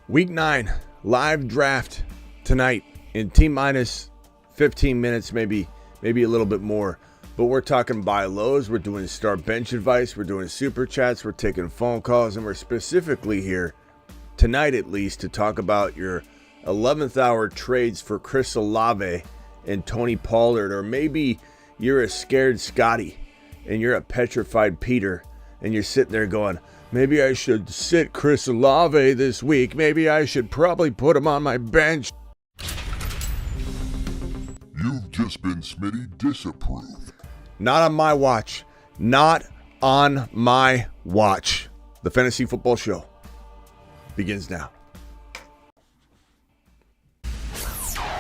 Week 9, live draft tonight in T-minus 15 minutes, maybe a little bit more. But we're talking buy lows, we're doing start bench advice, we're doing super chats, we're taking phone calls, and we're specifically here, tonight at least, to talk about your 11th hour trades for Chris Olave and Tony Pollard. Or maybe you're a scared Scotty and you're a petrified Peter and you're sitting there going, maybe I should sit Chris Olave this week. Maybe I should probably put him on my bench. You've just been Smitty disapproved. Not on my watch. Not on my watch. The Fantasy Football Show begins now.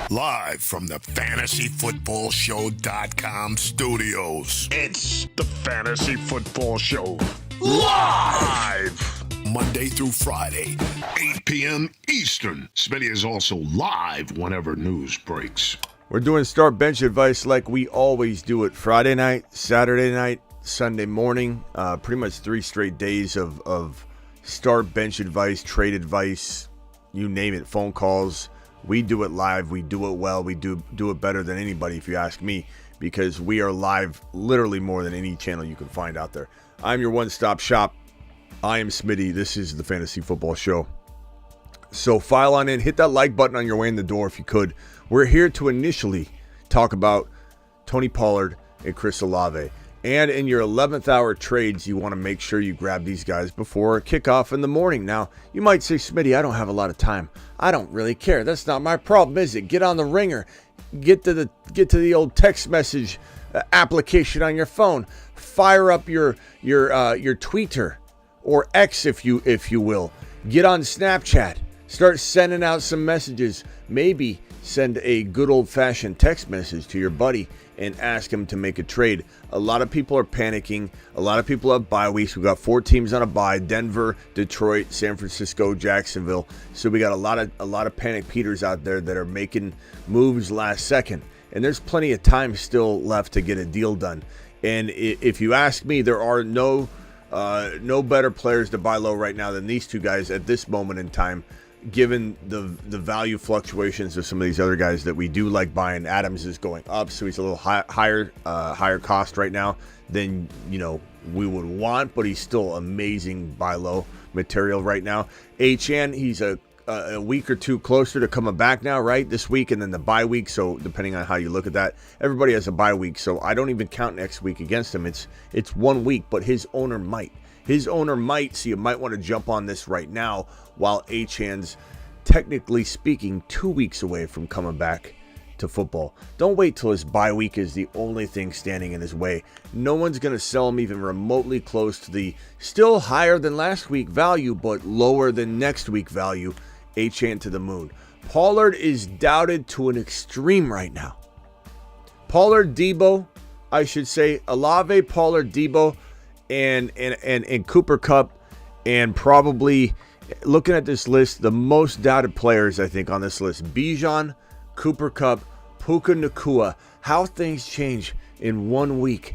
Live from the FantasyFootballShow.com studios. It's the Fantasy Football Show. Live! Monday through Friday, 8 p.m. Eastern. Smitty is also live whenever news breaks. We're doing start bench advice like we always do it Friday night, Saturday night, Sunday morning. Pretty much 3 straight days of start bench advice, trade advice, you name it, phone calls. We do it live. We do it well. We do it better than anybody, if you ask me, because we are live literally more than any channel you can find out there. I'm your one-stop shop. I am Smitty. This is the Fantasy Football Show. So file on in. Hit that like button on your way in the door if you could. We're here to initially talk about Tony Pollard and Chris Olave. And in your 11th hour trades, you want to make sure you grab these guys before kickoff in the morning. Now, you might say, Smitty, I don't have a lot of time. I don't really care. That's not my problem, is it? Get on the ringer. Get to the old text message application on your phone. Fire up your tweeter or X, if you will. Get on Snapchat. Start sending out some messages. Maybe send a good old-fashioned text message to your buddy and ask him to make a trade. A lot of people are panicking. A lot of people have bye weeks. We got 4 teams on a bye: Denver, Detroit, San Francisco, Jacksonville. So we got a lot of panic Peters out there that are making moves last second. And there's plenty of time still left to get a deal done. And if you ask me, there are no better players to buy low right now than these two guys at this moment in time, given the value fluctuations of some of these other guys that we do like buying. Adams is going up, so he's a little higher cost right now than we would want, but he's still amazing buy low material right now. Achane, he's a week or two closer to coming back now, right? This week and then the bye week. So depending on how you look at that, everybody has a bye week. So I don't even count next week against him. It's 1 week, but his owner might. So you might want to jump on this right now while Achane's, technically speaking, 2 weeks away from coming back to football. Don't wait till his bye week is the only thing standing in his way. No one's going to sell him even remotely close to the still higher than last week value, but lower than next week value. Achane to the moon. Pollard is doubted to an extreme right now. Pollard, Debo, I should say, Olave, Pollard, Debo, and Cooper Kupp, and probably, looking at this list, the most doubted players, I think, on this list: Bijan, Cooper Kupp, Puka Nacua. How things change in 1 week.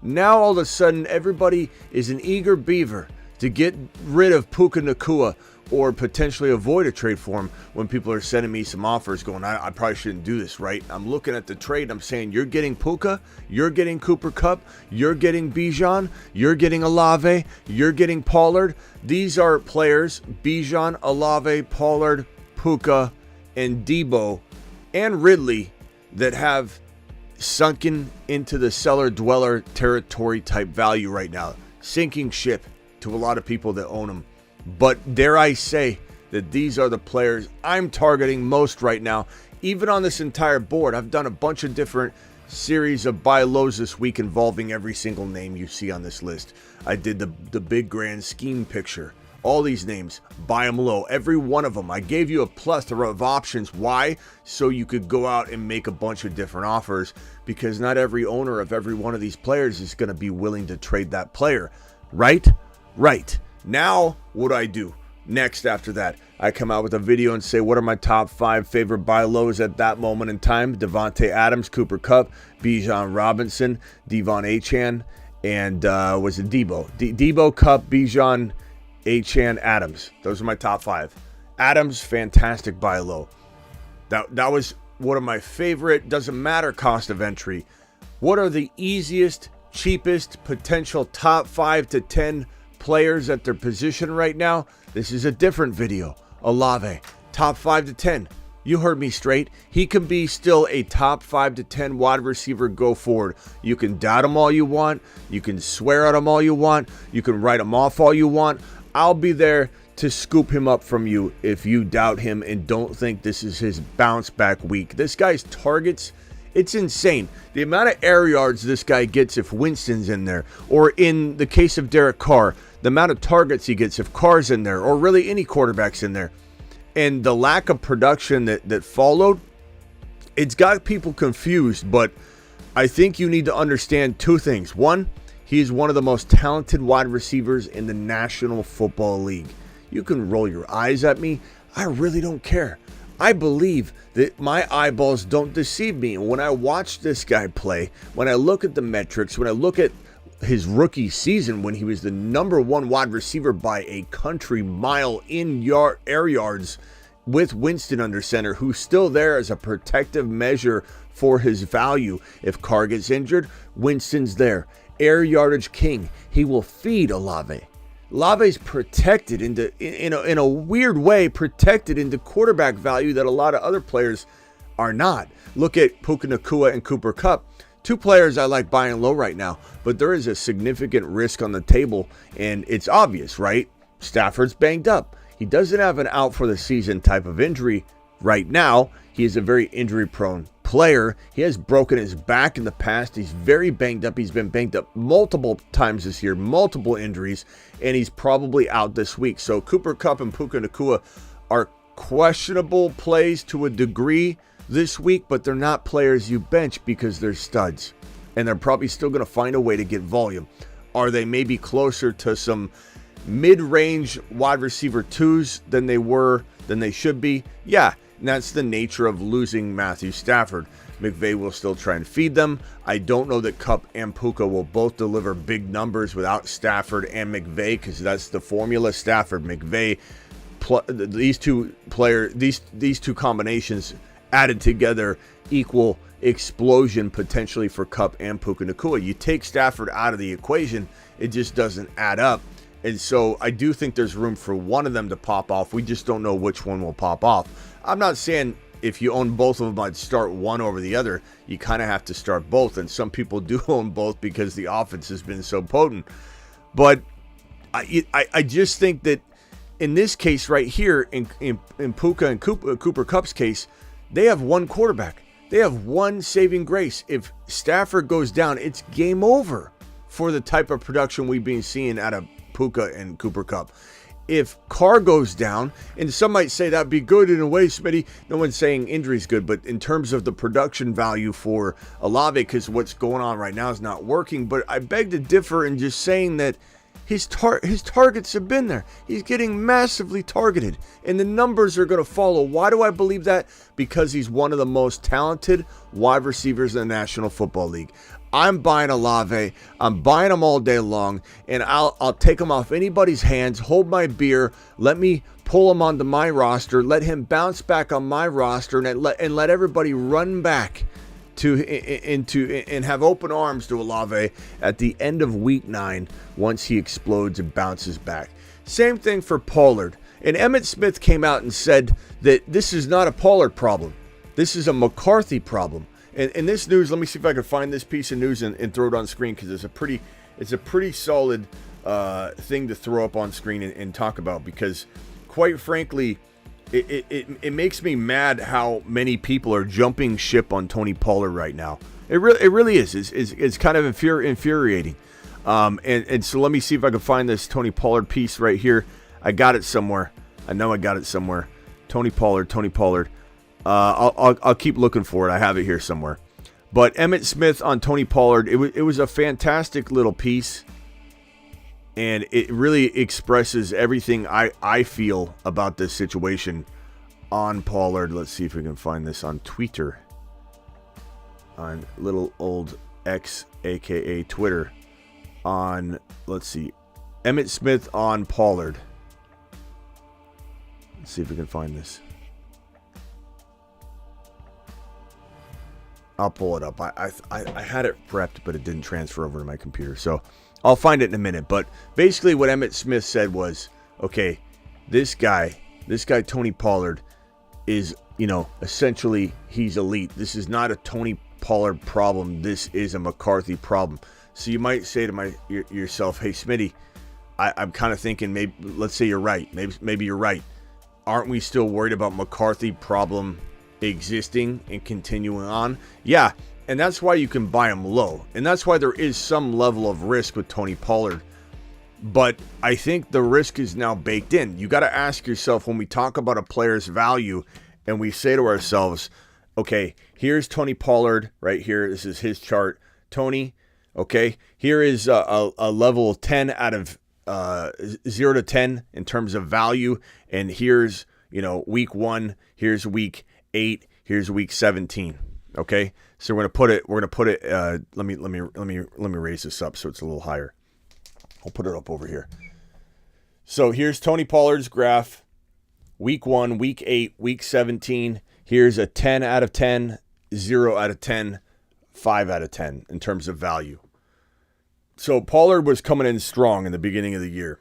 Now all of a sudden, everybody is an eager beaver to get rid of Puka Nacua or potentially avoid a trade for him, when people are sending me some offers going, I probably shouldn't do this, right? I'm looking at the trade. I'm saying, you're getting Puka, you're getting Cooper Kupp, you're getting Bijan, you're getting Olave, you're getting Pollard. These are players, Bijan, Olave, Pollard, Puka, and Debo, and Ridley, that have sunken into the cellar dweller territory type value right now. Sinking ship to a lot of people that own them. But dare I say that these are the players I'm targeting most right now, even on this entire board. I've done a bunch of different series of buy lows this week involving every single name you see on this list. I did the big grand scheme picture. All these names, buy them low, every one of them. I gave you a plethora of options. Why? So you could go out and make a bunch of different offers, because not every owner of every one of these players is going to be willing to trade that player. Right? Now, what do I do next after that? I come out with a video and say, what are my top 5 favorite buy lows at that moment in time? Devontae Adams, Cooper Kupp, Bijan Robinson, Devon Achane, and was it Debo? Debo, Kupp, Bijan, Achane, Adams. Those are my top 5. Adams, fantastic buy low. That was one of my favorite, doesn't matter cost of entry. What are the easiest, cheapest, potential top 5 to 10 players at their position right now? This is a different video. Olave, top 5 to 10. You heard me straight. He can be still a top 5 to 10 wide receiver go forward. You can doubt him all you want. You can swear at him all you want. You can write him off all you want. I'll be there to scoop him up from you if you doubt him and don't think this is his bounce back week. This guy's targets, it's insane. The amount of air yards this guy gets if Winston's in there, or in the case of Derek Carr, the amount of targets he gets if Carr's in there, or really any quarterback's in there. And the lack of production that followed, it's got people confused, but I think you need to understand 2 things. One, he is one of the most talented wide receivers in the National Football League. You can roll your eyes at me. I really don't care. I believe that my eyeballs don't deceive me. And when I watch this guy play, when I look at the metrics, when I look at his rookie season when he was the number 1 wide receiver by a country mile in air yards with Winston under center, who's still there as a protective measure for his value. If Carr gets injured, Winston's there. Air yardage king. He will feed Olave. Olave's protected in a weird way, protected into quarterback value that a lot of other players are not. Look at Puka Nacua and Cooper Kupp. 2 players I like buying low right now, but there is a significant risk on the table, and it's obvious, right? Stafford's banged up. He doesn't have an out for the season type of injury right now. He is a very injury-prone player. He has broken his back in the past. He's very banged up. He's been banged up multiple times this year, multiple injuries, and he's probably out this week. So Cooper Kupp and Puka Nacua are questionable plays to a degree this week, but they're not players you bench because they're studs, and they're probably still going to find a way to get volume. Are they maybe closer to some mid-range wide receiver 2s than they should be? Yeah, and that's the nature of losing Matthew Stafford. McVay will still try and feed them. I don't know that Kupp and Puka will both deliver big numbers without Stafford and McVay, because that's the formula. Stafford, McVay, these two combinations added together equal explosion potentially for Kupp and Puka Nacua. You take Stafford out of the equation, it just doesn't add up. And so I do think there's room for one of them to pop off. We just don't know which one will pop off. I'm not saying if you own both of them, I'd start one over the other. You kind of have to start both, and some people do own both because the offense has been so potent. But I just think that in this case right here, in Puka and Cooper Kupp's case, they have one quarterback. They have one saving grace. If Stafford goes down, it's game over for the type of production we've been seeing out of Puka and Cooper Kupp. If Carr goes down, and some might say that'd be good in a way, Smitty. No one's saying injury's good, but in terms of the production value for Olave, because what's going on right now is not working. But I beg to differ in just saying that his targets have been there. He's getting massively targeted, and the numbers are going to follow. Why do I believe that? Because he's one of the most talented wide receivers in the National Football League. I'm buying Olave. I'm buying him all day long, and I'll take him off anybody's hands, hold my beer, let me pull him onto my roster, let him bounce back on my roster, and let everybody run back and have open arms to Olave at the end of week 9 once he explodes and bounces back. Same thing for Pollard. And Emmitt Smith came out and said that this is not a Pollard problem. This is a McCarthy problem. And this news, let me see if I can find this piece of news and throw it on screen, because it's a pretty solid thing to throw up on screen and talk about, because quite frankly, it makes me mad how many people are jumping ship on Tony Pollard right now. It really is. It's kind of infuriating. And so let me see if I can find this Tony Pollard piece right here. I got it somewhere. I know I got it somewhere. Tony Pollard. I'll keep looking for it. I have it here somewhere. But Emmitt Smith on Tony Pollard, it was a fantastic little piece. And it really expresses everything I feel about this situation on Pollard. Let's see if we can find this on Twitter. On little old X, a.k.a. Twitter. On, let's see, Emmitt Smith on Pollard. Let's see if we can find this. I'll pull it up. I had it prepped, but it didn't transfer over to my computer. So I'll find it in a minute. But basically what Emmitt Smith said was, okay, this guy, Tony Pollard, is, essentially he's elite. This is not a Tony Pollard problem. This is a McCarthy problem. So you might say to yourself, hey, Smitty, I'm kind of thinking maybe, let's say you're right. Maybe you're right. Aren't we still worried about McCarthy problem existing and continuing on? Yeah, and that's why you can buy him low. And that's why there is some level of risk with Tony Pollard. But I think the risk is now baked in. You got to ask yourself, when we talk about a player's value and we say to ourselves, okay, here's Tony Pollard right here. This is his chart. Tony, okay, here is a level 10 out of 0 to 10 in terms of value. And here's, week 1, here's week 8, here's week 17. Okay, so we're gonna put it. Let me raise this up so it's a little higher. I'll put it up over here. So here's Tony Pollard's graph. Week 1, week 8, week 17. Here's a 10 out of 10, 0 out of 10, 5 out of 10 in terms of value. So Pollard was coming in strong in the beginning of the year.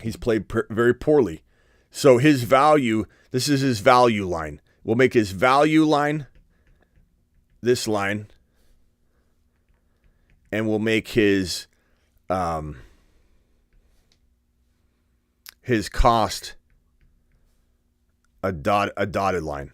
He's played very poorly. So his value, this is his value line. We'll make his value line this line. And we'll make his cost a dotted line.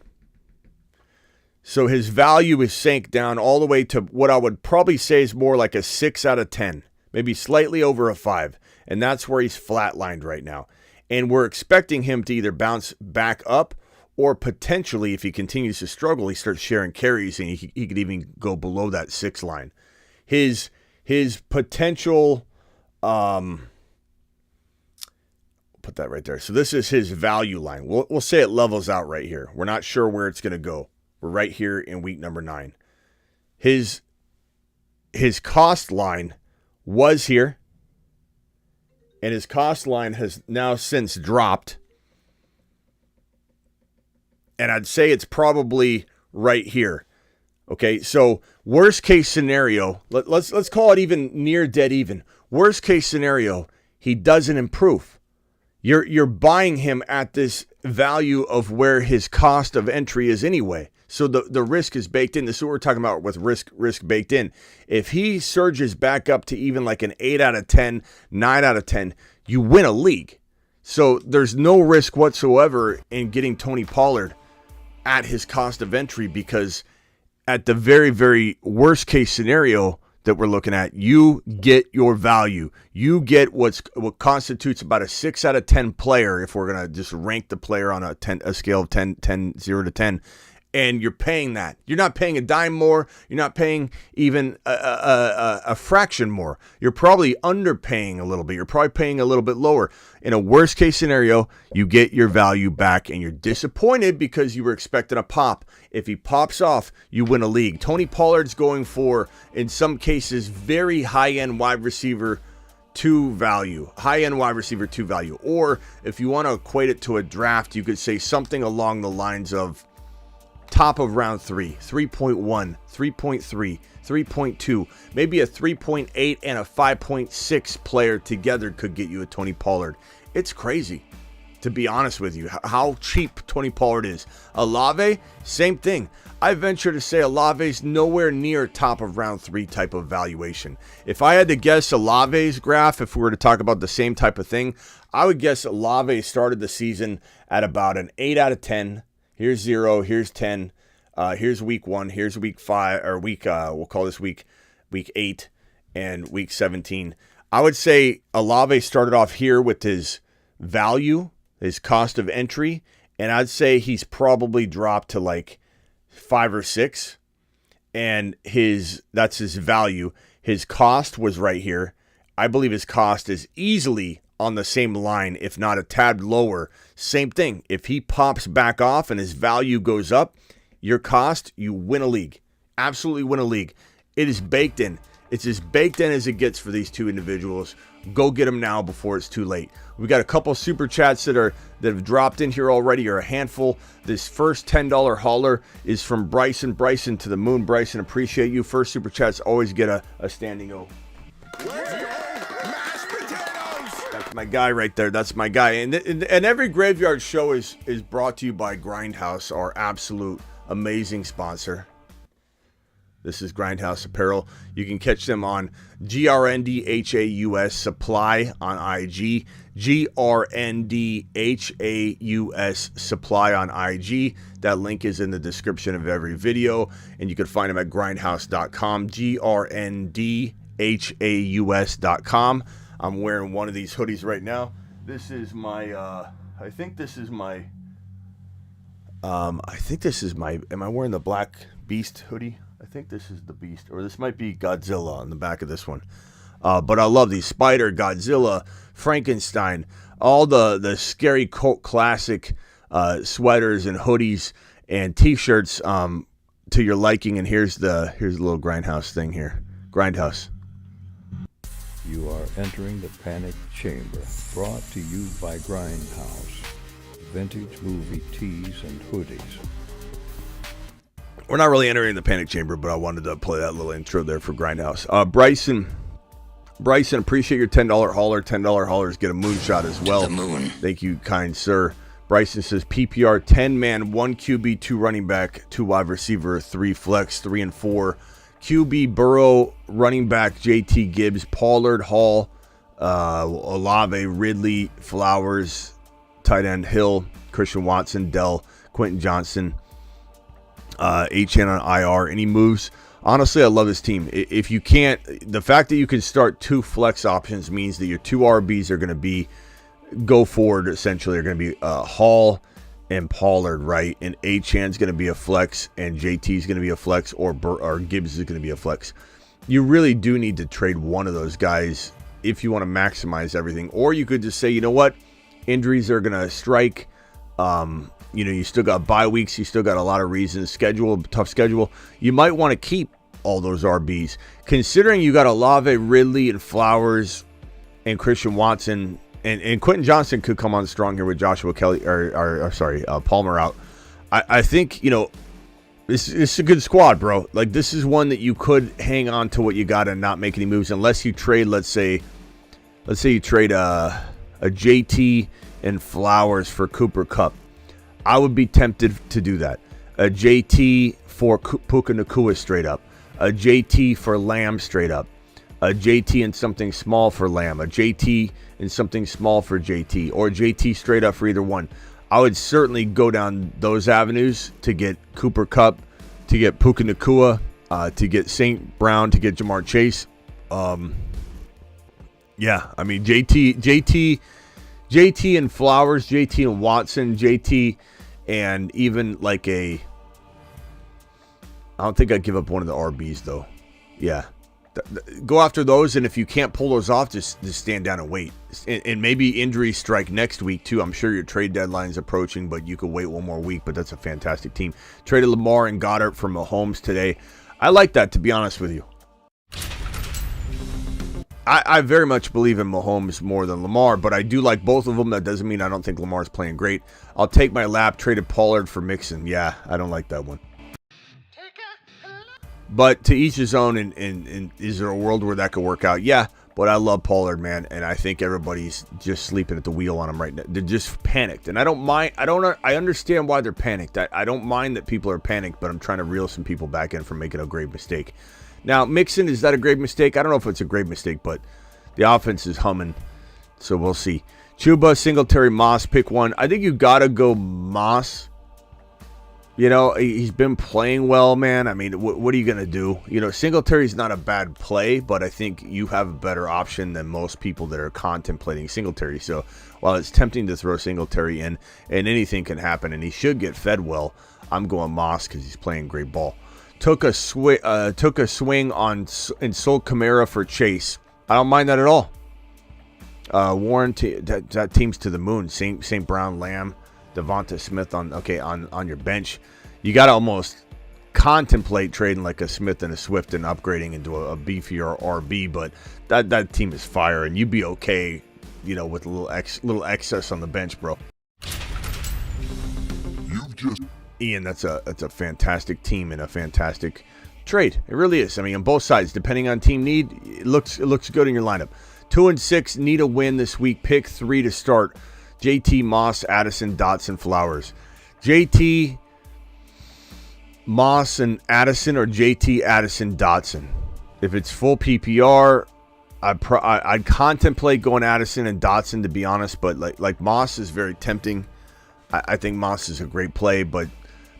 So his value is sank down all the way to what I would probably say is more like a 6 out of 10, maybe slightly over a 5. And that's where he's flatlined right now. And we're expecting him to either bounce back up, or potentially, if he continues to struggle, he starts sharing carries and he could even go below that 6 line. His potential, put that right there. So this is his value line. We'll say it levels out right here. We're not sure where it's going to go. We're right here in week number 9. His cost line was here, and his cost line has now since dropped. And I'd say it's probably right here. Okay, so worst case scenario, let's call it even near dead even. Worst case scenario, he doesn't improve. You're buying him at this value of where his cost of entry is anyway. So the risk is baked in. This is what we're talking about with risk baked in. If he surges back up to even like an 8 out of 10, 9 out of 10, you win a league. So there's no risk whatsoever in getting Tony Pollard at his cost of entry, because at the very, very worst case scenario that we're looking at, you get your value. You get what constitutes about a 6 out of 10 player, if we're going to just rank the player on a scale of 10, 0 to 10. And you're paying that. You're not paying a dime more. You're not paying even a fraction more. You're probably underpaying a little bit. You're probably paying a little bit lower. In a worst case scenario, you get your value back, and you're disappointed because you were expecting a pop. If he pops off, you win a league. Tony Pollard's going for, in some cases, very high-end wide receiver 2 value. High-end wide receiver 2 value. Or if you want to equate it to a draft, you could say something along the lines of top of round 3, 3.1, 3.3, 3.2, maybe a 3.8 and a 5.6 player together could get you a Tony Pollard. It's crazy, to be honest with you, how cheap Tony Pollard is. Olave, same thing. I venture to say Olave's nowhere near top of round 3 type of valuation. If I had to guess Olave's graph, if we were to talk about the same type of thing, I would guess Olave started the season at about an 8 out of 10. Here's 0, here's 10, here's week 1, here's week 5, or we'll call this week 8 and week 17. I would say Olave started off here with his value, his cost of entry, and I'd say he's probably dropped to like 5 or 6, and that's his value. His cost was right here. I believe his cost is easily on the same line, if not a tad lower. Same thing. If he pops back off and his value goes up, your cost, you win a league. Absolutely win a league. It is baked in. It's as baked in as it gets for these two individuals. Go get them now before it's too late. We got a couple super chats that have dropped in here already, or a handful. This first $10 hauler is from Bryson. Bryson to the moon. Bryson, appreciate you. First super chats always get a standing O. That's my guy right there. That's my guy. And every Graveyard Show is brought to you by Grindhouse, our absolute amazing sponsor. This is Grindhouse Apparel. You can catch them on GRNDHAUS Supply on IG. GRNDHAUS Supply on IG. That link is in the description of every video. And you can find them at grindhouse.com. GRNDHAUS.com. I'm wearing one of these hoodies right now. This is my, I think this is my, am I wearing the Black Beast hoodie? I think this is the Beast, or this might be Godzilla on the back of this one. But I love these. Spider, Godzilla, Frankenstein, all the scary cult classic sweaters and hoodies and t-shirts to your liking. And here's a little Grindhouse thing here. Grindhouse. You are entering the Panic Chamber, brought to you by Grindhouse. Vintage movie tees and hoodies. We're not really entering the Panic Chamber, but I wanted to play that little intro there for Grindhouse. Bryson, appreciate your $10 hauler. $10 haulers get a moonshot as well. To the moon. Thank you, kind sir. Bryson says PPR 10-man, 1 QB, 2 running back, 2 wide receiver, 3 flex, 3 and 4. QB Burrow, running back JT Gibbs, Pollard, Hall, Olave, Ridley, Flowers, tight end Hill, Christian Watson, Dell, Quentin Johnson, HN on IR. Any moves? Honestly, I love this team. If you can't, the fact that you can start 2 flex options means that your 2 RBs are going to be go forward. Essentially, are going to be Hall and Pollard, right? And HN's going to be a flex, and JT's going to be a flex, or Gibbs is going to be a flex. You really do need to trade one of those guys if you want to maximize everything. Or you could just say, you know what? Injuries are going to strike. You still got bye weeks. You still got a lot of reasons. Tough schedule. You might want to keep all those RBs. Considering you got Olave, Ridley, and Flowers, and Christian Watson, and Quentin Johnson could come on strong here with Joshua Kelly, Palmer out. I think, this is a good squad, bro. Like, this is one that you could hang on to what you got and not make any moves unless you trade, let's say you trade a JT and Flowers for Cooper Kupp. I would be tempted to do that. A JT for Puka Nacua straight up. A JT for Lamb straight up. A JT and something small for Lamb. A JT and something small for JT. Or JT straight up for either one. I would certainly go down those avenues to get Cooper Kupp, to get Puka Nacua, to get St. Brown, to get Jamar Chase. JT and Flowers, JT and Watson, JT and even like I don't think I'd give up one of the RBs though. Yeah. Go after those, and if you can't pull those off, just stand down and wait. And maybe injuries strike next week too. I'm sure your trade deadline's approaching, but you could wait one more week. But that's a fantastic team. Traded Lamar and Goddard for Mahomes today. I like that, to be honest with you. I very much believe in Mahomes more than Lamar, but I do like both of them. That doesn't mean I don't think Lamar's playing great. I'll take my lap. Traded Pollard for Mixon. Yeah, I don't like that one. But to each his own, and is there a world where that could work out? Yeah, but I love Pollard, man, and I think everybody's just sleeping at the wheel on him right now. They're just panicked, and I don't mind. I understand why they're panicked. I don't mind that people are panicked, but I'm trying to reel some people back in from making a grave mistake. Now, Mixon, is that a grave mistake? I don't know if it's a grave mistake, but the offense is humming, so we'll see. Chuba, Singletary, Moss, pick one. I think you got to go Moss. He's been playing well, man. I mean, what are you going to do? Singletary's not a bad play, but I think you have a better option than most people that are contemplating Singletary. So while it's tempting to throw Singletary in, and anything can happen, and he should get fed well, I'm going Moss because he's playing great ball. Took a swing on and sold Kamara for Chase. I don't mind that at all. Warren, that team's to the moon. St. Brown, Lamb, Devonta Smith on your bench. You got to almost contemplate trading like a Smith and a Swift and upgrading into a beefier RB, but that team is fire, and you'd be okay, with a little excess on the bench, bro. Ian, that's a fantastic team and a fantastic trade. It really is. I mean, on both sides, depending on team need, it looks good in your lineup. 2 and 6 need a win this week. Pick 3 to start. JT, Moss, Addison, Dotson, Flowers. JT, Moss, and Addison, or JT, Addison, Dotson. If it's full PPR, I'd contemplate going Addison and Dotson, to be honest, but like Moss is very tempting. I think Moss is a great play, but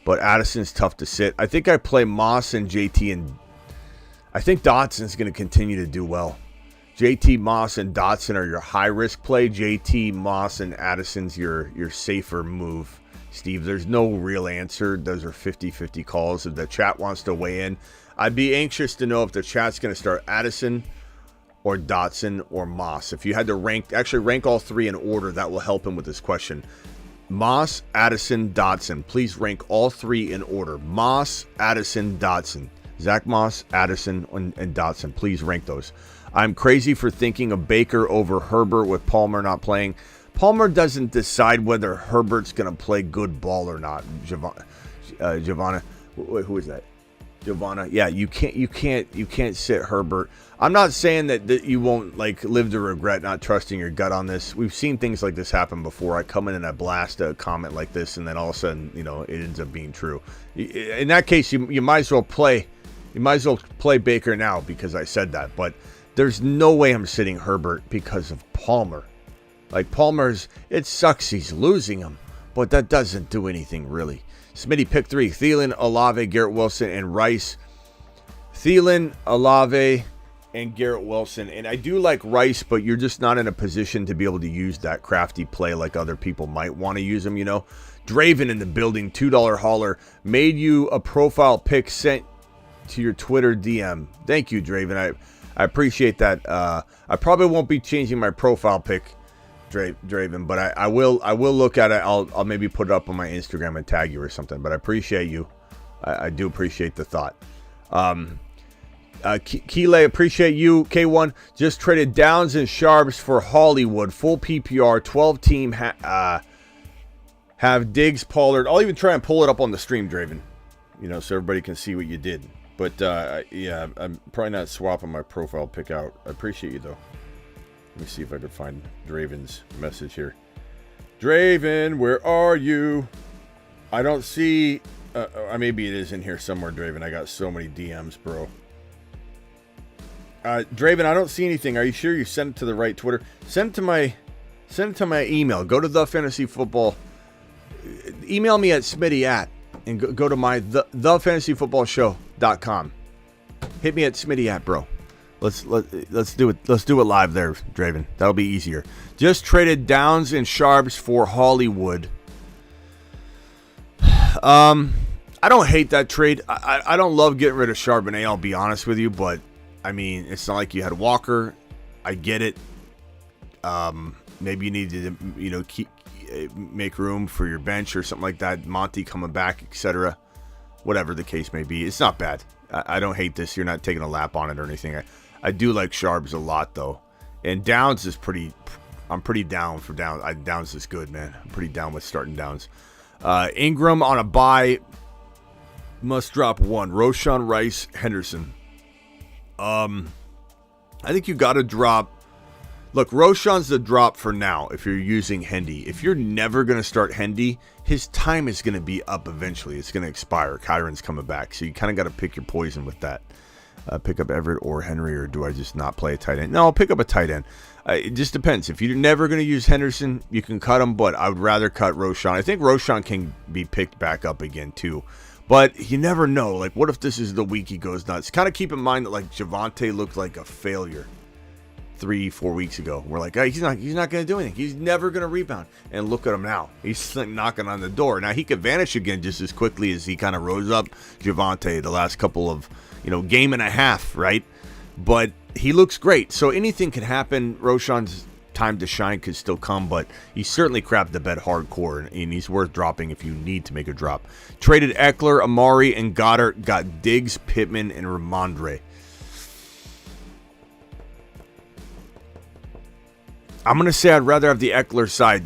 Addison's tough to sit. I think I play Moss and JT, and I think Dotson's going to continue to do well. JT, Moss, and Dotson are your high-risk play. JT, Moss, and Addison's your safer move, Steve. There's no real answer. Those are 50-50 calls. If the chat wants to weigh in, I'd be anxious to know if the chat's going to start Addison or Dotson or Moss. If you had to rank all 3 in order, that will help him with this question. Moss, Addison, Dotson. Please rank all 3 in order. Moss, Addison, Dotson. Zach Moss, Addison, and Dotson. Please rank those. I'm crazy for thinking of Baker over Herbert with Palmer not playing. Palmer doesn't decide whether Herbert's going to play good ball or not. Giovanna, who is that? Giovanna. Yeah, you can't sit Herbert. I'm not saying that you won't live to regret not trusting your gut on this. We've seen things like this happen before. I come in and I blast a comment like this, and then all of a sudden, it ends up being true. In that case, you might as well play. You might as well play Baker now because I said that. But there's no way I'm sitting Herbert because of Palmer. It sucks he's losing him, but that doesn't do anything really. Smitty, pick 3. Thielen, Olave, Garrett Wilson, and Rice. Thielen, Olave, and Garrett Wilson. And I do like Rice, but you're just not in a position to be able to use that crafty play like other people might want to use him, Draven in the building, $2 hauler. Made you a profile pic sent to your Twitter DM. Thank you, Draven. I appreciate that. I probably won't be changing my profile pic, Draven, but I will look at it. I'll maybe put it up on my Instagram and tag you or something, but I appreciate you. I do appreciate the thought. Keeley, appreciate you. K1 just traded Downs and Sharps for Hollywood, full PPR, 12 team. Have Diggs, Pollard. I'll even try and pull it up on the stream, Draven, so everybody can see what you did. But yeah, I'm probably not swapping my profile pic out. I appreciate you though. Let me see if I can find Draven's message here. Draven, where are you? I don't see... maybe it is in here somewhere, Draven. I got so many DMs, bro. Draven, I don't see anything. Are you sure you sent it to the right Twitter? Send it to my email. Go to the Fantasy Football. Email me at Smitty and go to my thefantasyfootballshow.com. Hit me at Smitty bro. Let's do it. Let's do it live there, Draven. That'll be easier. Just traded Downs and Sharps for Hollywood. I don't hate that trade. I don't love getting rid of Charbonnet, I'll be honest with you, but I mean, it's not like you had Walker. I get it. Maybe you need to, make room for your bench or something like that. Monty coming back, etc. Whatever the case may be, it's not bad. I don't hate this. You're not taking a lap on it or anything. I do like Sharps a lot though, and Downs is pretty. I'm pretty down for Downs. Downs is good, man. I'm pretty down with starting Downs. Ingram on a bye. Must drop 1. Roshan, Rice, Henderson. I think you got to drop. Look, Roshan's the drop for now if you're using Hendy. If you're never going to start Hendy, his time is going to be up eventually. It's going to expire. Kyron's coming back. So you kind of got to pick your poison with that. Pick up Everett or Henry, or do I just not play a tight end? No, I'll pick up a tight end. It just depends. If you're never going to use Henderson, you can cut him, but I would rather cut Roshan. I think Roshan can be picked back up again too. But you never know. Like, what if this is the week he goes nuts? Kind of keep in mind that, like, Javonte looked like a failure 3-4 weeks ago. We're like, hey, he's not going to do anything. He's never going to rebound. And look at him now. He's like knocking on the door. Now, he could vanish again just as quickly as he kind of rose up Javonte the last couple of, game and a half, right? But he looks great. So anything can happen. Roshan's time to shine could still come, but he certainly crapped the bed hardcore, and he's worth dropping if you need to make a drop. Traded Eckler, Amari, and Goddard. Got Diggs, Pittman, and Ramondre. I'm going to say I'd rather have the Eckler side,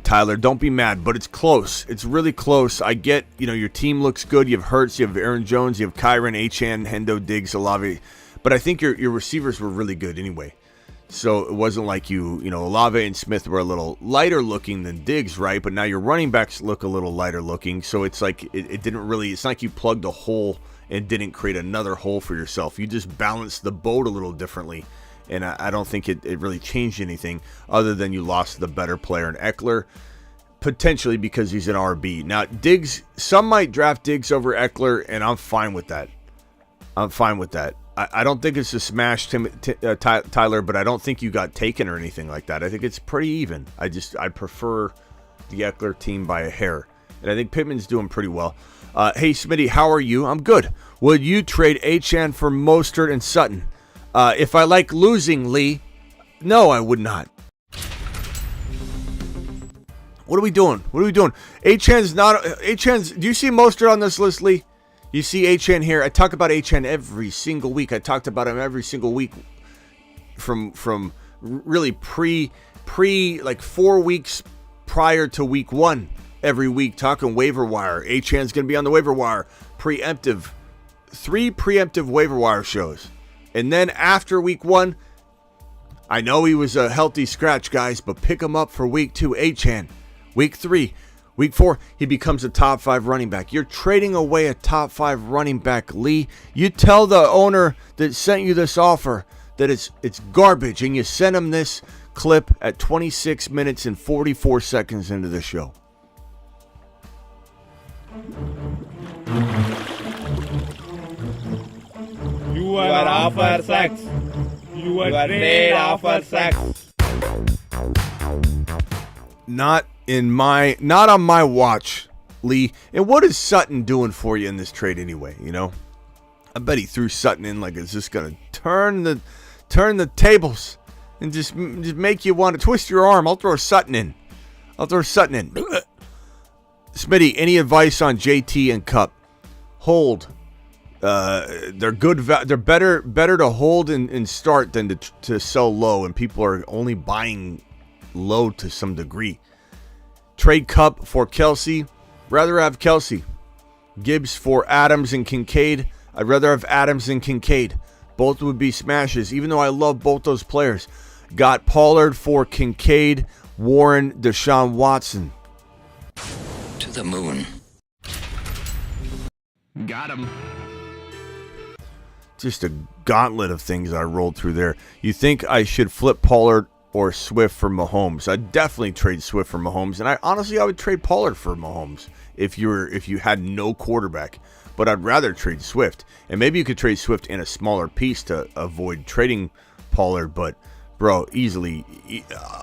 Tyler. Don't be mad, but it's close. It's really close. I get, your team looks good. You have Hurts, you have Aaron Jones, you have Kyron, Achane, Hendo, Diggs, Olave. But I think your receivers were really good anyway. So it wasn't like Olave and Smith were a little lighter looking than Diggs, right? But now your running backs look a little lighter looking. So it's like it didn't really, it's not like you plugged a hole and didn't create another hole for yourself. You just balanced the boat a little differently. And I don't think it really changed anything other than you lost the better player in Eckler, potentially because he's an RB. Now, Diggs, some might draft Diggs over Eckler, and I'm fine with that. I don't think it's a smash, Tyler, but I don't think you got taken or anything like that. I think it's pretty even. I prefer the Eckler team by a hair. And I think Pittman's doing pretty well. Hey, Smitty, how are you? I'm good. Would you trade Achane for Mostert and Sutton? If I like losing, Lee, no, I would not. What are we doing? Achane's, do you see Mostert on this list, Lee? You see Achane here. I talk about Achane every single week. I talked about him every single week from really pre like 4 weeks prior to week 1. Every week talking waiver wire. Achane's going to be on the waiver wire. 3 preemptive waiver wire shows. And then after week 1, I know he was a healthy scratch, guys, but pick him up for week 2, Achane. Week 3, week 4, he becomes a top 5 running back. You're trading away a top 5 running back, Lee. You tell the owner that sent you this offer that it's garbage, and you send him this clip at 26 minutes and 44 seconds into the show. You are offer sex. You are trade offer sex. Not on my watch, Lee. And what is Sutton doing for you in this trade anyway? I bet he threw Sutton in like it's just gonna turn the tables and just make you want to twist your arm. I'll throw Sutton in. Smitty, any advice on JT and Cup? Hold. They're good. They're better to hold and start than to sell low, and people are only buying low to some degree. Trade Cup for Kelsey. Rather have Kelsey. Gibbs for Adams and Kincaid. I'd rather have Adams and Kincaid. Both would be smashes, even though I love both those players. Got Pollard for Kincaid. Warren, Deshaun Watson. To the moon. Got him. Just a gauntlet of things I rolled through there. You think I should flip Pollard or Swift for Mahomes? I'd definitely trade Swift for Mahomes, and I would trade Pollard for Mahomes if you had no quarterback. But I'd rather trade Swift, and maybe you could trade Swift in a smaller piece to avoid trading Pollard. But bro, easily,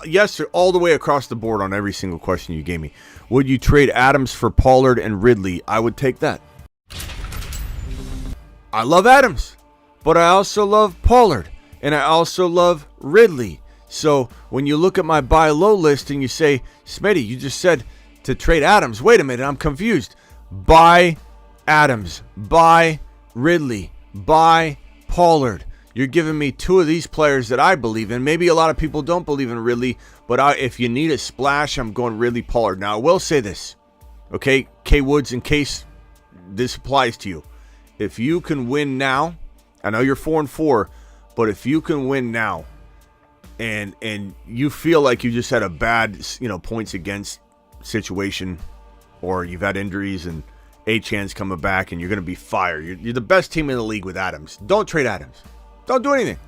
yes, all the way across the board on every single question you gave me. Would you trade Adams for Pollard and Ridley? I would take that. I love Adams, but I also love Pollard, and I also love Ridley. So when you look at my buy low list and you say, Smitty, you just said to trade Adams. Wait a minute, I'm confused. Buy Adams, buy Ridley, buy Pollard. You're giving me 2 of these players that I believe in. Maybe a lot of people don't believe in Ridley, but if you need a splash, I'm going Ridley, Pollard. Now, I will say this, okay, K. Woods, in case this applies to you. If you can win now, I know you're 4-4, but if you can win now, and you feel like you just had a bad, points against situation, or you've had injuries and Achane's coming back and you're going to be fired. You're the best team in the league with Adams. Don't trade Adams. Don't do anything.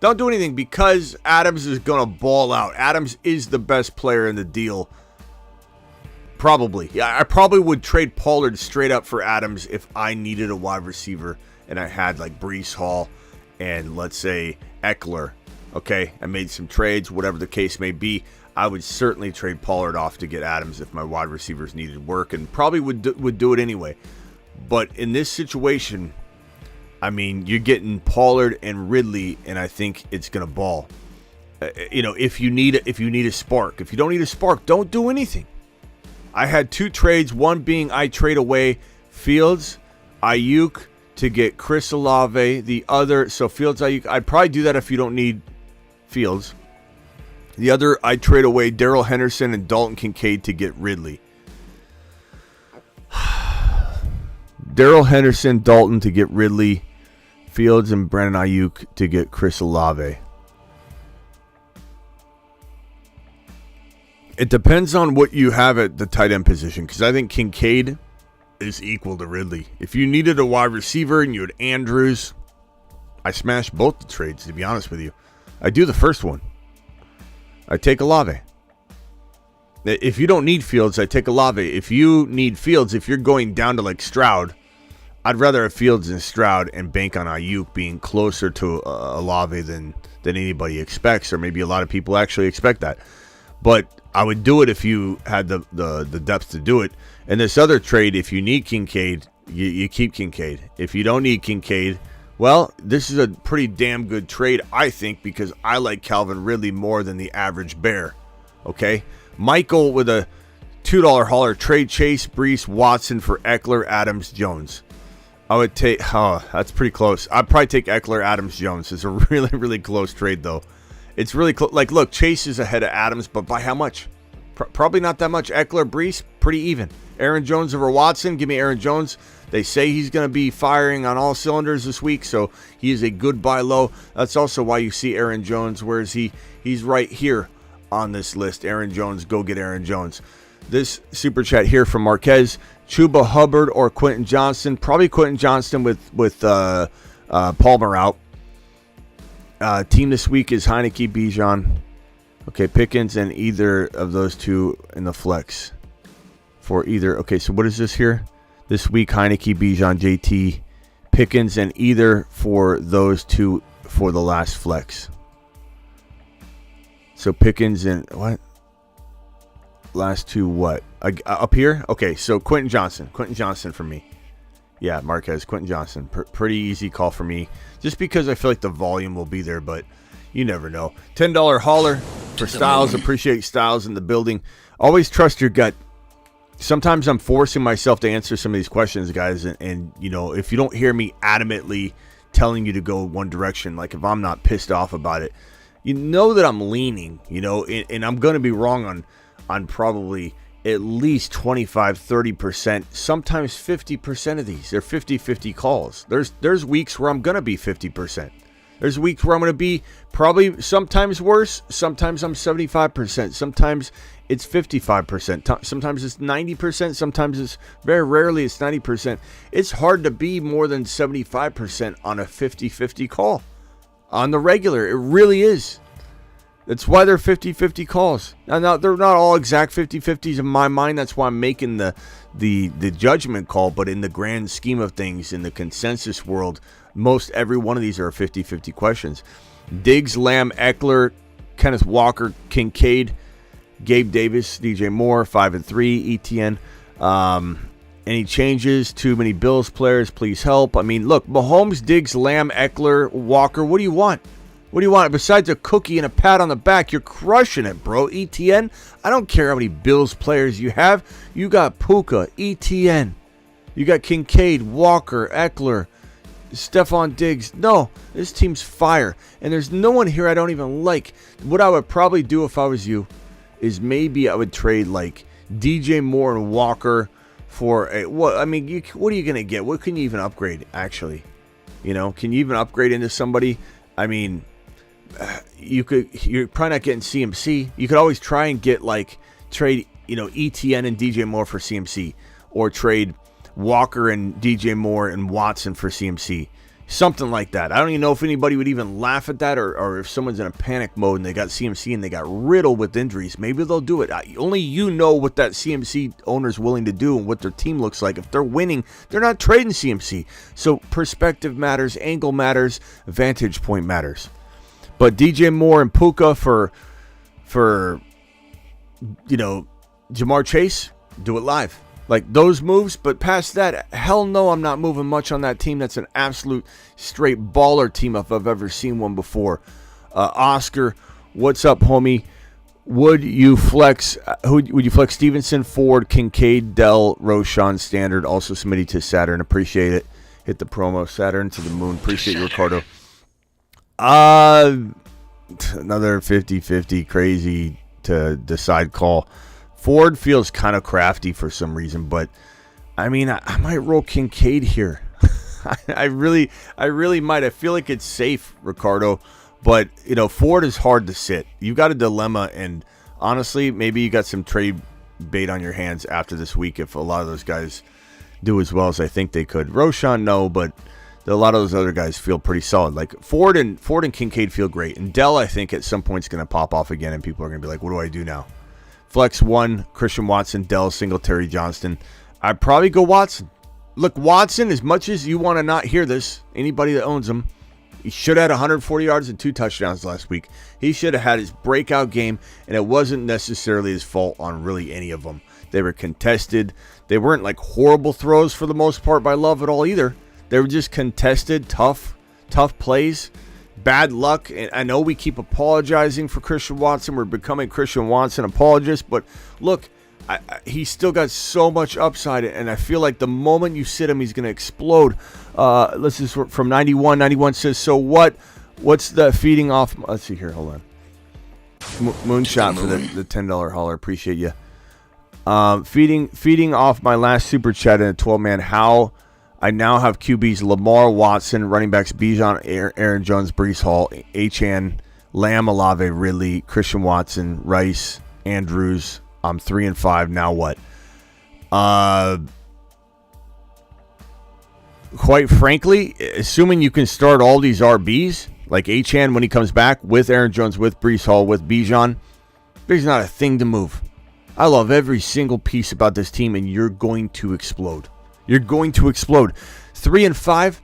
Don't do anything because Adams is going to ball out. Adams is the best player in the deal. Probably. Yeah, I probably would trade Pollard straight up for Adams if I needed a wide receiver and I had like Breece Hall and let's say Eckler. Okay, I made some trades, whatever the case may be. I would certainly trade Pollard off to get Adams if my wide receivers needed work, and probably would do it anyway. But in this situation, I mean, you're getting Pollard and Ridley, and I think it's going to ball. if you need a spark. If you don't need a spark, don't do anything. I had 2 trades, one being I trade away Fields, Ayuk to get Chris Olave. The other, so Fields, Ayuk, I'd probably do that if you don't need Fields. The other, I trade away Darrell Henderson and Dalton Kincaid to get Ridley. Darrell Henderson, Dalton to get Ridley, Fields and Brandon Ayuk to get Chris Olave. It depends on what you have at the tight end position, because I think Kincaid is equal to Ridley. If you needed a wide receiver and you had Andrews, I smashed both the trades, to be honest with you. I do the first one. I take Olave. If you don't need Fields, I take Olave. If you need Fields, if you're going down to like Stroud, I'd rather have Fields and Stroud and bank on Ayuk being closer to Olave than anybody expects, or maybe a lot of people actually expect that. But I would do it if you had the depth to do it. And this other trade, if you need Kincaid, you keep Kincaid. If you don't need Kincaid, well, this is a pretty damn good trade, I think, because I like Calvin Ridley more than the average bear. Okay? Michael with a $2 hauler, trade Chase, Brees, Watson for Eckler, Adams, Jones. I would take, that's pretty close. I'd probably take Eckler, Adams, Jones. It's a really, really close trade, though. It's really close. Like, look, Chase is ahead of Adams, but by how much? Probably not that much. Eckler, Brees, pretty even. Aaron Jones over Watson. Give me Aaron Jones. They say he's going to be firing on all cylinders this week, so he is a good buy low. That's also why you see Aaron Jones. Where is he? He's right here on this list. Aaron Jones, go get Aaron Jones. This super chat here from Marquez. Chuba Hubbard or Quentin Johnston. Probably Quentin Johnston with Palmer out. Team this week is Heineke, Bijan. Okay, Pickens and either of those two in the flex. For either. Okay, so what is this here? This week, Heineke, Bijan, JT, Pickens, and either for those two for the last flex. So Pickens and what? Last two what? Up here? Okay, so Quentin Johnston. Quentin Johnston for me. Yeah, Marquez, Quentin Johnston. Pretty easy call for me. Just because I feel like the volume will be there, but you never know. $10 hauler for Styles. Appreciate Styles in the building. Always trust your gut. Sometimes I'm forcing myself to answer some of these questions, guys. And you know, if you don't hear me adamantly telling you to go one direction, like if I'm not pissed off about it, you know that I'm leaning, you know, and I'm going to be wrong on probably at least 25, 30%, sometimes 50% of these. They're 50-50 calls. There's weeks where I'm going to be 50%. There's weeks where I'm going to be probably sometimes worse. Sometimes I'm 75%. Sometimes it's 55%. Sometimes it's 90%. Sometimes it's very rarely it's 90%. It's hard to be more than 75% on a 50-50 call. On the regular, it really is. That's why they're 50-50 calls. Now, they're not all exact 50-50s in my mind. That's why I'm making the judgment call. But in the grand scheme of things, in the consensus world, most every one of these are 50-50 questions. Diggs, Lamb, Eckler, Kenneth Walker, Kincaid, Gabe Davis, DJ Moore, 5 and 3, ETN. Any changes? Too many Bills players, please help. I mean, look, Mahomes, Diggs, Lamb, Eckler, Walker, what do you want? What do you want? Besides a cookie and a pat on the back, you're crushing it, bro. ETN, I don't care how many Bills players you have. You got Puka, ETN. You got Kincaid, Walker, Eckler, Stephon Diggs. No, this team's fire. And there's no one here I don't even like. What I would probably do if I was you is maybe I would trade like DJ Moore and Walker for a, what? I mean, what are you going to get? What can you even upgrade, actually? You know, can you even upgrade into somebody? I mean, you're probably not getting CMC. You could always try and get trade, ETN and DJ Moore for CMC, or trade Walker and DJ Moore and Watson for CMC. Something like that. I don't even know if anybody would even laugh at that, or if someone's in a panic mode and they got CMC and they got riddled with injuries. Maybe they'll do it. Only you know what that CMC owner's willing to do and what their team looks like. If they're winning, they're not trading CMC. So perspective matters, angle matters, vantage point matters. But DJ Moore and Puka for Jamar Chase, do it live. Like those moves, but past that, hell no, I'm not moving much on that team. That's an absolute straight baller team if I've ever seen one before. Oscar What's up, homie? Would you flex Stevenson, Ford, Kincaid, Dell, Roshan, Standard? Also submitting to Saturn. Appreciate it. Hit the promo. Saturn to the moon. Appreciate you, Ricardo. Another 50-50 crazy to decide call. Ford feels kind of crafty for some reason, but I mean, I might roll Kincaid here. I really might. I feel like it's safe, Ricardo. But, Ford is hard to sit. You've got a dilemma, and honestly, maybe you got some trade bait on your hands after this week if a lot of those guys do as well as I think they could. Roshan, no, but a lot of those other guys feel pretty solid. Like Ford and Kincaid feel great. And Dell, I think, at some point is going to pop off again, and people are going to be like, what do I do now? Flex 1, Christian Watson, Dell, Singletary, Johnston. I'd probably go Watson. Look, Watson, as much as you want to not hear this, anybody that owns him, he should have had 140 yards and 2 touchdowns last week. He should have had his breakout game, and it wasn't necessarily his fault on really any of them. They were contested. They weren't like horrible throws for the most part by Love at all either. They were just contested, tough plays, bad luck. And I know we keep apologizing for Christian Watson. We're becoming Christian Watson apologists, but look, he's still got so much upside, and I feel like the moment you sit him, he's going to explode. This is from 91. 91 says, so what's the feeding off? Let's see here. Hold on. Moonshot for the $10 hauler. Appreciate you. Feeding off my last super chat in a 12-man. How I now have QBs Lamar, Watson, running backs Bijan, Aaron Jones, Breece Hall, Achane, Lamb, Olave, Ridley, Christian Watson, Rice, Andrews. I'm 3-5. Now what? Quite frankly, assuming you can start all these RBs, like Achane when he comes back, with Aaron Jones, with Breece Hall, with Bijan, there's not a thing to move. I love every single piece about this team, and you're going to explode. You're going to explode. 3-5,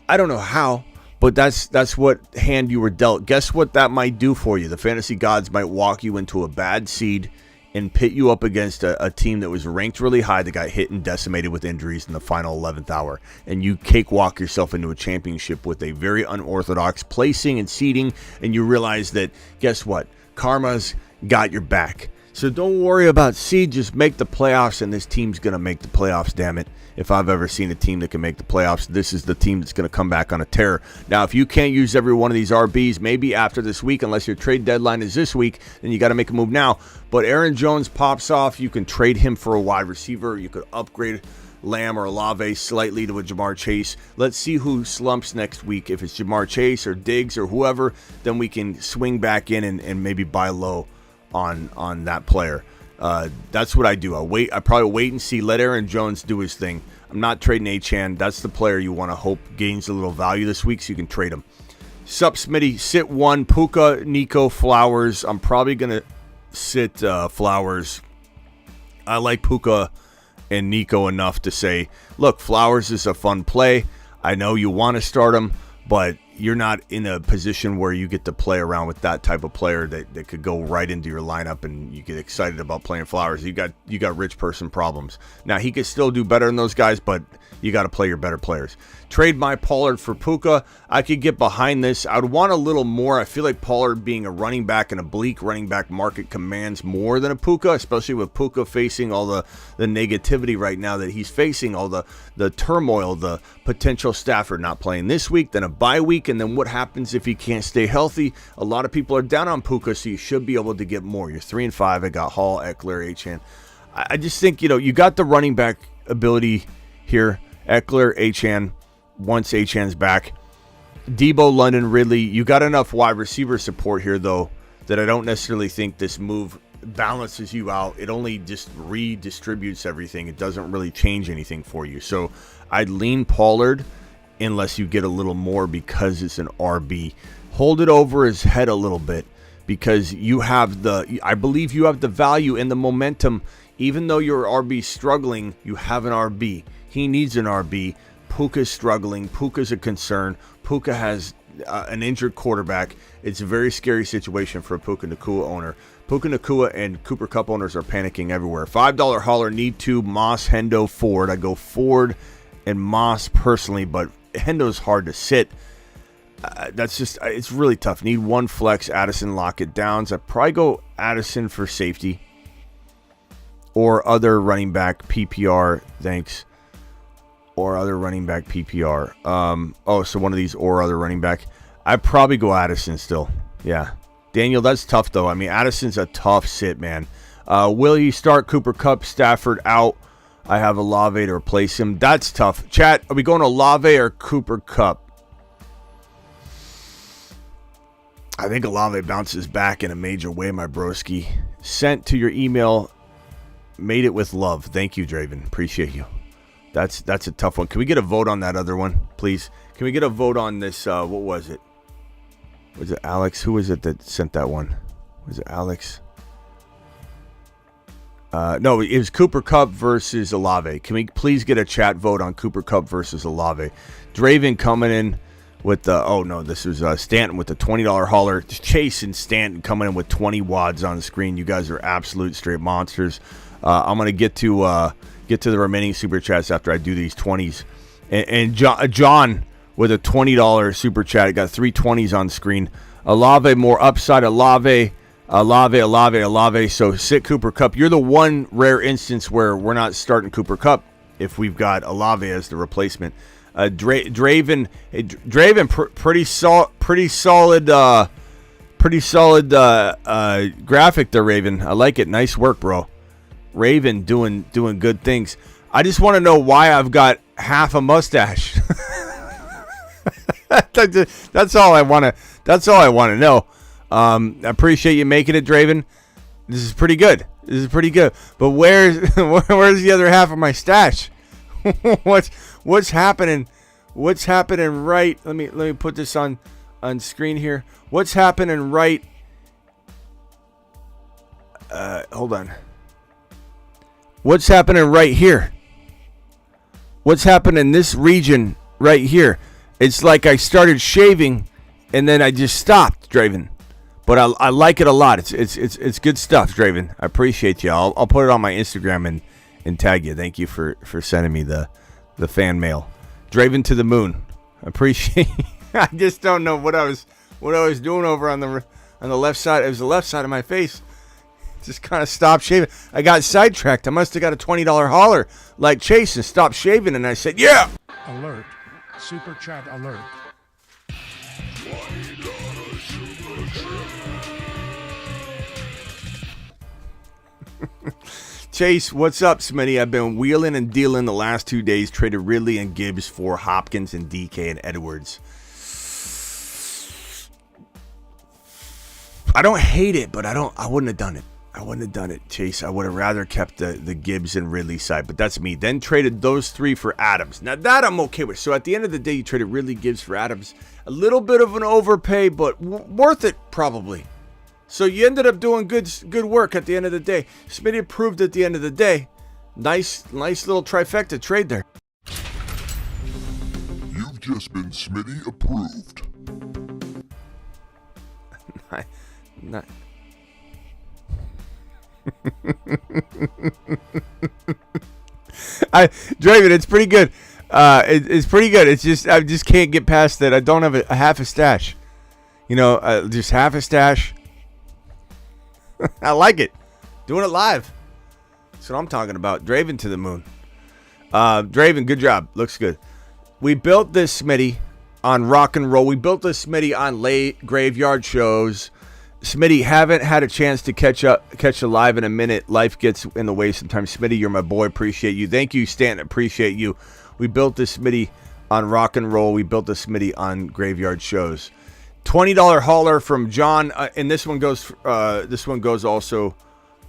I don't know how, but that's what hand you were dealt. Guess what that might do for you? The fantasy gods might walk you into a bad seed and pit you up against a team that was ranked really high that got hit and decimated with injuries in the final 11th hour. And you cakewalk yourself into a championship with a very unorthodox placing and seeding, and you realize that, guess what? Karma's got your back. So don't worry about seed, just make the playoffs, and this team's going to make the playoffs, damn it. If I've ever seen a team that can make the playoffs, this is the team that's going to come back on a tear. Now, if you can't use every one of these RBs, maybe after this week, unless your trade deadline is this week, then you got to make a move now. But Aaron Jones pops off. You can trade him for a wide receiver. You could upgrade Lamb or Olave slightly to a Jamar Chase. Let's see who slumps next week. If it's Jamar Chase or Diggs or whoever, then we can swing back in and maybe buy low on that player. That's what I do. I probably wait and see. Let Aaron Jones do his thing. I'm not trading Achane. That's the player you want to hope gains a little value this week so you can trade him. Sup, Smitty. Sit 1. Puka, Nico, Flowers. I'm probably going to sit Flowers. I like Puka and Nico enough to say, look, Flowers is a fun play. I know you want to start him, but you're not in a position where you get to play around with that type of player that could go right into your lineup and you get excited about playing Flowers. You got rich person problems. Now, he could still do better than those guys, but you got to play your better players. Trade my Pollard for Puka. I could get behind this. I would want a little more. I feel like Pollard being a running back in a bleak running back market commands more than a Puka, especially with Puka facing all the negativity right now that he's facing, all the turmoil, the potential Stafford not playing this week, then a bye week, and then what happens if he can't stay healthy? A lot of people are down on Puka, so you should be able to get more. You're 3-5. I got Hall, Eckler, Achane. I just think, you got the running back ability here. Eckler, Achane, once Achane's back. Debo, London, Ridley. You got enough wide receiver support here, though, that I don't necessarily think this move balances you out. It only just redistributes everything. It doesn't really change anything for you. So I'd lean Pollard unless you get a little more because it's an RB. Hold it over his head a little bit because I believe you have the value and the momentum. Even though your RB struggling, you have an RB. He needs an RB. Puka's struggling. Puka's a concern. Puka has an injured quarterback. It's a very scary situation for a Puka Nacua owner. Puka Nacua and Cooper Kupp owners are panicking everywhere. $5 hauler, need to Moss, Hendo, Ford. I go Ford and Moss personally, but Hendo's hard to sit. That's just, it's really tough. Need one flex, Addison, lock it down. So I'd probably go Addison for safety. Or other running back PPR, thanks. Or other running back PPR. So one of these or other running back. I'd probably go Addison still. Yeah. Daniel, that's tough though. I mean, Addison's a tough sit, man. Will you start Cooper Kupp, Stafford out? I have Olave to replace him. That's tough. Chat, are we going Olave or Cooper Kupp? I think Olave bounces back in a major way, my broski. Sent to your email. Made it with love. Thank you, Draven. Appreciate you. That's a tough one. Can we get a vote on that other one, please? Can we get a vote on this? What was it? Was it Alex? Who was it that sent that one? Was it Alex? No, it was Cooper Kupp versus Olave. Can we please get a chat vote on Cooper Kupp versus Olave? Draven coming in with the, this was Stanton with the $20 hauler. Chase and Stanton coming in with 20 wads on the screen. You guys are absolute straight monsters. I'm going to get to the remaining super chats after I do these 20s. And John with a $20 super chat. I got 3 20s on the screen. Olave, more upside. Olave. So sit Cooper Kupp. You're the one rare instance where we're not starting Cooper Kupp if we've got Olave as the replacement. Draven, pretty solid graphic there, Raven. I like it. Nice work, bro. Raven doing good things. I just want to know why I've got half a mustache. That's all I want to know. I appreciate you making it, Draven. This is pretty good. But where's the other half of my stash? What's happening? What's happening right? Let me put this on screen here. What's happening right? Hold on. What's happening right here? What's happening in this region right here? It's like I started shaving and then I just stopped, Draven. But I like it a lot. It's good stuff, Draven. I appreciate you. I'll put it on my Instagram and tag you. Thank you for sending me the fan mail. Draven to the moon. I appreciate. I just don't know what I was doing over on the left side. It was the left side of my face. Just kind of stopped shaving. I got sidetracked. I must have got a $20 hauler like Chase and stopped shaving. And I said, yeah. Alert. Super chat alert. Chase, what's up, Smitty? I've been wheeling and dealing the last 2 days. Traded Ridley and Gibbs for Hopkins and DK and Edwards. I don't hate it, but I wouldn't have done it. Chase. I would have rather kept the Gibbs and Ridley side, but that's me. Then traded those 3 for Adams. Now that I'm okay with. So at the end of the day, you traded Ridley, Gibbs for Adams. A little bit of an overpay, but worth it probably. So you ended up doing good work at the end of the day. Smitty approved at the end of the day. Nice little trifecta trade there. You've just been Smitty approved. Not. Draven, it's pretty good. It's pretty good. It's just I just can't get past that. I don't have a half a stash. Just half a stash. I like it. Doing it live. That's what I'm talking about. Draven to the moon. Draven, good job. Looks good. We built this Smitty on rock and roll. We built this Smitty on late graveyard shows. Smitty, haven't had a chance to catch a live in a minute. Life gets in the way sometimes. Smitty, you're my boy. Appreciate you. Thank you, Stanton. Appreciate you. We built this Smitty on rock and roll. We built this Smitty on graveyard shows. $20 hauler from John, and this one goes also.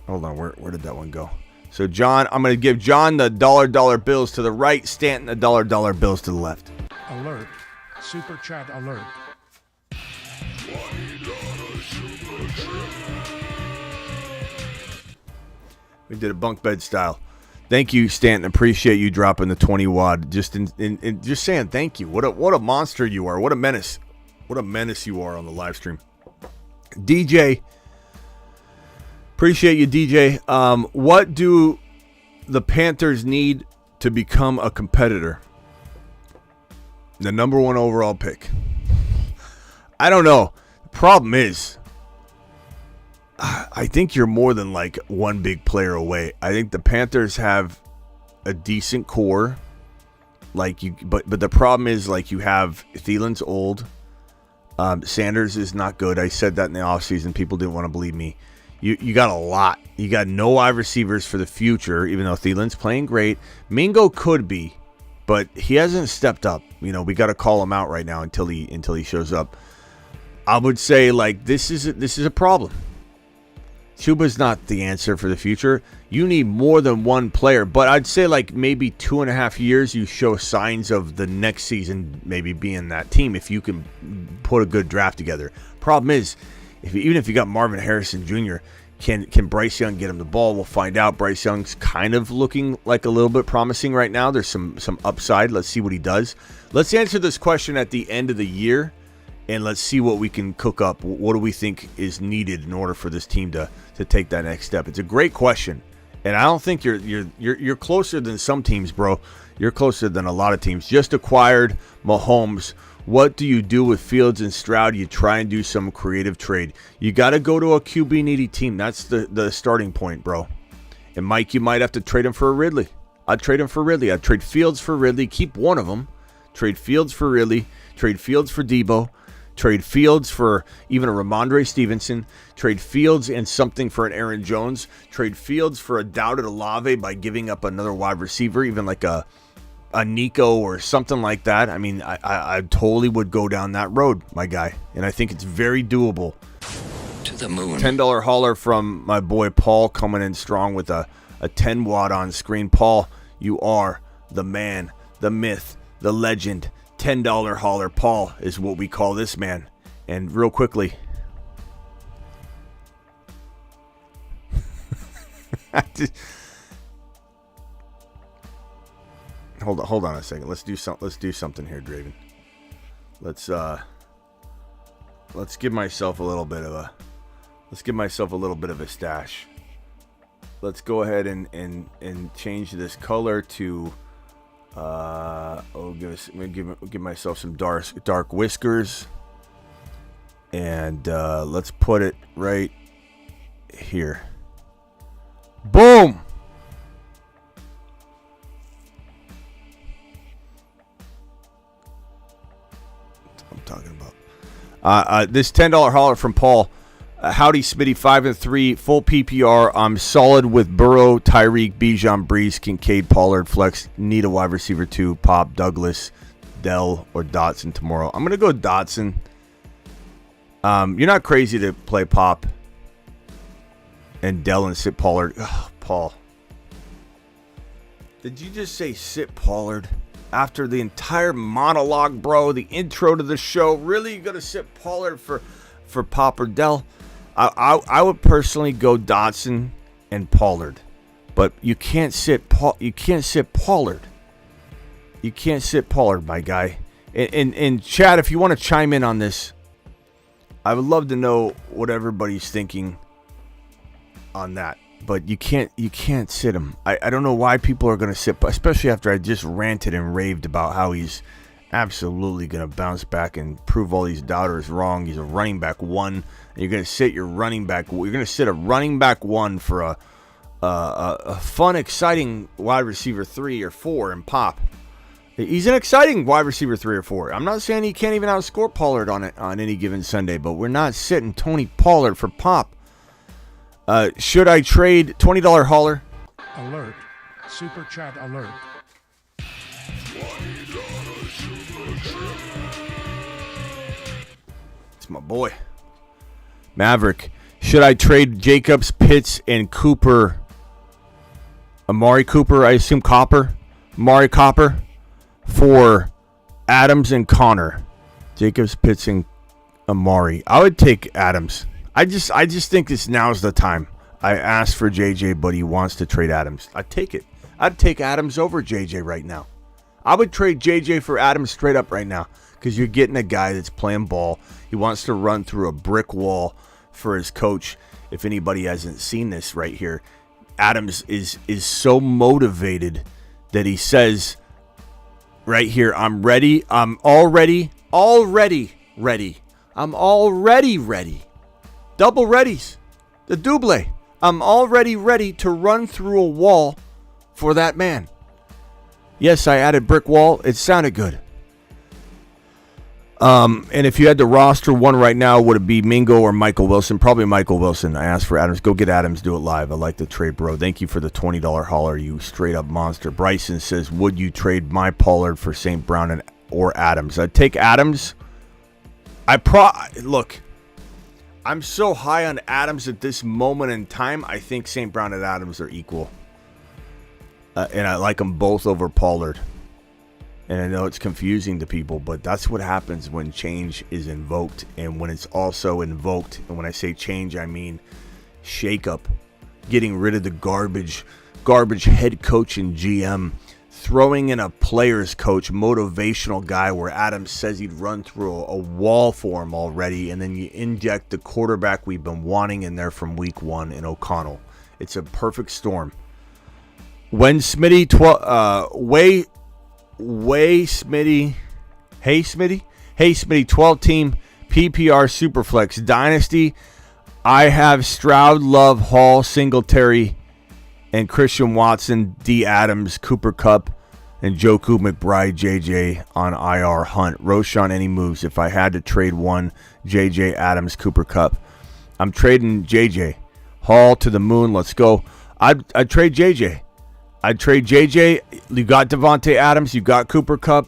Hold on, where did that one go? So John, I'm going to give John the dollar bills to the right, Stanton the dollar bills to the left. Alert. Super chat alert. We did a bunk bed style. Thank you, Stanton. Appreciate you dropping the 20 wad. Just in just saying thank you. What a monster you are. What a menace. What a menace you are on the live stream. DJ. Appreciate you, DJ. What do the Panthers need to become a competitor? The number 1 overall pick. I don't know. The problem is, I think you're more than like one big player away. I think the Panthers have a decent core. But the problem is, like, you have Thielen's old. Sanders is not good. I said that in the offseason. People didn't want to believe me. You got a lot. You got no wide receivers for the future, even though Thielen's playing great. Mingo could be, but he hasn't stepped up. We got to call him out right now until he shows up. I would say, like, this is a problem. Chuba's not the answer for the future. You need more than one player, but I'd say like maybe 2.5 years you show signs of the next season maybe being that team if you can put a good draft together. Problem is, even if you got Marvin Harrison Jr., can Bryce Young get him the ball? We'll find out. Bryce Young's kind of looking like a little bit promising right now. There's some upside. Let's see what he does. Let's answer this question at the end of the year. And let's see what we can cook up. What do we think is needed in order for this team to take that next step? It's a great question, and I don't think you're closer than some teams, bro. You're closer than a lot of teams. Just acquired Mahomes. What do you do with Fields and Stroud? You try and do some creative trade. You got to go to a QB needy team. That's the starting point, bro. And Mike, you might have to trade him for a Ridley. I'd trade him for Ridley. I'd trade Fields for Ridley. Keep one of them. Trade Fields for Ridley. Trade Fields for Debo. Trade Fields for even a Ramondre Stevenson. Trade Fields and something for an Aaron Jones. Trade Fields for a doubted Olave by giving up another wide receiver, even like a Nico or something like that. I mean, I totally would go down that road, my guy. And I think it's very doable. To the moon. $10 hauler from my boy Paul coming in strong with a 10 watt on screen. Paul, you are the man, the myth, the legend. $10 hauler Paul is what we call this man. And real quickly, hold on a second. Let's do something here, Draven. Let's give myself a little bit of a stash. Let's go ahead and change this color to give myself some dark whiskers, and let's put it right here. Boom. That's what I'm talking about. This $10 hauler from Paul. Howdy, Smitty, 5-3, full PPR. I'm solid with Burrow, Tyreek, Bijan, Breeze, Kincaid, Pollard, Flex. Need a wide receiver too. Pop, Douglas, Dell, or Dotson tomorrow. I'm going to go Dotson. You're not crazy to play Pop and Dell and sit Pollard. Ugh, Paul. Did you just say sit Pollard? After the entire monologue, bro, the intro to the show, really you going to sit Pollard for Pop or Dell? I would personally go Dotson and Pollard, but you can't sit Pollard. You can't sit Pollard, my guy. And Chad, if you want to chime in on this, I would love to know what everybody's thinking on that. But you can't sit him. I don't know why people are going to sit, especially after I just ranted and raved about how he's absolutely going to bounce back and prove all these doubters wrong. He's a running back one. And you're going to sit your running back. You're going to sit a running back one for a fun, exciting wide receiver 3 or 4 and Pop. He's an exciting wide receiver 3 or 4. I'm not saying he can't even outscore Pollard on any given Sunday, but we're not sitting Tony Pollard for Pop. Should I trade $20 hauler? Alert. Super chat alert. It's my boy. Maverick. Should I trade Jacobs, Pitts, and Cooper? Amari Cooper, I assume Copper. Amari Copper for Adams and Connor. Jacobs, Pitts, and Amari. I would take Adams. I just think this now's the time. I asked for JJ, but he wants to trade Adams. I'd take it. I'd take Adams over JJ right now. I would trade JJ for Adams straight up right now because you're getting a guy that's playing ball. He wants to run through a brick wall for his coach. If anybody hasn't seen this right here, Adams is so motivated that he says right here, I'm ready. I'm already ready. I'm already ready. Double readies. The double. I'm already ready to run through a wall for that man. Yes, I added brick wall. It sounded good. And if you had to roster one right now, would it be Mingo or Michael Wilson? Probably Michael Wilson. I asked for Adams. Go get Adams. Do it live. I like the trade, bro. Thank you for the $20 hauler, you straight up monster. Bryson says, would you trade my Pollard for St. Brown or Adams? I'd take Adams. Look, I'm so high on Adams at this moment in time. I think St. Brown and Adams are equal. And I like them both over Pollard. And I know it's confusing to people, but that's what happens when change is invoked. And when it's also invoked, and when I say change, I mean shake up. Getting rid of the garbage head coach and GM. Throwing in a player's coach, motivational guy where Adams says he'd run through a wall for him already. And then you inject the quarterback we've been wanting in there from week 1 in O'Connell. It's a perfect storm. When Smitty, Smitty, 12-team PPR Superflex Dynasty. I have Stroud, Love, Hall, Singletary, and Christian Watson, D. Adams, Cooper Kupp, and Joku McBride, JJ on IR Hunt. Roshan, any moves? If I had to trade one, JJ, Adams, Cooper Kupp. I'm trading JJ. Hall to the moon. Let's go. I'd trade JJ. I'd trade JJ. You got Devontae Adams. You got Cooper Kupp.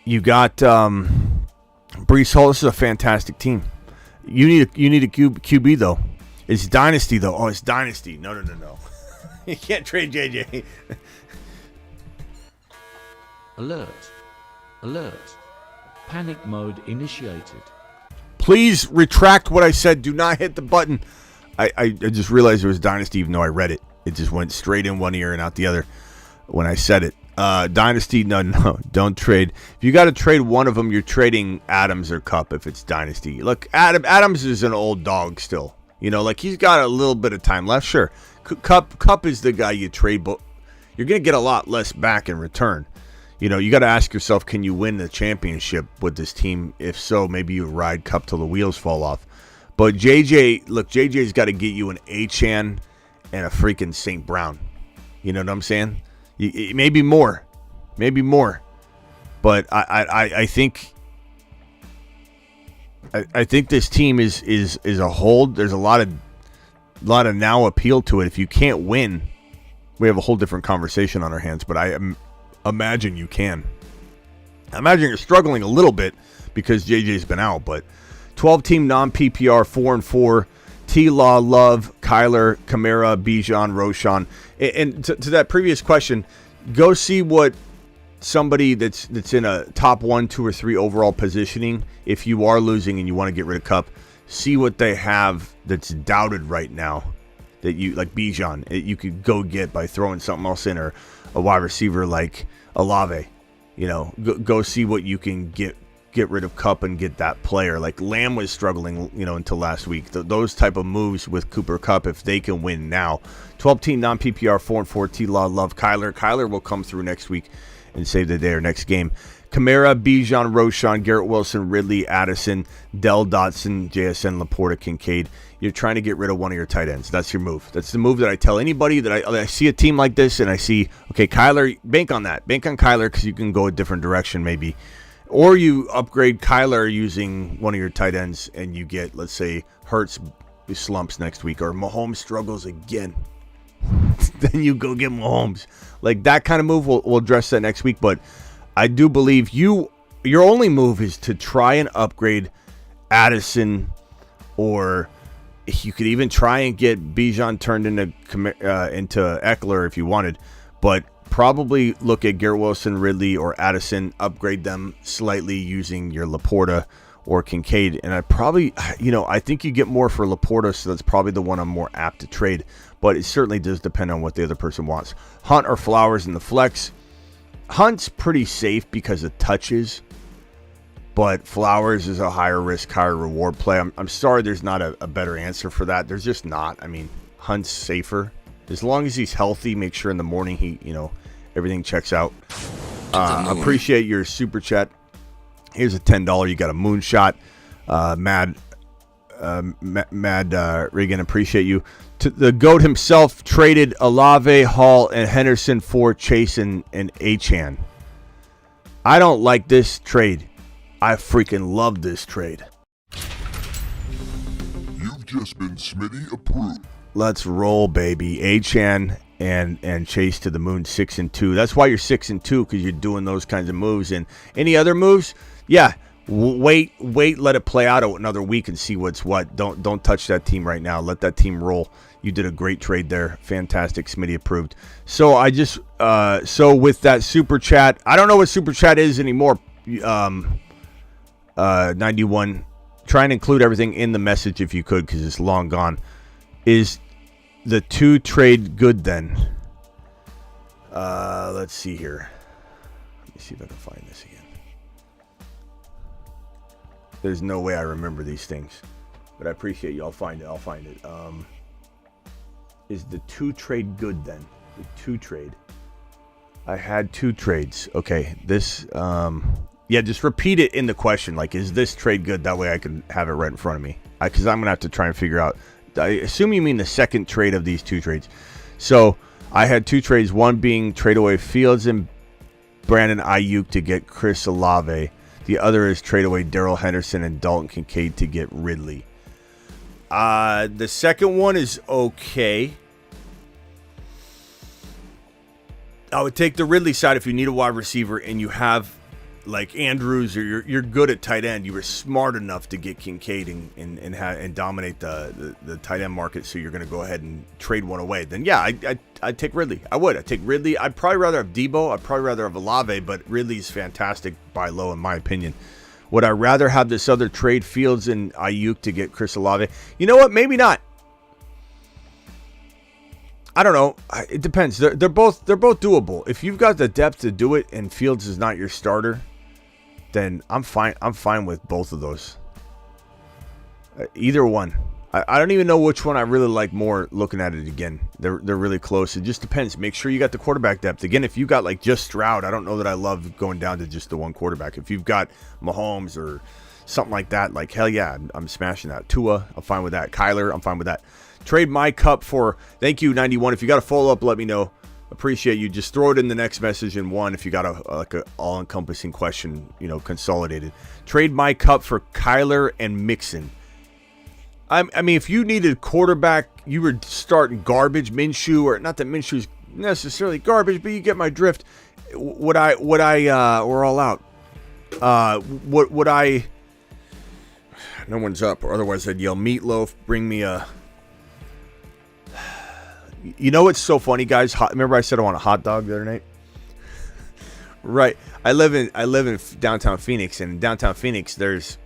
You got Breece Hall. This is a fantastic team. You need a QB though. It's dynasty though. Oh, it's dynasty. No. You can't trade JJ. Alert. Panic mode initiated. Please retract what I said. Do not hit the button. I just realized it was dynasty even though I read it. It just went straight in one ear and out the other when I said it. Dynasty, no, don't trade. If you got to trade one of them, you're trading Adams or Kupp if it's Dynasty. Look, Adams is an old dog still. You know, like he's got a little bit of time left. Sure, Kupp is the guy you trade, but you're going to get a lot less back in return. You know, you got to ask yourself, can you win the championship with this team? If so, maybe you ride Kupp till the wheels fall off. But JJ's got to get you an Achane and a freaking St. Brown. You know what I'm saying? Maybe more. But I think this team is a hold. There's a lot of now appeal to it. If you can't win, we have a whole different conversation on our hands. But I imagine you can. I imagine you're struggling a little bit because JJ's been out. But 12-team non-PPR 4-4. T-Law, Love, Kyler, Kamara, Bijan, Roshan. And to that previous question, go see what somebody that's in a top 1, 2, or 3 overall positioning, if you are losing and you want to get rid of Kupp, see what they have that's doubted right now that you, like Bijan, you could go get by throwing something else in, or a wide receiver like Olave. You know, go see what you can get rid of Kupp and get that player. Like Lamb was struggling, until last week. Those type of moves with Cooper Kupp, if they can win now. 12-team non-PPR 4-4. T-Law, Love, Kyler. Kyler will come through next week and save the day or next game. Kamara, Bijan, Roshan, Garrett Wilson, Ridley, Addison, Dell, Dotson, JSN, Laporta, Kincaid. You're trying to get rid of one of your tight ends. That's your move. That's the move that I tell anybody that I see a team like this and I see, okay, Kyler, bank on that. Bank on Kyler because you can go a different direction maybe. Or you upgrade Kyler using one of your tight ends and you get, let's say, Hurts slumps next week or Mahomes struggles again. Then you go get Mahomes. Like that kind of move, we'll address that next week. But I do believe your only move is to try and upgrade Addison, or you could even try and get Bijan turned into Eckler if you wanted. But probably look at Garrett Wilson, Ridley, or Addison, upgrade them slightly using your Laporta or Kincaid. And I probably, I think you get more for Laporta, so that's probably the one I'm more apt to trade. But it certainly does depend on what the other person wants. Hunt or Flowers in the flex. Hunt's pretty safe because of touches, but Flowers is a higher risk, higher reward play. I'm sorry there's not a better answer for that. There's just not. I mean, Hunt's safer. As long as he's healthy, make sure in the morning he, everything checks out. Appreciate your super chat. Here's a $10. You got a moonshot. Mad Regan, appreciate you. To the GOAT himself traded Olave, Hall, and Henderson for Chase and Achane. I don't like this trade. I freaking love this trade. You've just been Smitty approved. Let's roll, baby. Achane and Chase to the moon 6-2. That's why you're 6-2, because you're doing those kinds of moves. And any other moves, yeah. Wait, let it play out another week and see what's what. Don't touch that team right now. Let that team roll. You did a great trade there. Fantastic. Smitty approved. So I just so with that super chat, I don't know what super chat is anymore. 91. Try and include everything in the message if you could, because it's long gone. Is the 2 trade good then? Let's see here. Let me see if I can find this again. There's no way I remember these things, but I appreciate you. I'll find it. Is the 2 trade good then? The 2 trade. I had 2 trades. Okay, this. Yeah, just repeat it in the question. Like, is this trade good? That way I can have it right in front of me. Because I'm gonna have to try and figure out. I assume you mean the second trade of these 2 trades. So I had 2 trades. One being trade away Fields and Brandon Ayuk to get Chris Olave. The other is trade away Darrell Henderson and Dalton Kincaid to get Ridley. The second one is okay. I would take the Ridley side if you need a wide receiver and you have like Andrews, or you're good at tight end. You were smart enough to get Kincaid and dominate the tight end market, so you're going to go ahead and trade one away. Then yeah, I'd take Ridley. I'd take Ridley. I'd probably rather have Debo. I'd probably rather have Olave, but Ridley's fantastic buy low in my opinion. Would I rather have this other trade, Fields and Ayuk, to get Chris Olave? You know what? Maybe not. I don't know. It depends. They're both doable. If you've got the depth to do it and Fields is not your starter, then I'm fine. I'm fine with both of those. Either one. I don't even know which one I really like more looking at it again. They're really close. It just depends. Make sure you got the quarterback depth. Again, if you got like just Stroud, I don't know that I love going down to just the one quarterback. If you've got Mahomes or something like that, like hell yeah, I'm smashing that. Tua, I'm fine with that. Kyler, I'm fine with that. Trade my cup for, thank you, 91. If you got a follow-up, let me know. Appreciate you. Just throw it in the next message in one if you got a all-encompassing question, consolidated. Trade my cup for Kyler and Mixon. I mean, if you needed quarterback, you were starting garbage, Minshew, or not that Minshew's necessarily garbage, but you get my drift. We're all out. Would I, no one's up, or otherwise I'd yell Meatloaf, bring me a, you know what's so funny, guys? Remember I said I want a hot dog the other night? Right. I live in downtown Phoenix, and in downtown Phoenix there's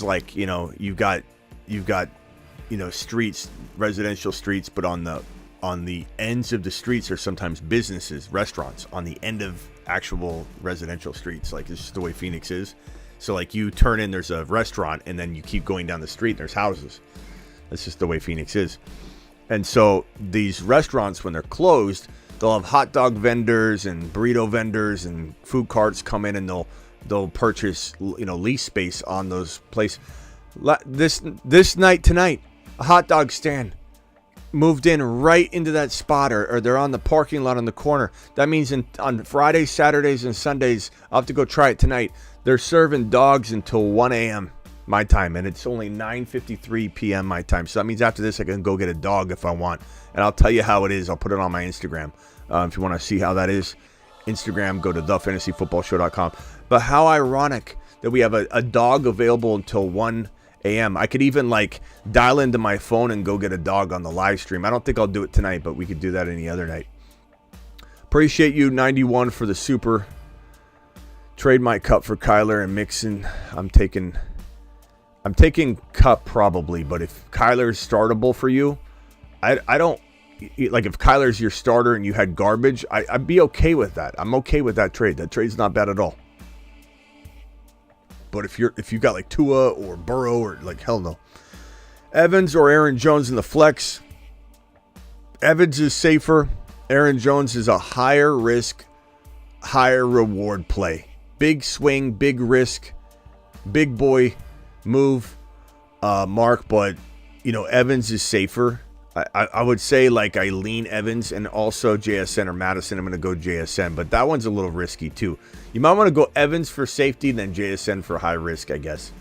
like, you've got streets, residential streets, but on the ends of the streets are sometimes businesses, restaurants on the end of actual residential streets. Like, it's just the way Phoenix is. So like, you turn in, there's a restaurant, and then you keep going down the street and there's houses. That's just the way Phoenix is. And so these restaurants, when they're closed, they'll have hot dog vendors and burrito vendors, and food carts come in, and they'll purchase lease space on those places. This night tonight, a hot dog stand moved in right into that spot, or they're on the parking lot on the corner. That means on Fridays, Saturdays, and Sundays, I'll have to go try it tonight. They're serving dogs until 1 a.m. my time, and it's only 9:53 p.m. my time. So that means after this, I can go get a dog if I want. And I'll tell you how it is. I'll put it on my Instagram. If you want to see how that is, Instagram, go to thefantasyfootballshow.com. But how ironic that we have a dog available until 1 a.m. I could even dial into my phone and go get a dog on the live stream. I don't think I'll do it tonight, but we could do that any other night. Appreciate you, 91, for the super. Trade my cup for Kyler and Mixon. I'm taking Cup probably, but if Kyler's startable for you, I don't like, if Kyler's your starter and you had garbage, I'd be okay with that. I'm okay with that trade. That trade's not bad at all. But if you got like Tua or Burrow, or hell no. Evans or Aaron Jones in the flex. Evans is safer. Aaron Jones is a higher risk, higher reward play. Big swing, big risk, big boy move, Mark, but, Evans is safer. I would say, like, I lean Evans and also JSN or Madison. I'm going to go JSN, but that one's a little risky, too. You might want to go Evans for safety, then JSN for high risk, I guess.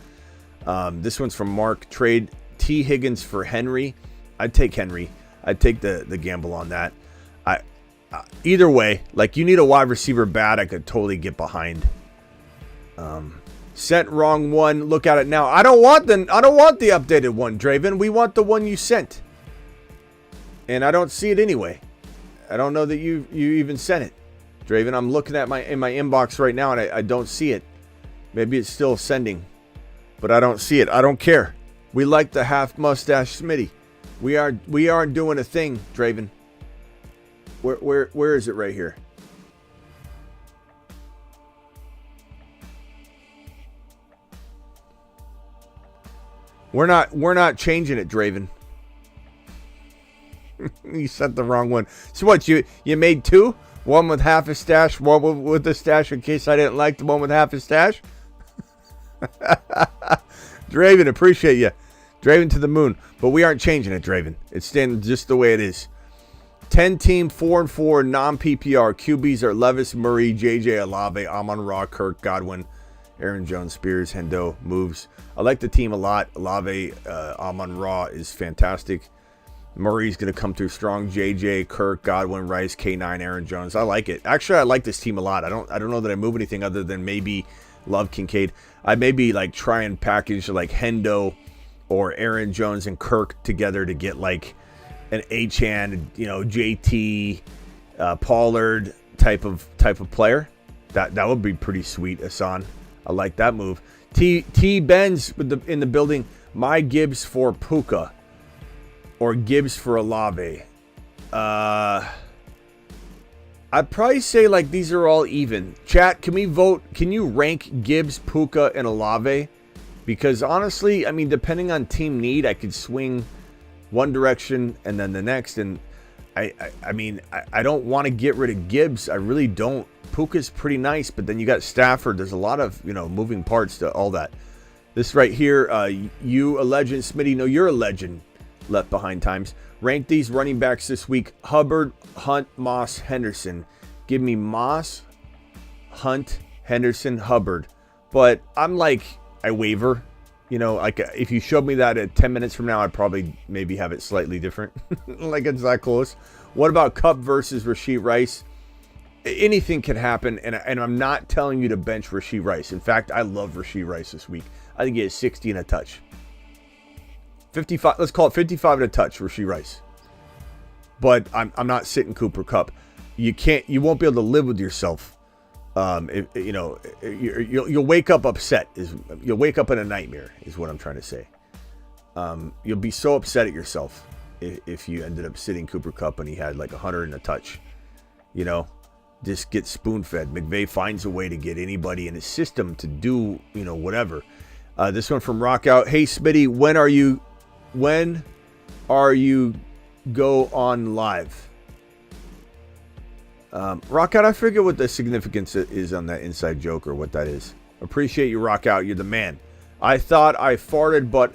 This one's from Mark. Trade T. Higgins for Henry. I'd take Henry. I'd take the gamble on that. Either way, like, you need a wide receiver bad, I could totally get behind. Sent wrong one. Look at it now. I don't want the updated one, Draven. We want the one you sent. And I don't see it anyway. I don't know that you even sent it, Draven. I'm looking at in my inbox right now, and I don't see it. Maybe it's still sending, but I don't see it. I don't care. We like the half mustache Smitty. We aren't doing a thing, Draven. Where is it right here? We're not changing it, Draven. You sent the wrong one. So what, you made two? One with half a stash, one with a stash in case I didn't like the one with half a stash? Draven, appreciate you. Draven to the moon. But we aren't changing it, Draven. It's staying just the way it is. 10-team, 4-4, non-PPR. QBs are Levis, Murray, JJ, Olave, Amon-Ra, Kirk, Godwin, Aaron Jones, Spears, Hendo, moves. I like the team a lot. Olave, Amon-Ra is fantastic. Murray's going to come through strong. JJ, Kirk, Godwin, Rice, K9, Aaron Jones. I like it. Actually, I like this team a lot. I don't know that I move anything other than maybe Love Kincaid. I maybe like try and package like Hendo or Aaron Jones and Kirk together to get like an Achan, JT, Pollard type of player. That would be pretty sweet, Asan. I like that move. T Benz in the building. My Gibbs for Puka. Or Gibbs for Olave. I'd probably say like these are all even. Chat, can we vote? Can you rank Gibbs, Puka, and Olave? Because honestly, I mean, depending on team need, I could swing one direction and then the next. And I don't want to get rid of Gibbs. I really don't. Puka's pretty nice, but then you got Stafford. There's a lot of moving parts to all that. This right here, you a legend, Smitty. No, you're a legend. Left behind times. Rank these running backs this week. Hubbard, Hunt, Moss, Henderson. Give me Moss, Hunt, Henderson, Hubbard. But I'm like, I waver. Like if you showed me that at 10 minutes from now, I'd probably maybe have it slightly different. Like it's that close. What about Cup versus Rashee Rice? Anything can happen, and I'm not telling you to bench Rashee Rice. In fact, I love Rashee Rice this week. I think he has 60 and a touch. 55, let's call it 55 and a touch, Rashee Rice. But I'm not sitting Cooper Kupp. You won't be able to live with yourself. You'll wake up upset. You'll wake up in a nightmare, is what I'm trying to say. You'll be so upset at yourself if you ended up sitting Cooper Kupp and he had like 100 and a touch. Just get spoon-fed. McVay finds a way to get anybody in his system to do, whatever. This one from Rockout. Hey, Smitty, when are you go on live? Rockout, I forget what the significance is on that inside joke or what that is. Appreciate you, Rockout. You're the man. I thought I farted, but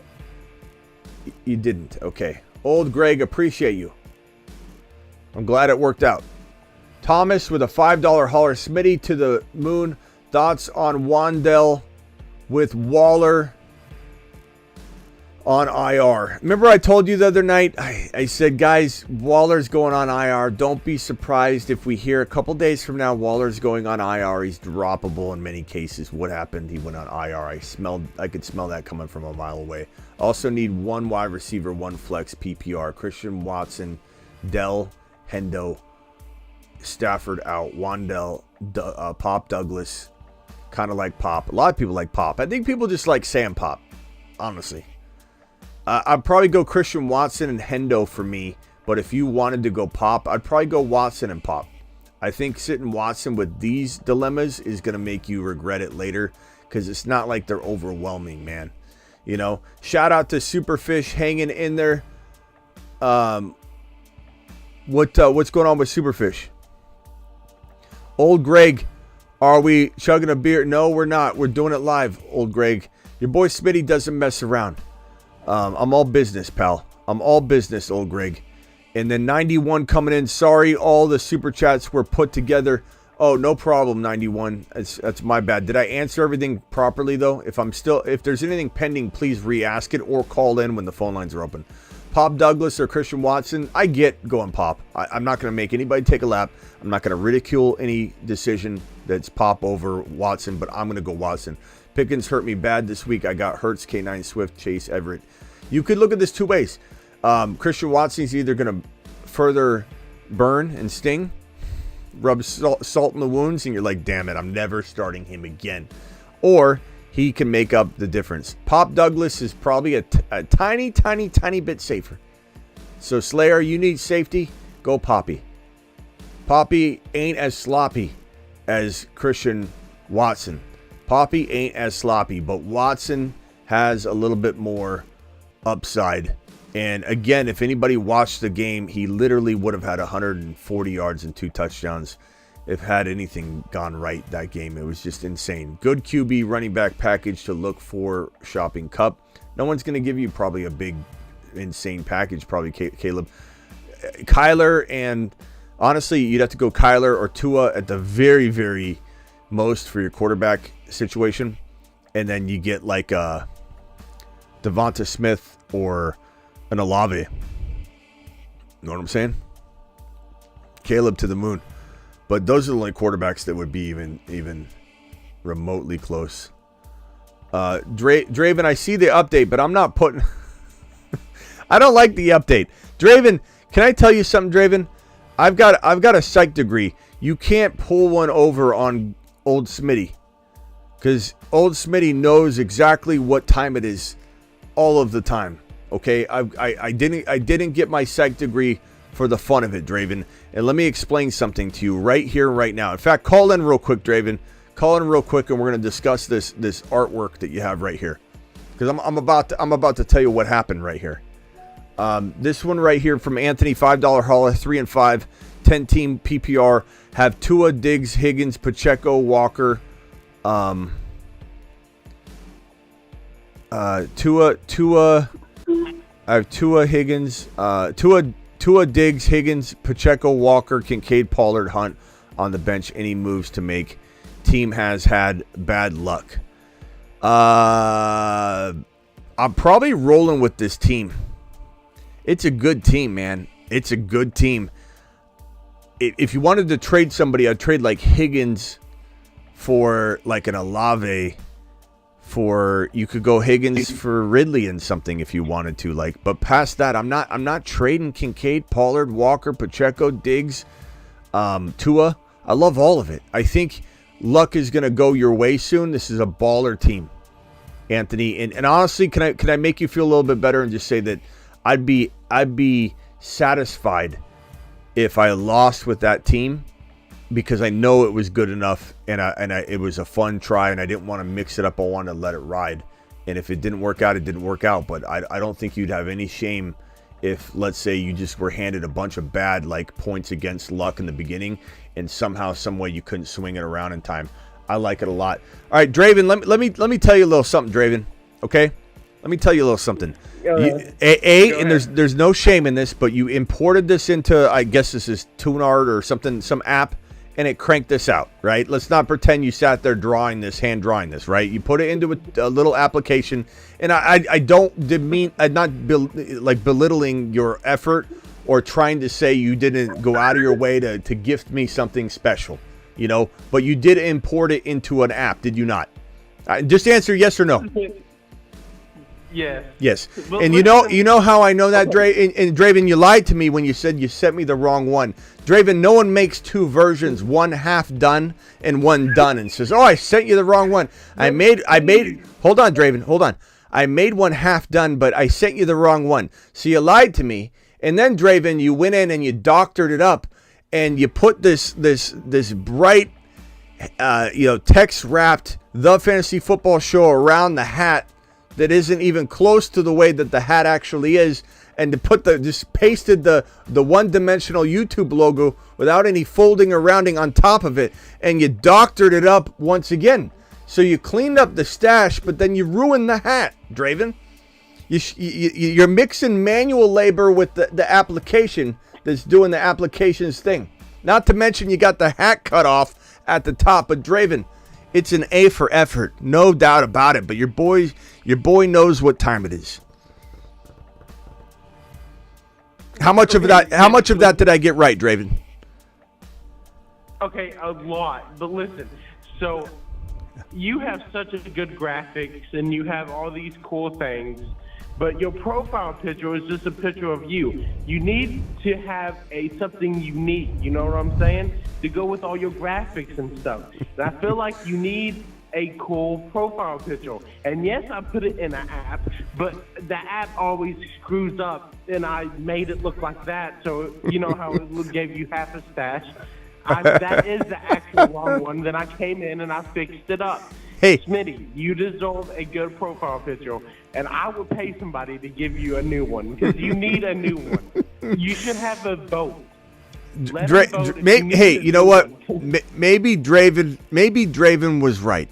you didn't. Okay. Old Greg, appreciate you. I'm glad it worked out. Thomas with a $5 hauler. Smitty to the moon. Thoughts on Wandell with Waller on IR. Remember I told you the other night, I said, guys, Waller's going on IR. Don't be surprised if we hear a couple days from now Waller's going on IR. He's droppable in many cases. What happened? He went on IR. I could smell that coming from a mile away. Also need one wide receiver, one flex PPR. Christian Watson, Dell, Hendo, Stafford out, Wandell, Pop Douglas. Kind of like Pop. A lot of people like Pop. I think people just like Sam Pop, honestly. I'd probably go Christian Watson and Hendo for me. But if you wanted to go Pop, I'd probably go Watson and Pop. I think sitting Watson with these dilemmas is going to make you regret it later. Because it's not like they're overwhelming, man. Shout out to Superfish hanging in there. What's going on with Superfish? Old Greg, are we chugging a beer? No, we're not. We're doing it live, Old Greg. Your boy Smitty doesn't mess around. I'm all business, pal. I'm all business, old Greg. And then 91 coming in. Sorry, all the super chats were put together. Oh, no problem, 91. That's my bad. Did I answer everything properly, though? If there's anything pending, please re-ask it or call in when the phone lines are open. Pop Douglas or Christian Watson, I get going Pop. I'm not going to make anybody take a lap. I'm not going to ridicule any decision that's Pop over Watson, but I'm going to go Watson. Pickens hurt me bad this week. I got Hurts, K9, Swift, Chase, Everett. You could look at this two ways. Christian Watson is either going to further burn and sting, rub salt in the wounds, and you're like, damn it, I'm never starting him again. Or he can make up the difference. Pop Douglas is probably a tiny, tiny, tiny bit safer. So Slayer, you need safety, go Poppy. Poppy ain't as sloppy as Christian Watson. Poppy ain't as sloppy, but Watson has a little bit more upside. And again, if anybody watched the game, he literally would have had 140 yards and 2 touchdowns if had anything gone right that game. It was just insane. Good QB running back package to look for shopping Cup. No one's going to give you probably a big, insane package, probably Caleb. Kyler, and honestly, you'd have to go Kyler or Tua at the very, very most for your quarterback situation. And then you get like a Devonta Smith or an Olave. You know what I'm saying? Caleb to the moon. But those are the only quarterbacks that would be even remotely close. Draven, I see the update, but I'm not putting... I don't like the update. Draven, can I tell you something, Draven? I've got a psych degree. You can't pull one over on old Smitty. Because old Smitty knows exactly what time it is all of the time. Okay? I didn't get my psych degree for the fun of it, Draven. And let me explain something to you right here, right now. In fact, call in real quick, Draven. Call in real quick, and we're going to discuss this artwork that you have right here. Because I'm about to tell you what happened right here. This one right here from Anthony, $5 hauler, 3 and 5, 10-team PPR. Have Tua, Diggs, Higgins, Pacheco, Walker. Tua. I have Tua, Higgins, Tua, Diggs, Higgins, Pacheco, Walker, Kincaid, Pollard, Hunt on the bench. Any moves to make? Team has had bad luck. I'm probably rolling with this team. It's a good team, man. It's a good team. If you wanted to trade somebody, I'd trade like Higgins for like an Olave. You could go Higgins for Ridley and something if you wanted to, like, but past that, I'm not trading Kincaid, Pollard, Walker, Pacheco, Diggs, Tua. I love all of it. I think luck is gonna go your way soon. This is a baller team, Anthony. And honestly, can I make you feel a little bit better and just say that I'd be satisfied if I lost with that team, because I know it was good enough, and it was a fun try, and I didn't want to mix it up. I wanted to let it ride. And if it didn't work out, it didn't work out. But I don't think you'd have any shame if, let's say, you just were handed a bunch of bad like points against luck in the beginning, and somehow, some way, you couldn't swing it around in time. I like it a lot. All right, Draven, let me tell you a little something, Draven. Okay, let me tell you a little something. And there's no shame in this, but you imported this into, I guess this is TuneArt or something, some app. And it cranked this out, right? Let's not pretend you sat there hand drawing this, right? You put it into a little application, and I don't demean, I'm not belittling your effort or trying to say you didn't go out of your way to gift me something special, you know? But you did import it into an app, did you not? Just answer yes or no. Yeah. Yes. And you know how I know that, and Draven, you lied to me when you said you sent me the wrong one. Draven, no one makes two versions, one half done and one done, and says, "Oh, I sent you the wrong one." I made hold on, Draven, hold on. I made one half done, but I sent you the wrong one. So you lied to me. And then, Draven, you went in and you doctored it up, and you put this bright text wrapped The Fantasy Football Show around the hat that isn't even close to the way that the hat actually is, and to just pasted the one-dimensional YouTube logo without any folding or rounding on top of it, and you doctored it up once again. So you cleaned up the stash, but then you ruined the hat, Draven. You're mixing manual labor with the application that's doing the application's thing. Not to mention you got the hat cut off at the top. But Draven, it's an A for effort, no doubt about it. But your boy knows what time it is. How much of that did I get right, Draven? Okay, a lot. But listen, so you have such a good graphics and you have all these cool things, but your profile picture is just a picture of you. You need to have something unique, you know what I'm saying, to go with all your graphics and stuff. And I feel like you need a cool profile picture. And yes, I put it in an app, but the app always screws up, and I made it look like that. So you know how it gave you half a stash. That is the actual wrong one. Then I came in and I fixed it up. Hey, Smitty, you deserve a good profile picture, and I would pay somebody to give you a new one because you need a new one. You should have a vote. Hey, you know what? Maybe Draven was right.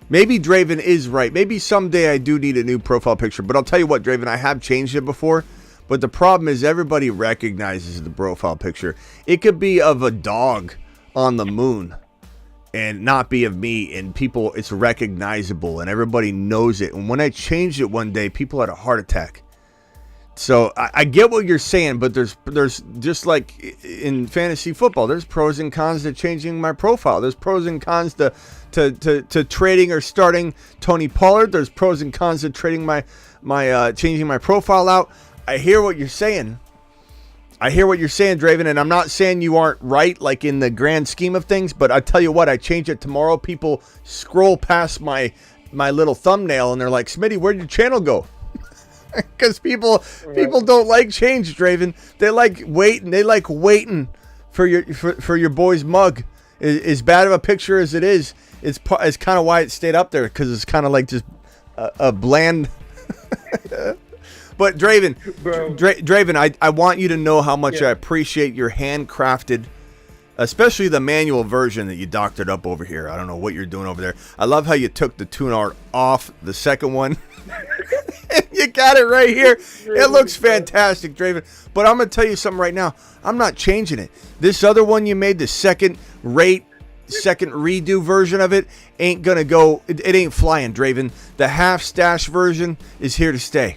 Maybe Draven is right. Maybe someday I do need a new profile picture. But I'll tell you what, Draven, I have changed it before. But the problem is everybody recognizes the profile picture. It could be of a dog on the moon and not be of me. And people, it's recognizable and everybody knows it. And when I changed it one day, people had a heart attack. So I get what you're saying, but there's just like in fantasy football, there's pros and cons to changing my profile. There's pros and cons to trading or starting Tony Pollard. There's pros and cons to trading my changing my profile out. I hear what you're saying. Draven, and I'm not saying you aren't right, like in the grand scheme of things. But I tell you what, I change it tomorrow. People scroll past my little thumbnail and they're like, "Smitty, where'd your channel go?" Because people don't like change, Draven. They like waiting. They like waiting for your boy's mug. As bad of a picture as it is, it's kind of why it stayed up there, because it's kind of like just a bland. But Draven, I want you to know how much I appreciate your handcrafted, especially the manual version that you doctored up over here. I don't know what you're doing over there. I love how you took the tune art off the second one. You got it right here. It looks fantastic, Draven. But I'm going to tell you something right now. I'm not changing it. This other one you made, the second redo version of it, ain't going to go. It ain't flying, Draven. The half stash version is here to stay.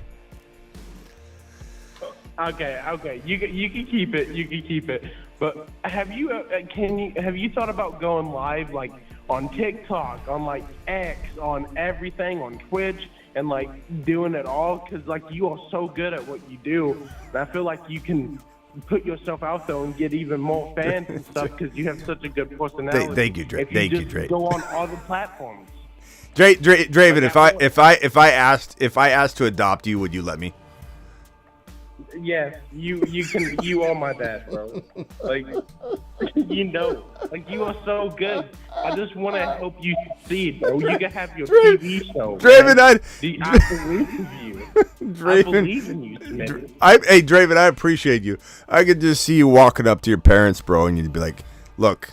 Okay. You can keep it. You can keep it. But have you thought about going live, like on TikTok, on like X, on everything, on Twitch, and like doing it all? Because like you are so good at what you do, and I feel like you can put yourself out there and get even more fans and stuff because you have such a good personality. Thank you, Dre. Thank you, Dre. Go on all the platforms. Draven, if I asked to adopt you, would you let me? Yes, you can. You are my dad, bro. Like, you know, like you are so good. I just want to help you succeed, bro. You can have your TV show. Draven, I believe in you. I believe in you, Smitty. Hey, Draven, I appreciate you. I could just see you walking up to your parents, bro, and you'd be like, "Look,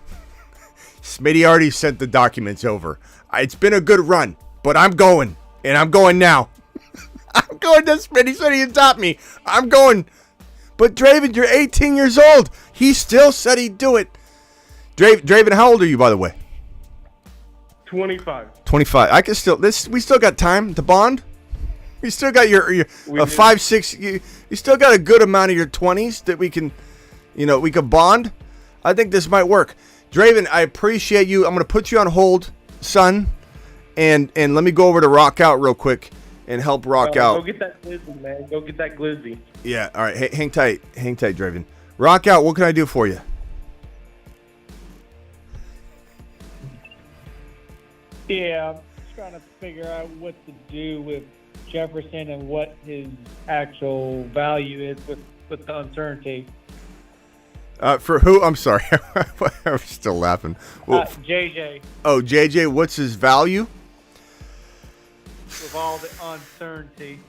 Smitty already sent the documents over. It's been a good run, but I'm going, and I'm going now." I'm going to Smitty said he'd adopt me. I'm going. But Draven, you're 18 years old. He still said he'd do it. Draven, how old are you, by the way? 25. 25. I can still. We still got time to bond. We still got your 5, 6. You still got a good amount of your 20s that we can bond. I think this might work. Draven, I appreciate you. I'm going to put you on hold, son, and let me go over to Rock Out real quick. And help Rock out. Go get that glizzy, man. Go get that glizzy. Yeah, all right. Hey, hang tight, Draven. Rock Out, what can I do for you? Yeah, I'm just trying to figure out what to do with Jefferson and what his actual value is with the uncertainty. For who? I'm sorry. I'm still laughing. Well, JJ. Oh, JJ, what's his value? With all the uncertainty.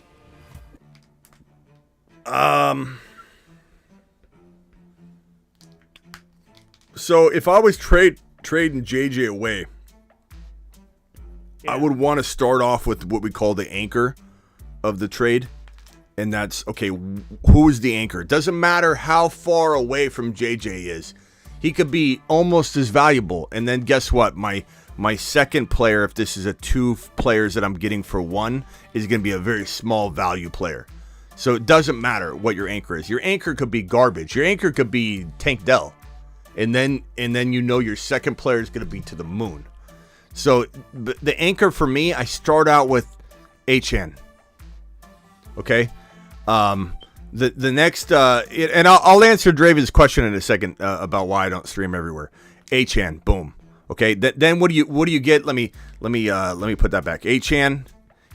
So if I was trading JJ away, I would want to start off with what we call the anchor of the trade. And that's, okay, who is the anchor? It doesn't matter how far away from JJ is. He could be almost as valuable. And then guess what? My second player, if this is a 2 players that I'm getting for 1, is going to be a very small value player. So it doesn't matter what your anchor is. Your anchor could be garbage. Your anchor could be Tank Dell. And then your second player is going to be to the moon. So the anchor for me, I start out with HN. Okay? The next, and I'll answer Draven's question in a second about why I don't stream everywhere. HN, boom. Okay, then what do you get? Let me put that back. HN,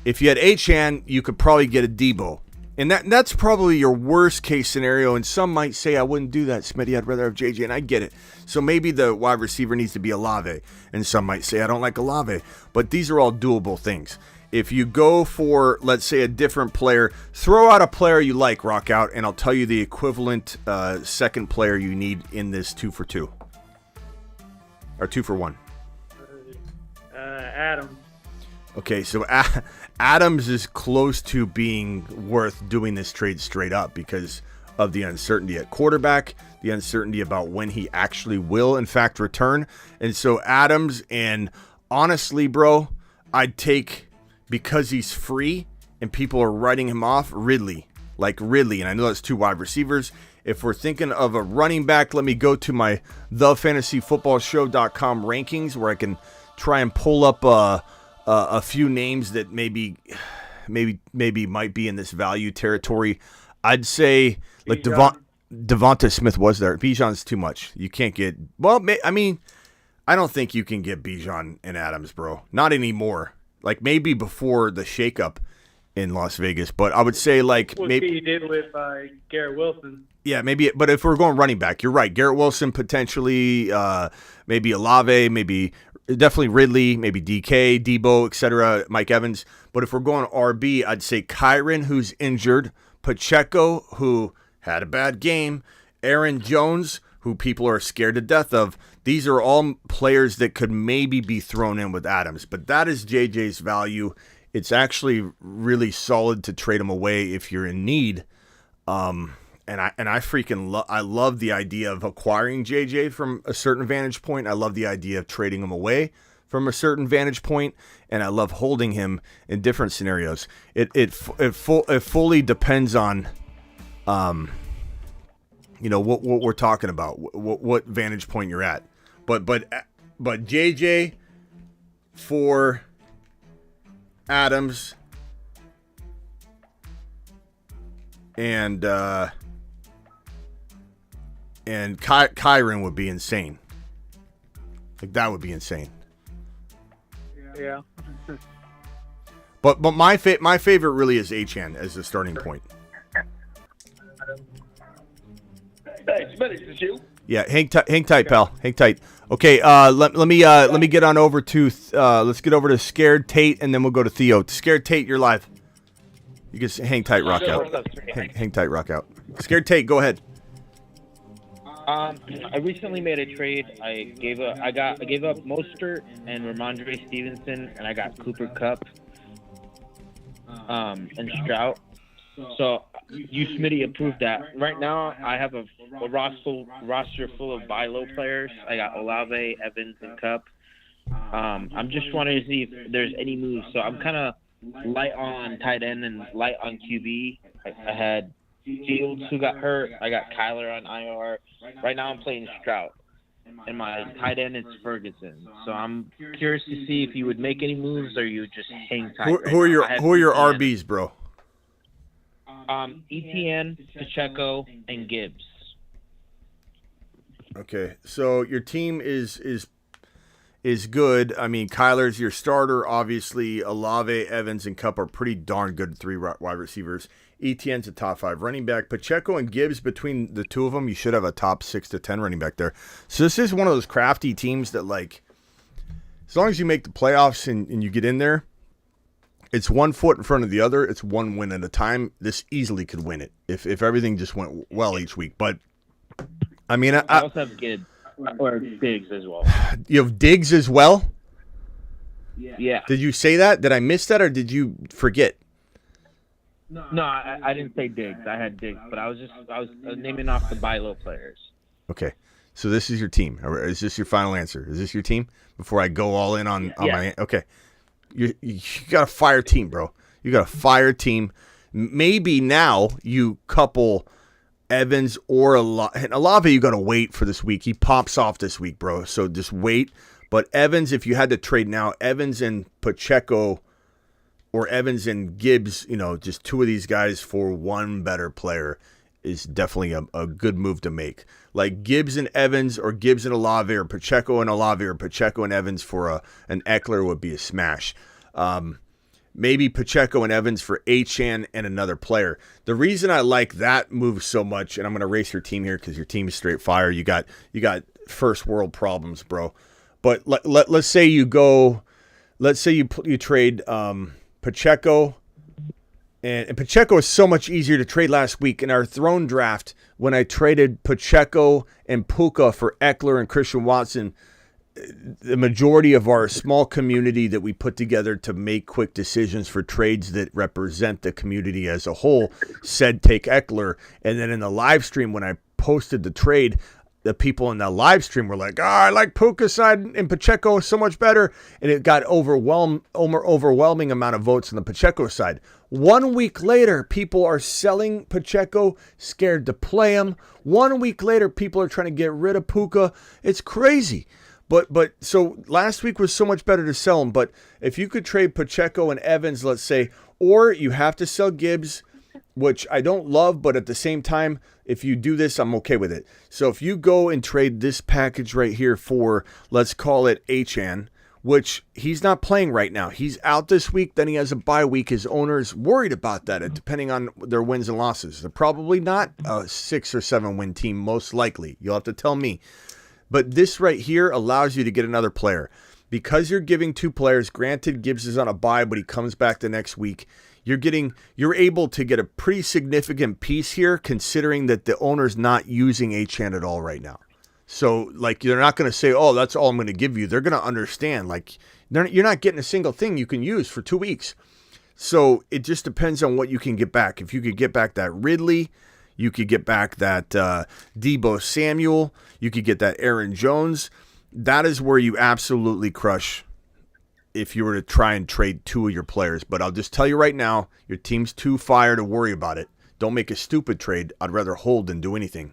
if you had HN, you could probably get a Debo, and that's probably your worst case scenario. And some might say I wouldn't do that, Smitty. I'd rather have JJ, and I get it. So maybe the wide receiver needs to be Olave, and some might say I don't like Olave, but these are all doable things. If you go for, let's say, a different player, throw out a player you like, Rock Out, and I'll tell you the equivalent second player you need in this 2 for 2. Or 2 for 1. Adams. Okay, so Adams is close to being worth doing this trade straight up because of the uncertainty at quarterback, the uncertainty about when he actually will, in fact, return. And so Adams, and honestly, bro, I'd take... because he's free and people are writing him off, Ridley. And I know that's 2 wide receivers. If we're thinking of a running back, let me go to my thefantasyfootballshow.com rankings where I can try and pull up a few names that maybe might be in this value territory. I'd say like Devonta Smith was there. Bijan's too much. You can't get, I don't think you can get Bijan and Adams, bro. Not anymore. Like maybe before the shakeup in Las Vegas, but I would say like maybe you did with Garrett Wilson. Yeah, maybe. But if we're going running back, you're right. Garrett Wilson potentially, maybe Olave, maybe definitely Ridley, maybe DK, Debo, etc. Mike Evans. But if we're going RB, I'd say Kyron, who's injured, Pacheco, who had a bad game, Aaron Jones, who people are scared to death of. These are all players that could maybe be thrown in with Adams, but that is JJ's value. It's actually really solid to trade him away if you're in need. And I freaking I love the idea of acquiring JJ from a certain vantage point. I love the idea of trading him away from a certain vantage point, and I love holding him in different scenarios. It fully depends on what we're talking about, what vantage point you're at. But JJ for Adams and Kyron would be insane. Like that would be insane. Yeah. But my favorite really is HN as the starting point. Hey, Smitty, is this you? Yeah, hang tight, pal. Hang tight. Okay, let me get on over to let's get over to Scared Tate, and then we'll go to Theo. Scared Tate, you're live. You can hang tight, rock out. Hang tight, rock out. Scared Tate, go ahead. I recently made a trade. I gave up Mostert and Ramondre Stevenson, and I got Cooper Kupp, and Stroud. So you, Smitty, approved that. Right now, I have a roster full of buy low players. I got Olave, Evans, and Kupp. I'm just wanting to see if there's any moves. So I'm kind of light on tight end and light on QB. I had Fields who got hurt. I got Kyler on IR. Right now I'm playing Stroud. And my tight end is Ferguson. So I'm curious to see if you would make any moves or you just hang tight. Who are your RBs, bro? ETN, Pacheco, and Gibbs. Okay, so your team is good. I mean, Kyler's your starter. Obviously, Olave, Evans, and Kupp are pretty darn good 3 wide receivers. ETN's a top 5 running back. Pacheco and Gibbs, between the two of them, you should have a top 6 to 10 running back there. So this is one of those crafty teams that, like, as long as you make the playoffs and you get in there, it's one foot in front of the other. It's one win at a time. This easily could win it if everything just went well each week. But, I mean, I also have Gibbs or Diggs as well. You have Diggs as well? Yeah. Did you say that? Did I miss that, or did you forget? No, I didn't say Diggs. I had Diggs, but I was naming off the buy low players. Okay. So this is your team. Or is this your final answer? Is this your team? Before I go all in on my... Okay. You got a fire team, bro. You got a fire team. Maybe now you couple Evans or Olave. And Olave, you got to wait for this week. He pops off this week, bro. So just wait. But Evans, if you had to trade now, Evans and Pacheco or Evans and Gibbs, just two of these guys for one better player is definitely a good move to make. Like Gibbs and Evans or Gibbs and Olave or Pacheco and Olave or Pacheco and Evans for an Eckler would be a smash. Maybe Pacheco and Evans for Achane and another player. The reason I like that move so much, and I'm going to race your team here because your team is straight fire. You got first world problems, bro. But let's say you trade Pacheco, and Pacheco is so much easier to trade last week in our throne draft when I traded Pacheco and Puka for Eckler and Christian Watson. The majority of our small community that we put together to make quick decisions for trades that represent the community as a whole said take Eckler. And then in the live stream, when I posted the trade, the people in the live stream were like, I like Puka's side and Pacheco so much better. And it got overwhelming amount of votes on the Pacheco side. 1 week later, people are selling Pacheco, scared to play him. 1 week later, people are trying to get rid of Puka. It's crazy. But so last week was so much better to sell him. But if you could trade Pacheco and Evans, let's say, or you have to sell Gibbs, which I don't love, but at the same time, if you do this, I'm okay with it. So if you go and trade this package right here for, let's call it Achane, which he's not playing right now. He's out this week, then he has a bye week. His owner's worried about that, depending on their wins and losses. They're probably not a 6 or 7 win team, most likely. You'll have to tell me. But this right here allows you to get another player. Because you're giving 2 players, granted Gibbs is on a bye, but he comes back the next week. You're able to get a pretty significant piece here, considering that the owner's not using Achane at all right now. So, they're not going to say, oh, that's all I'm going to give you. They're going to understand. You're not getting a single thing you can use for 2 weeks. So, it just depends on what you can get back. If you could get back that Ridley, you could get back that Deebo Samuel, you could get that Aaron Jones. That is where you absolutely crush if you were to try and trade 2 of your players. But I'll just tell you right now, your team's too fire to worry about it. Don't make a stupid trade. I'd rather hold than do anything,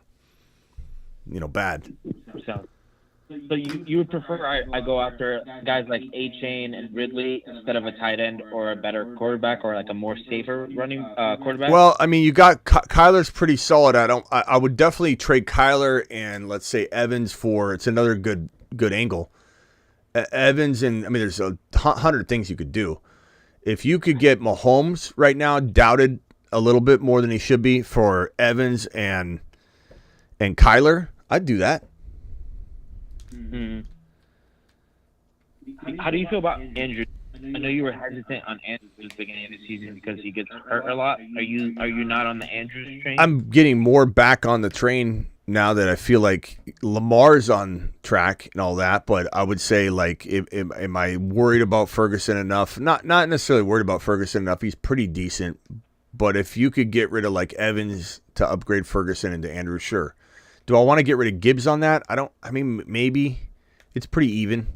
bad. So you would prefer I go after guys like Achane and Ridley instead of a tight end or a better quarterback or a more safer running quarterback? Well, I mean, you got Kyler's pretty solid. I would definitely trade Kyler and let's say Evans for, it's another good angle. Evans and, I mean, there's 100 things you could do. If you could get Mahomes right now, doubted a little bit more than he should be, for Evans and Kyler, I'd do that. Mm-hmm. How do you feel about Andrews? I know you were hesitant on Andrews at the beginning of the season because he gets hurt a lot. Are you not on the Andrews train? I'm getting more back on the train now that I feel like Lamar's on track and all that. But I would say, am I worried about Ferguson enough? Not necessarily worried about Ferguson enough. He's pretty decent. But if you could get rid of Evans to upgrade Ferguson into Andrews, sure. Do I want to get rid of Gibbs on that? Maybe. It's pretty even.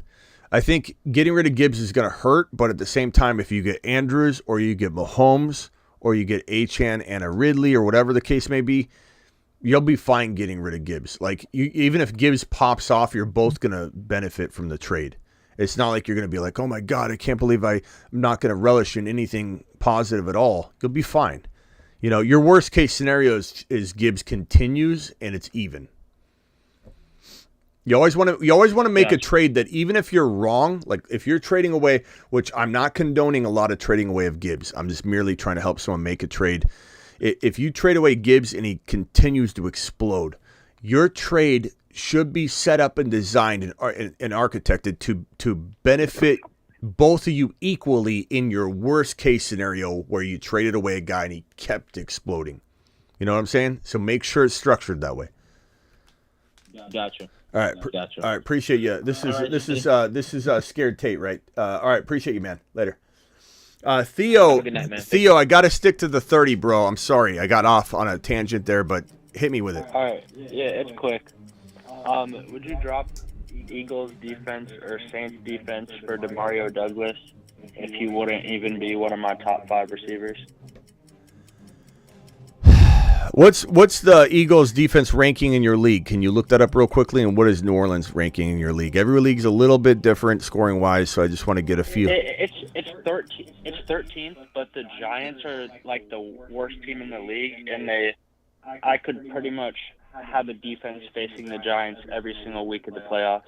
I think getting rid of Gibbs is going to hurt, but at the same time, if you get Andrews or you get Mahomes or you get Achane and a Ridley or whatever the case may be, you'll be fine getting rid of Gibbs. Even if Gibbs pops off, you're both going to benefit from the trade. It's not like you're going to be like, oh my God, I can't believe I'm not going to relish in anything positive at all. You'll be fine. Your worst case scenario is Gibbs continues and it's even. You always want to make a trade that even if you're wrong, if you're trading away, which I'm not condoning a lot of trading away of Gibbs. I'm just merely trying to help someone make a trade. If you trade away Gibbs and he continues to explode, your trade should be set up and designed and architected to benefit both of you equally in your worst case scenario where you traded away a guy and he kept exploding. You know what I'm saying? So make sure it's structured that way. Gotcha. All right. Gotcha. All right. Appreciate you. This is Scared Tate, right? All right. Appreciate you, man. Later. Theo. Good night, man. Theo, I got to stick to the 30, bro. I'm sorry. I got off on a tangent there, but hit me with it. All right. Yeah, it's quick. Would you drop Eagles defense or Saints defense for Demario Douglas if he wouldn't even be one of my top 5 receivers? What's the Eagles defense ranking in your league? Can you look that up real quickly? And what is New Orleans ranking in your league? Every league's a little bit different scoring wise, so I just want to get a feel. It's 13. It's 13th, but the Giants are like the worst team in the league, and I could pretty much have a defense facing the Giants every single week of the playoffs.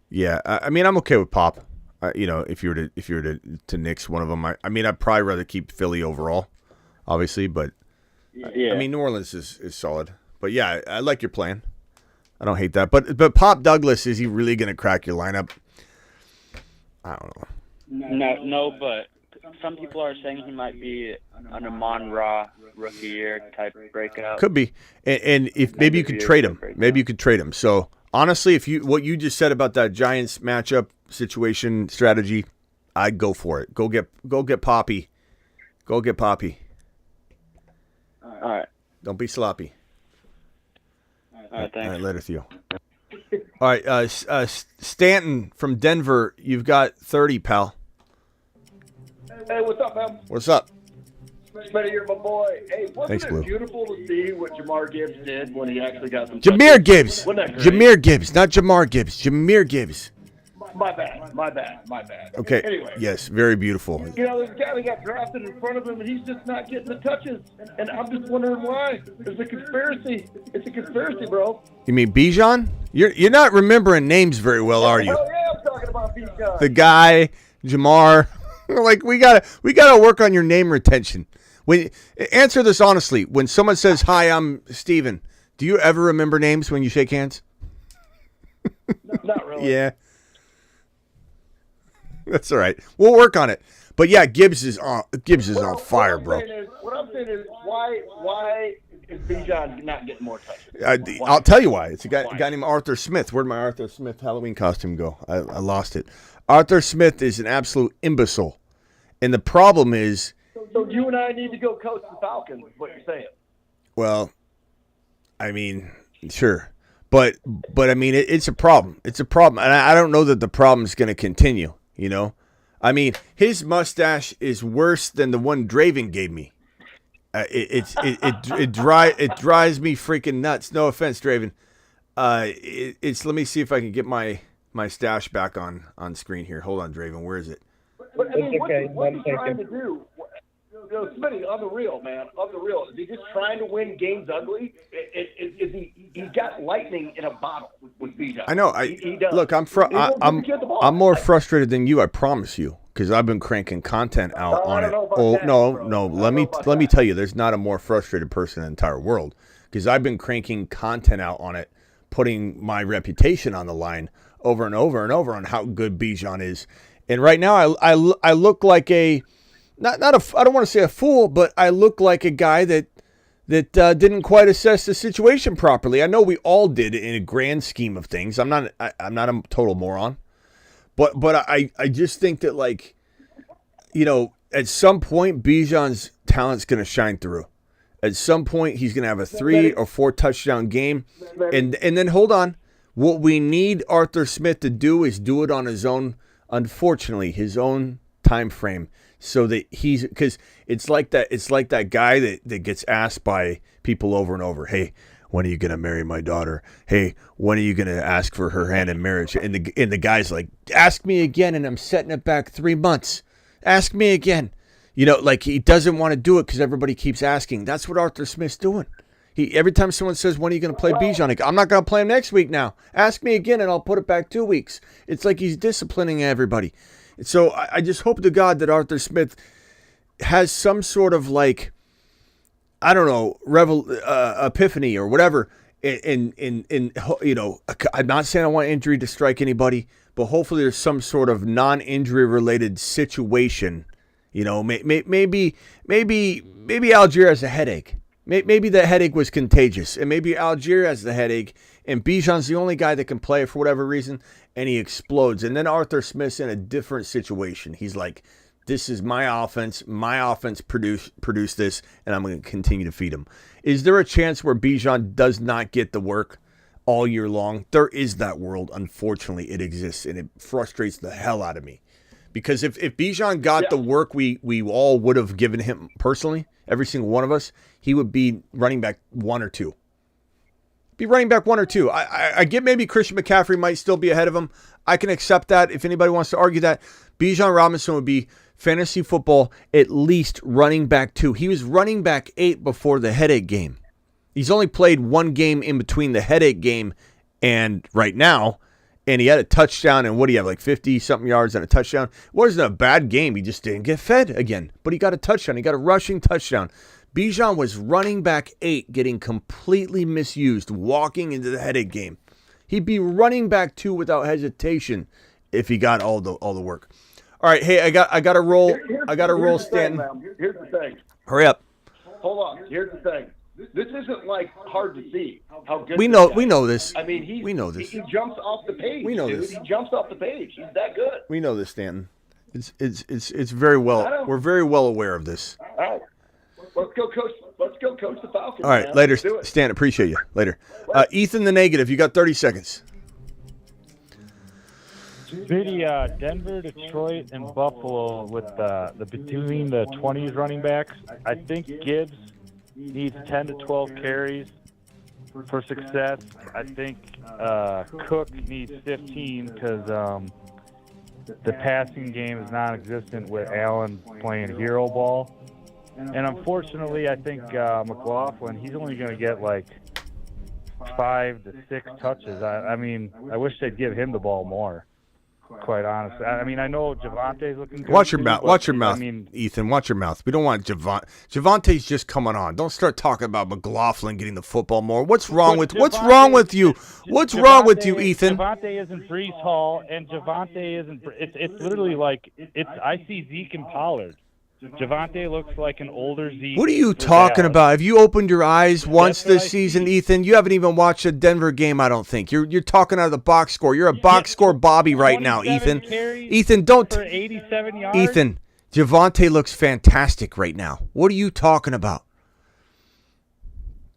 Yeah, I mean, I'm okay with Pop. If you were to nix one of them, I mean, I'd probably rather keep Philly overall, obviously, but yeah. I mean, New Orleans is solid. But yeah, I like your plan. I don't hate that. But Pop Douglas, is he really going to crack your lineup? I don't know. No, but some people are saying he might be an Amon Ra rookie year type breakout. Could be, and if maybe you could trade him. Maybe you could trade him. So honestly, what you just said about that Giants matchup situation strategy, I'd go for it. Go get Poppy. Go get Poppy. All right. Don't be sloppy. All right, thanks. All right, later, Theo. All right, Stanton from Denver, you've got 30, pal. Hey, what's up, man? What's up? Smitty, you're my boy. Hey, wasn't Thanks, it Blue. beautiful to see what Jamar Gibbs did when he actually got some Jameer touches? Gibbs. Wasn't that great? Jameer Gibbs, not Jamar Gibbs. Jameer Gibbs. My bad. Okay. Anyway. Yes, very beautiful. There's a guy that got drafted in front of him, and he's just not getting the touches. And I'm just wondering why. There's a conspiracy. It's a conspiracy, bro. You mean Bijan? You're not remembering names very well, are you? Hell yeah, I'm talking about Bijan. The guy, Jamar. Like we gotta work on your name retention. Answer this honestly. When someone says, "Hi, I'm Steven," do you ever remember names when you shake hands? Not really. Yeah. That's all right. We'll work on it. But yeah, Gibbs is on fire, bro. What I'm saying is why is Bijan not getting more touches? I'll tell you why. It's a guy named Arthur Smith. Where'd my Arthur Smith Halloween costume go? I lost it. Arthur Smith is an absolute imbecile. And the problem is... So you and I need to go coach the Falcons, is what you're saying. Well, I mean, sure. But I mean, it's a problem. It's a problem. And I don't know that the problem is going to continue, you know? I mean, his mustache is worse than the one Draven gave me. It drives me freaking nuts. No offense, Draven. Let me see if I can get my stash back on screen here. Hold on, Draven. Where is it? But I mean, what's he trying to do? Smitty, on the real, man, on the real, is he just trying to win games ugly? Is he's got lightning in a bottle with Bijan. I know. He does. Look, I'm more frustrated than you. I promise you, because I've been cranking content out on it. Oh no. Let me tell you, there's not a more frustrated person in the entire world, because I've been cranking content out on it, putting my reputation on the line over and over and over on how good Bijan is. And right now, I look like I don't want to say a fool, but I look like a guy that didn't quite assess the situation properly. I know we all did in a grand scheme of things. I'm not a total moron, but I just think that, like, you know, at some point Bijan's talent's going to shine through. At some point he's going to have a 3 or 4 touchdown game, and then hold on. What we need Arthur Smith to do is do it on his own. Unfortunately, his own time frame, so that because it's like that guy that gets asked by people over and over, hey, when are you gonna marry my daughter? Hey, when are you gonna ask for her hand in marriage? And the guy's like, ask me again, and I'm setting it back 3 months. Ask me again. You know, like, he doesn't want to do it because everybody keeps asking. That's what Arthur Smith's doing. Every time someone says, when are you going to play Bijan? I'm not going to play him next week now. Ask me again, and I'll put it back 2 weeks. It's like he's disciplining everybody. So I just hope to God that Arthur Smith has some sort of, like, I don't know, epiphany or whatever. In you know, I'm not saying I want injury to strike anybody, but hopefully there's some sort of non-injury related situation. You know, maybe Algier has a headache. Maybe the headache was contagious, and maybe Algier has the headache, and Bijan's the only guy that can play for whatever reason, and he explodes. And then Arthur Smith's in a different situation. He's like, this is my offense. My offense produced this, and I'm going to continue to feed him. Is there a chance where Bijan does not get the work all year long? There is that world. Unfortunately, it exists, and it frustrates the hell out of me. Because if Bijan got the work we all would have given him personally, every single one of us, he would be running back 1 or 2. Be running back 1 or 2. I get maybe Christian McCaffrey might still be ahead of him. I can accept that. If anybody wants to argue that, Bijan Robinson would be fantasy football at least running back 2. He was running back 8 before the headache game. He's only played 1 game in between the headache game and right now. And he had a touchdown, and what do you have, like 50-something yards and a touchdown? It wasn't a bad game. He just didn't get fed again. But he got a touchdown. He got a rushing touchdown. Bijan was running back 8, getting completely misused, walking into the headache game. He'd be running back 2 without hesitation if he got all the work. All right, hey, I got to roll. I got to roll, Stanton. Here's the thing. Hurry up. Hold on. Here's the thing. This isn't like hard to see how good we know this. I mean, we know this. He jumps off the page. We know dude. this. He jumps off the page. He's that good. We know this, Stanton. It's very well. We're very well aware of this. All right. Let's go coach the Falcons. All right, man. later, Let's do it. Stan. Appreciate you. Later. Ethan the Negative, you got 30 seconds. Smitty, Denver, Detroit, and Buffalo with the between the 20s running backs. I think Gibbs needs 10 to 12 carries for success. I think Cook needs 15 because the passing game is non-existent with Allen playing hero ball. And unfortunately, I think McLaughlin, he's only going to get like 5 to 6 touches. I mean, I wish they'd give him the ball more, quite honestly. I mean, I know Javante's looking good. Watch your mouth. Watch your mouth, I mean, Ethan. Watch your mouth. We don't want Javante. Javante's just coming on. Don't start talking about McLaughlin getting the football more. What's wrong with you? What's wrong with you, Ethan? Javante isn't Breece Hall, and Javante isn't. It's literally like I see Zeke and Pollard. Javante looks like an older Zeke. What are you talking about? Have you opened your eyes once this season, Ethan? You haven't even watched a Denver game, I don't think. You're talking out of the box score. You're a box score Bobby right now, Ethan. Ethan, don't. For 87 yards. Ethan, Javante looks fantastic right now. What are you talking about?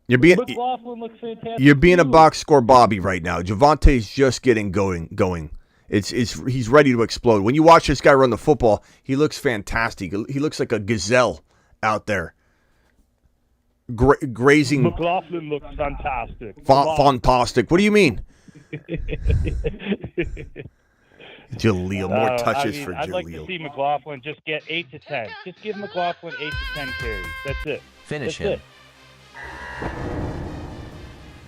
McLaughlin looks fantastic. You're being a box score Bobby right now. Javante's just getting going. He's ready to explode. When you watch this guy run the football, he looks fantastic. He looks like a gazelle out there, grazing. McLaughlin looks fantastic. Fantastic. What do you mean? Jaleel, more touches for Jaleel. I'd like to see McLaughlin just get 8 to 10. Just give McLaughlin 8 to 10 carries. That's it. Finish That's him.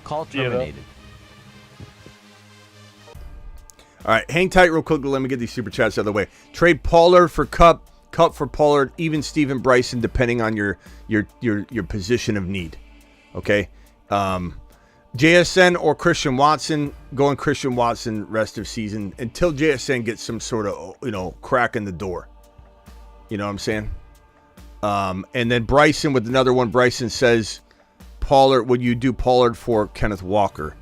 Call terminated. All right, hang tight real quick. Let me get these super chats out of the way. Trade Pollard for Cup for Pollard, even Steven Bryson, depending on your position of need. Okay, JSN or Christian Watson. Going Christian Watson rest of season until JSN gets some sort of crack in the door. You know what I'm saying? And then Bryson with another one. Bryson says, Pollard, would you do Pollard for Kenneth Walker?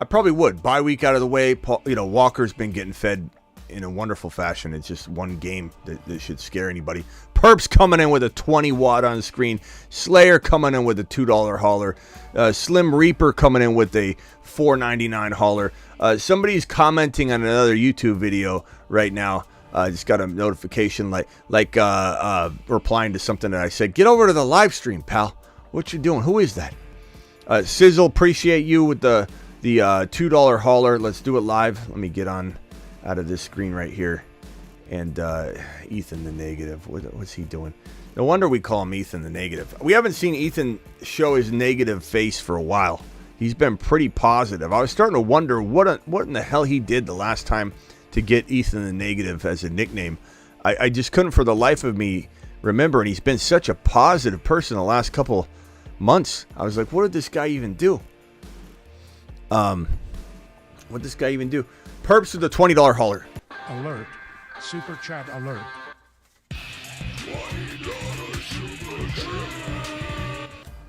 I probably would. Bye week out of the way. Walker's been getting fed in a wonderful fashion. It's just one game that should scare anybody. Perps coming in with a 20 watt on screen. Slayer coming in with a $2 hauler. Slim Reaper coming in with a $4.99 hauler. Somebody's commenting on another YouTube video right now. I just got a notification like replying to something that I said. Get over to the live stream, pal. What you doing? Who is that? Sizzle, appreciate you with the $2 hauler. Let's do it live. Let me get on out of this screen right here. And Ethan the Negative. What's he doing? No wonder we call him Ethan the Negative. We haven't seen Ethan show his negative face for a while. He's been pretty positive. I was starting to wonder what in the hell he did the last time to get Ethan the Negative as a nickname. I just couldn't for the life of me remember. And he's been such a positive person the last couple months. I was like, what did this guy even do? What this guy even do? Perps with the $20 hauler. Alert. Super chat alert.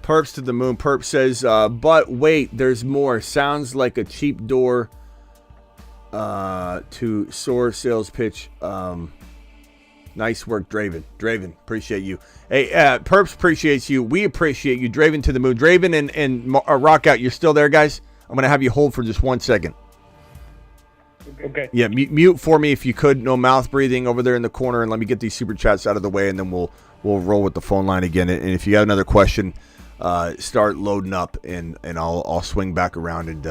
Perps to the moon. Perp says, but wait, there's more. Sounds like a cheap door to soar sales pitch. Nice work, Draven. Draven, appreciate you. Hey, Perps appreciates you. We appreciate you. Draven to the moon. Draven and Rockout, you're still there, guys? I'm going to have you hold for just 1 second. Okay. Yeah, mute for me if you could. No mouth breathing over there in the corner, and let me get these super chats out of the way, and then we'll roll with the phone line again. And if you have another question, start loading up, and I'll swing back around and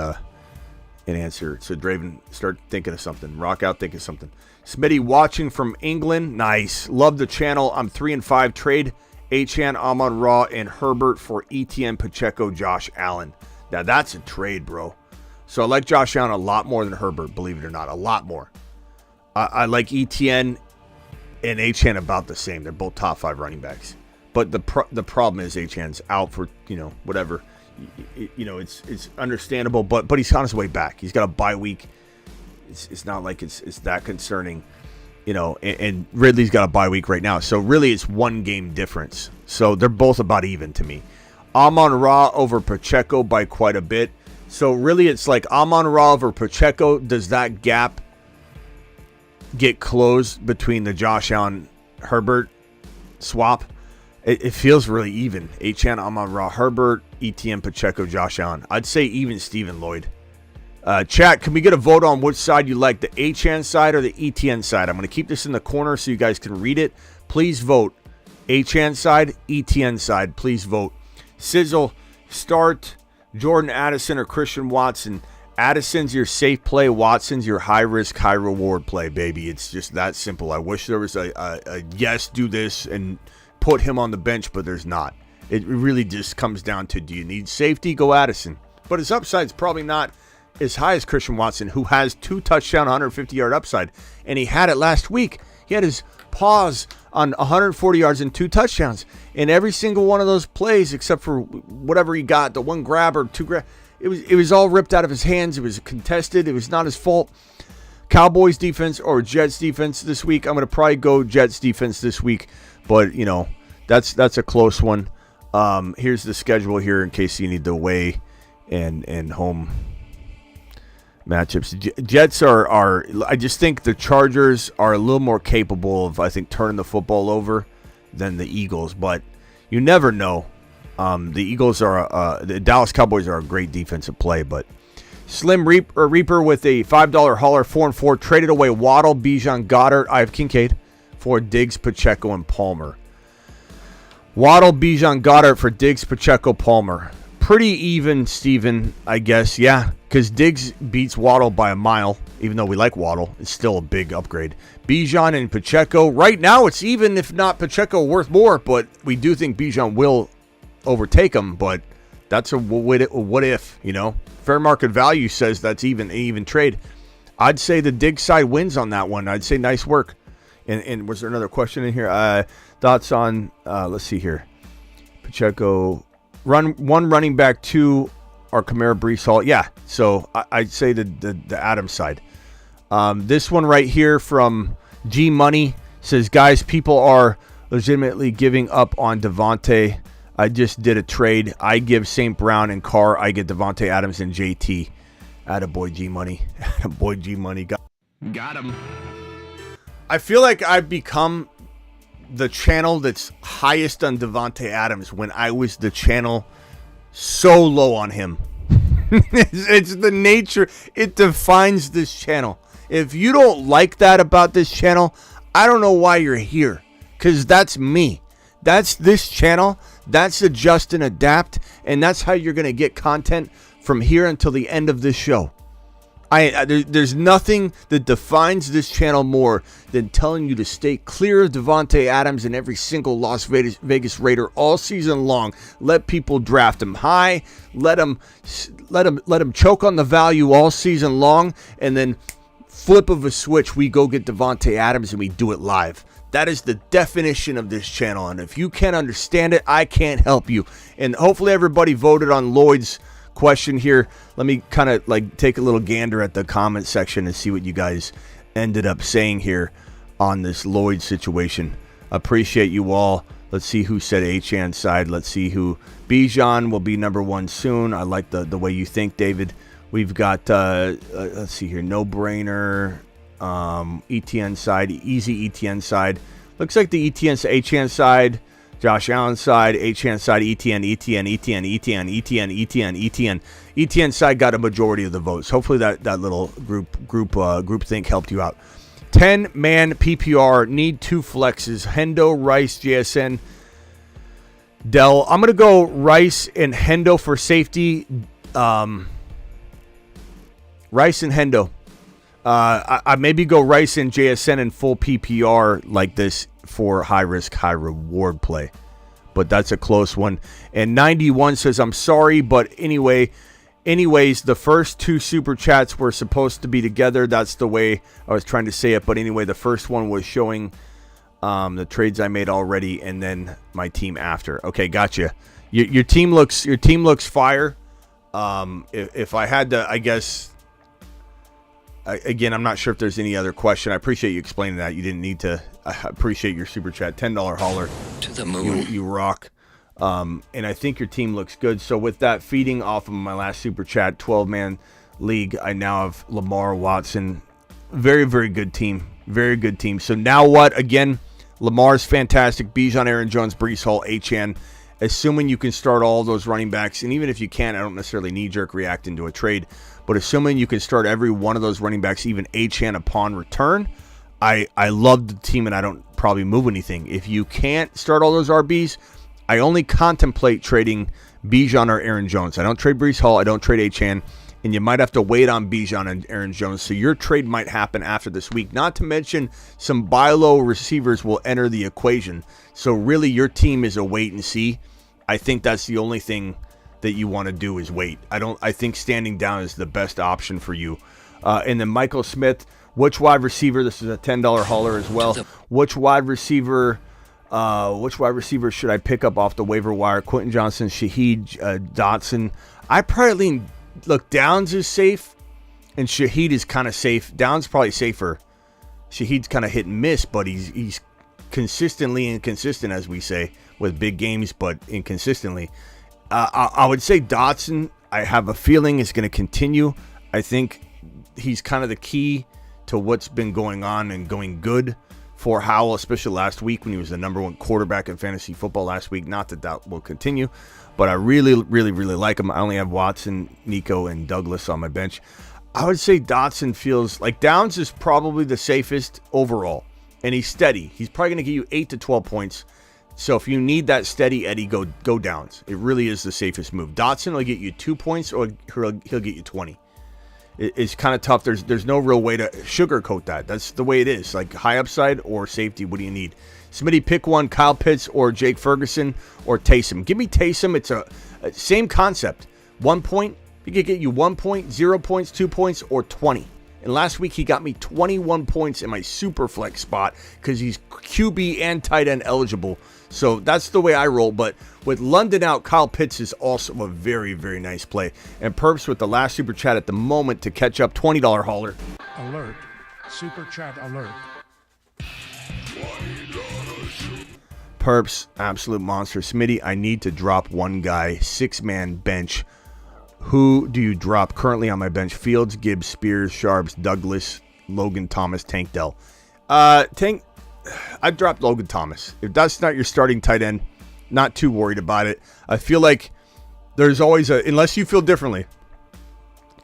answer. So Draven, start thinking of something. Rock out, think of something. Smitty watching from England. Nice. Love the channel. I'm 3-5. Trade Achane, Amon-Ra, and Herbert for ETN, Pacheco, Josh Allen. Now that's a trade, bro. So I like Josh Allen a lot more than Herbert, believe it or not. A lot more. I like ETN and Achane about the same. They're both top 5 running backs. But the problem is Achane's out for, whatever. It's understandable, but he's on his way back. He's got a bye week. It's not like it's that concerning, and Ridley's got a bye week right now. So really it's 1 game difference. So they're both about even to me. Amon-Ra over Pacheco by quite a bit. So really it's like Amon-Ra over Pacheco. Does that gap get closed between the Josh Allen Herbert swap? It feels really even. Achane, Amon-Ra, Herbert, ETN, Pacheco, Josh Allen. I'd say even Stephen Lloyd. Chat, can we get a vote on which side you like, the Achane side or the ETN side? I'm going to keep this in the corner so you guys can read it. Please vote. Achane side, ETN side. Please vote. Sizzle, start Jordan Addison or Christian Watson. Addison's your safe play. Watson's your high-risk, high-reward play, baby. It's just that simple. I wish there was a yes, do this, and put him on the bench, but there's not. It really just comes down to, do you need safety? Go Addison. But his upside's probably not as high as Christian Watson, who has 2 touchdown, 150-yard upside. And he had it last week. He had his paws on 140 yards and 2 touchdowns. And every single one of those plays, except for whatever he got, the 1 grab or 2 grab, it was all ripped out of his hands. It was contested. It was not his fault. Cowboys defense or Jets defense this week. I'm going to probably go Jets defense this week. But, that's a close one. Here's the schedule here in case you need the away and home matchups. Jets are I just think the Chargers are a little more capable of, I think, turning the football over than the Eagles, but you never know. The Eagles are the Dallas Cowboys are a great defensive play, but Slim Reaper with a $5 hauler, 4-4, traded away Waddle, Bijan, Goddard. I have Kincaid for Diggs, Pacheco, and Palmer. Waddle, Bijan, Goddard for Diggs, Pacheco, Palmer. Pretty even, Steven, I guess. Yeah, because Diggs beats Waddle by a mile. Even though we like Waddle, it's still a big upgrade. Bijan and Pacheco. Right now, it's even, if not Pacheco, worth more. But we do think Bijan will overtake him. But that's a what if, Fair market value says that's even trade. I'd say the Diggs side wins on that one. I'd say nice work. And was there another question in here? Thoughts on, let's see here. Pacheco, one running back, 2 are Kamara, Breece Hall. Yeah, so I'd say the Adams side. This one right here from G Money says, guys, people are legitimately giving up on Devontae. I just did a trade. I give St. Brown and Carr. I get Devontae Adams and JT. Attaboy G Money. Attaboy G Money. Got him. I feel like I've become the channel that's highest on Devontae Adams when I was the channel so low on him. It's the nature. It defines this channel. If you don't like that about this channel, I don't know why you're here. Because that's me. That's this channel. That's Adjust and Adapt. And that's how you're going to get content from here until the end of this show. There's nothing that defines this channel more than telling you to stay clear of Devontae Adams and every single Las Vegas Raider all season long. Let people draft him high. Let him choke on the value all season long, and then flip of a switch, we go get Devontae Adams and we do it live. That is the definition of this channel, and if you can't understand it, I can't help you. And hopefully everybody voted on Lloyd's question here. Let me kind of take a little gander at the comment section and see what you guys ended up saying here on this Lloyd situation. Appreciate you all Let's see who said Achane side. Let's see who. Bijan will be number 1 soon. I like the way you think, David. We've got, let's see here, no brainer. ETN side, easy ETN side. Looks like the Achane side, Josh Allen side, Achane side, ETN side got a majority of the votes. Hopefully that little group think helped you out. 10-man PPR, need 2 flexes. Hendo, Rice, JSN, Dell. I'm going to go Rice and Hendo for safety. Rice and Hendo. I maybe go Rice and JSN in full PPR like this for high risk, high reward play. But that's a close one. And 91 says, I'm sorry, but anyways, the first 2 super chats were supposed to be together. That's the way I was trying to say it. But anyway, the first one was showing the trades I made already, and then my team after. Okay, gotcha. Your team looks fire. If I had to, I guess. Again, I'm not sure if there's any other question. I appreciate you explaining that. You didn't need to. I appreciate your super chat. $10 hauler. To the moon. You rock. And I think your team looks good. So with that, feeding off of my last super chat, 12-man league, I now have Lamar, Watson. Very, very good team. Very good team. So now what? Again, Lamar's fantastic. Bijan, Aaron Jones, Breece Hall, Achane. Assuming you can start all those running backs, and even if you can't, I don't necessarily knee-jerk react into a trade, but assuming you can start every one of those running backs, even Achane upon return, I love the team, and I don't probably move anything. If you can't start all those RBs, I only contemplate trading Bijan or Aaron Jones. I don't trade Breece Hall. I don't trade Achane, and you might have to wait on Bijan and Aaron Jones, so your trade might happen after this week. Not to mention some buy low receivers will enter the equation, so really your team is a wait and see. I think that's the only thing that you want to do is wait. I think standing down is the best option for you. And then Michael Smith, which wide receiver? This is a $10 hauler as well. Which wide receiver should I pick up off the waiver wire? Quentin Johnson, Shaheed, Dotson. I probably lean. Look, Downs is safe, and Shaheed is kind of safe. Downs probably safer. Shaheed's kind of hit and miss, but he's consistently inconsistent, as we say, with big games, but inconsistently. I would say Dotson, I have a feeling, is going to continue. I think he's kind of the key to what's been going on and going good for Howell, especially last week when he was the number 1 quarterback in fantasy football last week. Not that will continue, but I really, really, really like him. I only have Watson, Nico, and Douglas on my bench. I would say Dotson feels like Downs is probably the safest overall, and he's steady. He's probably going to give you 8 to 12 points. So if you need that steady Eddie, go Downs. It really is the safest move. Dotson will get you 2 points, or he'll get you 20. It's kind of tough. There's no real way to sugarcoat that. That's the way it is. Like high upside or safety, what do you need? Smitty, pick one, Kyle Pitts or Jake Ferguson or Taysom. Give me Taysom. It's a same concept. 1 point, he could get you 1 point, 0 points, 2 points, or 20. And last week he got me 21 points in my super flex spot because he's QB and tight end eligible. So that's the way I roll. But with London out, Kyle Pitts is also a very, very nice play. And Perps with the last super chat at the moment to catch up, $20 hauler. Alert. Super chat alert. Perps, absolute monster. Smitty, I need to drop one guy, 6-man bench. Who do you drop currently on my bench? Fields, Gibbs, Spears, Sharps, Douglas, Logan Thomas, Tank Dell. Tank, I dropped Logan Thomas. If that's not your starting tight end, not too worried about it. I feel like there's always unless you feel differently,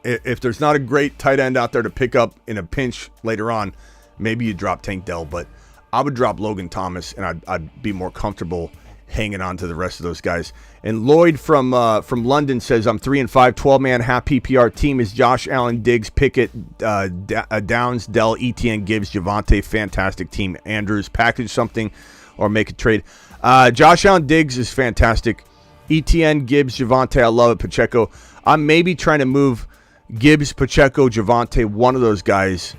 if there's not a great tight end out there to pick up in a pinch later on, maybe you drop Tank Dell, but I would drop Logan Thomas, and I'd be more comfortable hanging on to the rest of those guys. And Lloyd from London says, I'm 3-5, 12-man half PPR team is Josh Allen, Diggs, Pickett, Downs, Dell, ETN, Gibbs, Javonte. Fantastic team. Andrews, package something or make a trade. Josh Allen, Diggs is fantastic. ETN, Gibbs, Javonte, I love it. Pacheco. I'm maybe trying to move Gibbs, Pacheco, Javonte, one of those guys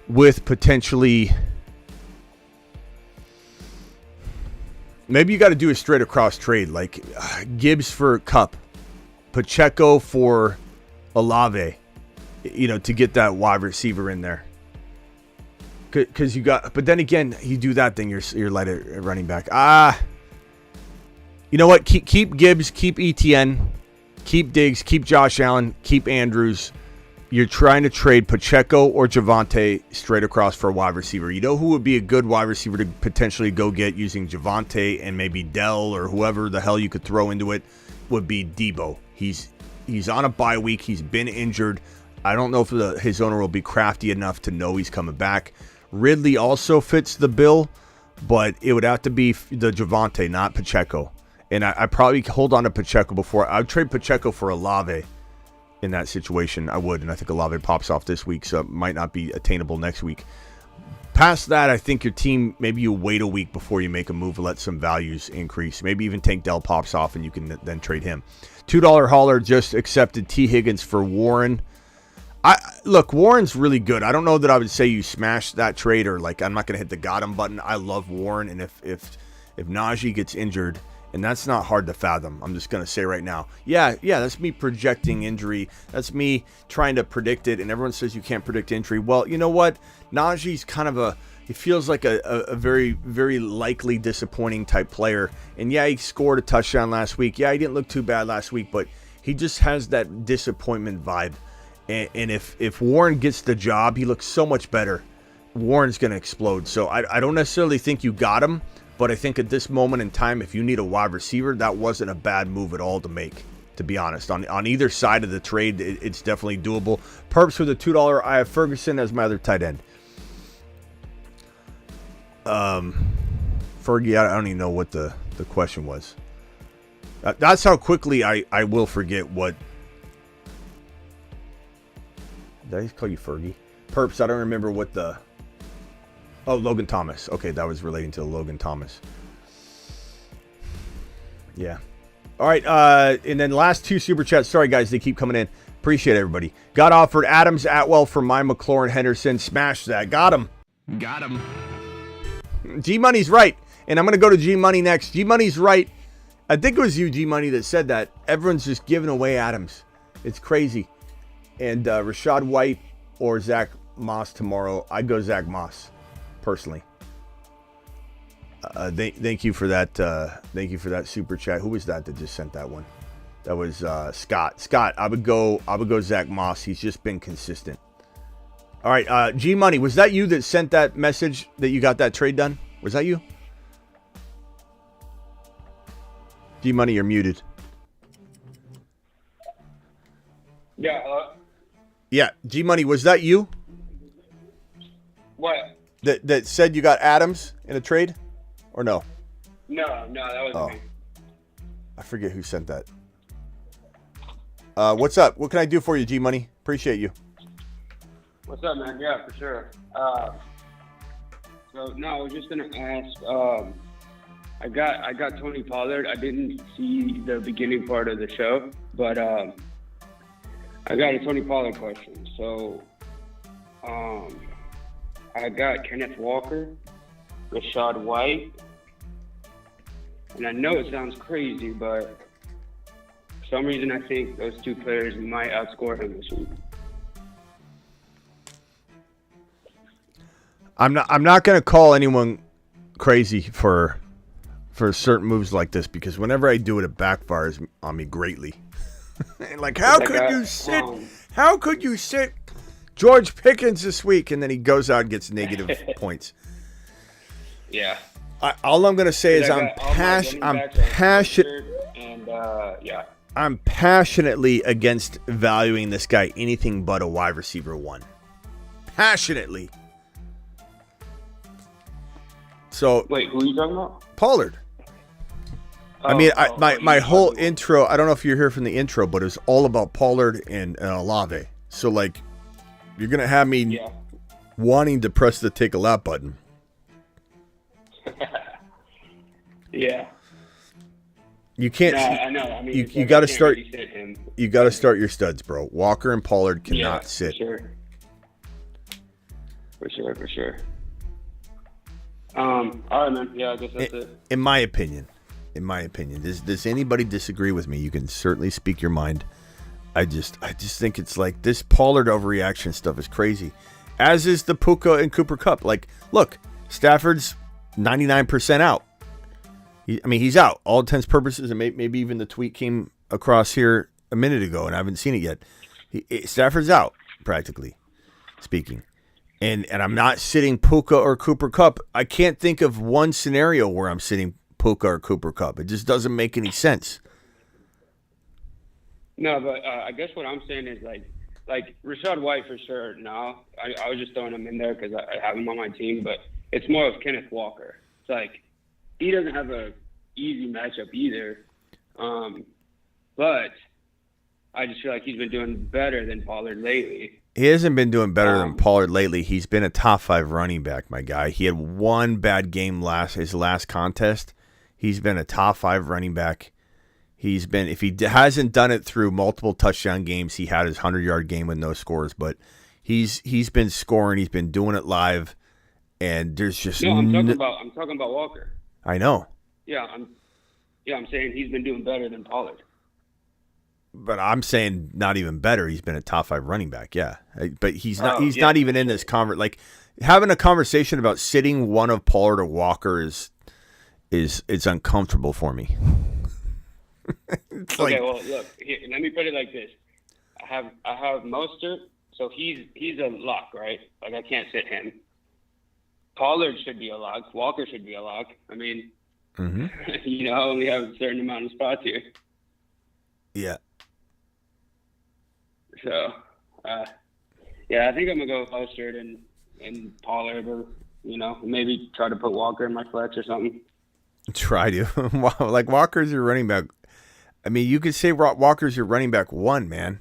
with potentially... Maybe you got to do a straight across trade, like Gibbs for Kupp, Pacheco for Olave, to get that wide receiver in there. Because you got, but then again, you do that, then you're light at running back. You know what? Keep Gibbs, keep ETN, keep Diggs, keep Josh Allen, keep Andrews. You're trying to trade Pacheco or Javonte straight across for a wide receiver. You know who would be a good wide receiver to potentially go get using Javonte and maybe Dell or whoever the hell you could throw into it would be Debo. He's on a bye week. He's been injured. I don't know if his owner will be crafty enough to know he's coming back. Ridley also fits the bill, but it would have to be the Javonte, not Pacheco. And I probably hold on to Pacheco before. I would trade Pacheco for Olave in that situation. I would, and I think Olave pops off this week, so it might not be attainable next week. Past that, I think your team, maybe you wait a week before you make a move and let some values increase. Maybe even Tank Dell pops off and you can then trade him. $2 hauler just accepted T. Higgins for Warren. Look, Warren's really good. I don't know that I would say you smash that trade or like I'm not going to hit the got him button. I love Warren, and if Najee gets injured, and that's not hard to fathom. I'm just going to say right now. Yeah, that's me projecting injury. That's me trying to predict it, and everyone says you can't predict injury. Well, you know what? Najee's kind of he feels like a very, very likely disappointing type player. And yeah, he scored a touchdown last week. Yeah, he didn't look too bad last week, but he just has that disappointment vibe. And if Warren gets the job, he looks so much better. Warren's going to explode. So I don't necessarily think you got him. But I think at this moment in time, if you need a wide receiver, that wasn't a bad move at all to make, to be honest. On either side of the trade, it's definitely doable. Perps with a $2. I have Ferguson as my other tight end. Fergie, I don't even know what the question was. That's how quickly I will forget what. Did I call you Fergie? Perps, I don't remember what the. Oh, Logan Thomas. Okay, that was relating to Logan Thomas. Yeah. All right, and then last two super chats. Sorry, guys, they keep coming in. Appreciate everybody. Got offered Adams, Atwell for my McLaurin Henderson. Smash that. Got him. Got him. G-Money's right, and I'm going to go to G-Money next. G-Money's right. I think it was you, G-Money, that said that. Everyone's just giving away Adams. It's crazy. And Rashad White or Zach Moss tomorrow. I'd go Zach Moss. Personally, thank you for that. Thank you for that super chat. Who was that just sent that one? That was Scott. Scott, I would go Zach Moss. He's just been consistent. All right, G Money, was that you that sent that message that you got that trade done? Was that you? G Money, you're muted. Yeah. Yeah, G Money, was that you? What? That said you got Adams in a trade, or no? No, that wasn't me. I forget who sent that. What's up? What can I do for you, G Money? Appreciate you. What's up, man? Yeah, for sure. So no, I was just gonna ask. I got Tony Pollard. I didn't see the beginning part of the show, but I got a Tony Pollard question. So, I got Kenneth Walker, Rashad White, and I know it sounds crazy, but for some reason I think those two players might outscore him this week. I'm not going to call anyone crazy for certain moves like this, because whenever I do it, it backfires on me greatly. And like, how could you sit George Pickens this week, and then he goes out and gets negative points. Yeah. All I'm going to say is I'm passionate. And yeah. I'm passionately against valuing this guy anything but a wide receiver one. Passionately. So wait, who are you talking about? Pollard. My whole intro, I don't know if you're here from the intro, but it was all about Pollard and Olave. So like, you're going to have me wanting to press the take a lap button. Yeah. You can't. I know. I mean, you got to start. Really you got to start your studs, bro. Walker and Pollard cannot sit. For sure. All right, man. Yeah, I guess that's it. In my opinion, does anybody disagree with me? You can certainly speak your mind. I just think it's like this Pollard overreaction stuff is crazy, as is the Puka and Cooper Kupp. Like, look, Stafford's 99% out. He's out. All intents purposes, and maybe even the tweet came across here a minute ago, and I haven't seen it yet. Stafford's out, practically speaking. And I'm not sitting Puka or Cooper Kupp. I can't think of one scenario where I'm sitting Puka or Cooper Kupp. It just doesn't make any sense. No, but I guess what I'm saying is like Rachaad White for sure. No, I was just throwing him in there because I have him on my team, but it's more of Kenneth Walker. It's like he doesn't have a easy matchup either, but I just feel like he's been doing better than Pollard lately. He hasn't been doing better than Pollard lately. He's been a top 5 running back, my guy. He had one bad game his last contest. He's been a top 5 running back. He's been, if he hasn't done it through multiple touchdown games, he had his 100-yard game with no scores, but he's been scoring. He's been doing it live, and there's just I'm talking about Walker. I know. Yeah, I'm saying he's been doing better than Pollard. But I'm saying not even better. He's been a top 5 running back, yeah. But he's not. He's not even in this conversation. Like having a conversation about sitting one of Pollard or Walker is uncomfortable for me. Okay, well, look. Here, let me put it like this: I have Mostert, so he's a lock, right? Like I can't sit him. Pollard should be a lock. Walker should be a lock. I mean, I only have a certain amount of spots here. Yeah. So, I think I'm gonna go with Mostert and Pollard, or maybe try to put Walker in my flex or something. Try to. Like Walker's your running back. I mean, you could say Walker's your running back 1, man.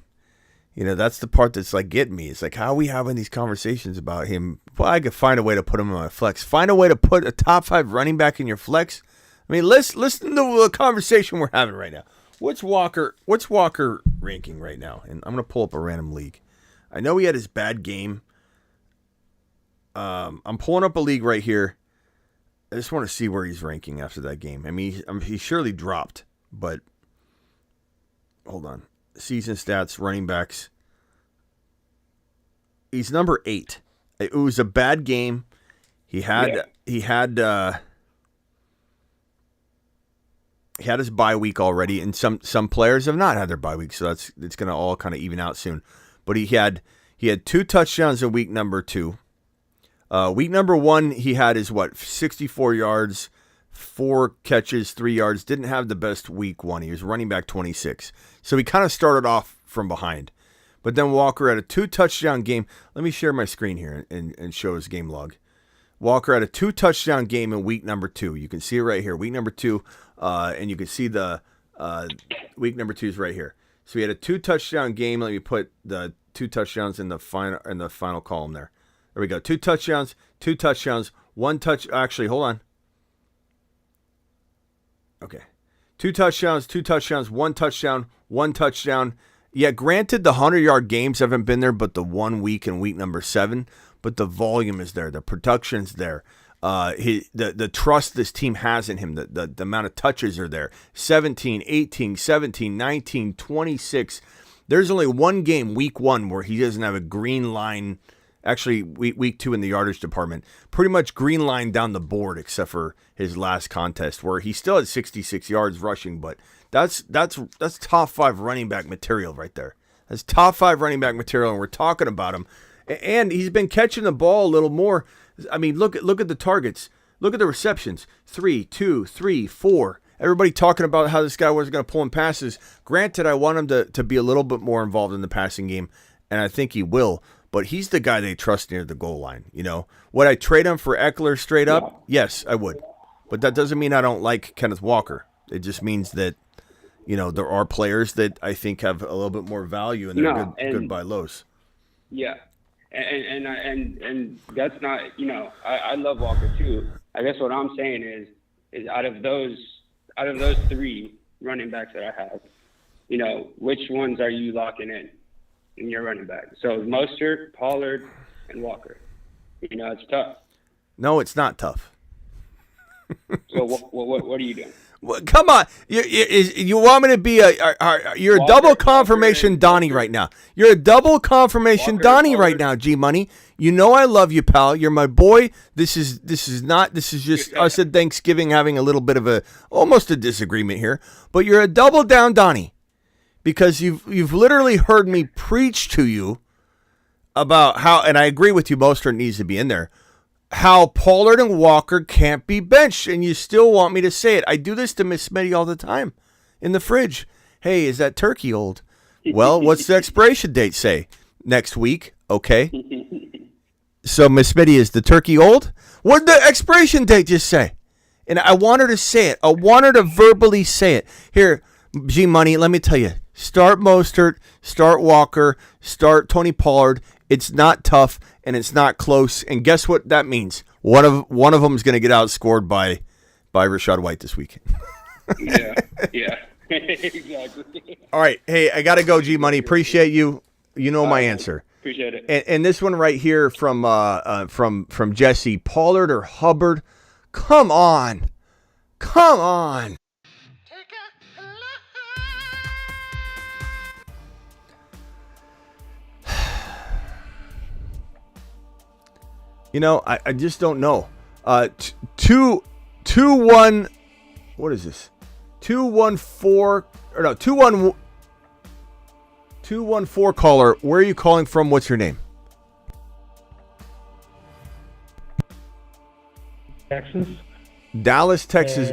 That's the part that's like getting me. It's like, how are we having these conversations about him? Well, I could find a way to put him in my flex. Find a way to put a top 5 running back in your flex. I mean, listen to the conversation we're having right now. What's Walker ranking right now? And I'm going to pull up a random league. I know he had his bad game. I'm pulling up a league right here. I just want to see where he's ranking after that game. I mean, he surely dropped, but hold on. Season stats, running backs. He's number 8. It was a bad game. He had his bye week already, and some players have not had their bye week, so it's going to all kind of even out soon. But he had 2 touchdowns in week number 2. Week number 1, he had his 64 yards, 4 catches, 3 yards. Didn't have the best week 1. He was running back 26. So he kind of started off from behind. But then Walker had a 2 touchdown game. Let me share my screen here and show his game log. Walker had a 2 touchdown game in week number 2. You can see it right here. Week number 2, and you can see the week number 2 is right here. So he had a 2 touchdown game. Let me put the 2 touchdowns in the final column there. There we go. 2 touchdowns, 1 touch. Actually, hold on. Okay. 2 touchdowns, 1 touchdown. Yeah, granted, the 100-yard games haven't been there, but the 1 week in week number 7. But the volume is there. The production's there. The trust this team has in him, the amount of touches are there. 17, 18, 17, 19, 26. There's only one game, week 1, where he doesn't have a green line. Actually, week 2 in the yardage department, pretty much green line down the board, except for his last contest, where he still had 66 yards rushing. But that's top 5 running back material right there. That's top 5 running back material, and we're talking about him. And he's been catching the ball a little more. I mean, look at the targets. Look at the receptions. 3, 2, 3, 4. Everybody talking about how this guy wasn't going to pull in passes. Granted, I want him to be a little bit more involved in the passing game, and I think he will. But he's the guy they trust near the goal line. Would I trade him for Eckler straight up? Yes, I would. But that doesn't mean I don't like Kenneth Walker. It just means that, there are players that I think have a little bit more value, and they're good buy lows. Yeah. And that's not, I love Walker too. I guess what I'm saying is out of those 3 running backs that I have, which ones are you locking in your running back? So Mostert, Pollard, and Walker. It's tough. No, it's not tough. So what are you doing? Well, come on, you want me to be you're a double confirmation Donnie right now. You're a double confirmation Donnie right now, G Money. You know I love you, pal. You're my boy. This is just us at Thanksgiving having a little bit of almost a disagreement here. But you're a double down Donnie, because you've literally heard me preach to you about how, and I agree with you, Mostert needs to be in there, how Pollard and Walker can't be benched, and you still want me to say it. I do this to Miss Smitty all the time in the fridge. Hey, is that turkey old? Well, what's the expiration date say? Next week, okay. So, Miss Smitty, is the turkey old? What did the expiration date just say? And I want her to say it. I want her to verbally say it. Here, G-Money, let me tell you. Start Mostert, start Walker, start Tony Pollard. It's not tough, and it's not close. And guess what that means? One of them is going to get outscored by Rachaad White this week. Yeah. Exactly. All right. Hey, I got to go, G-Money. Appreciate you. You know my answer. Appreciate it. And this one right here from Jesse, Pollard or Hubbard? Come on. You know, I just don't know. 2-1. What is this? 214 or no 214 caller. Where are you calling from? What's your name? Texas. Dallas, Texas.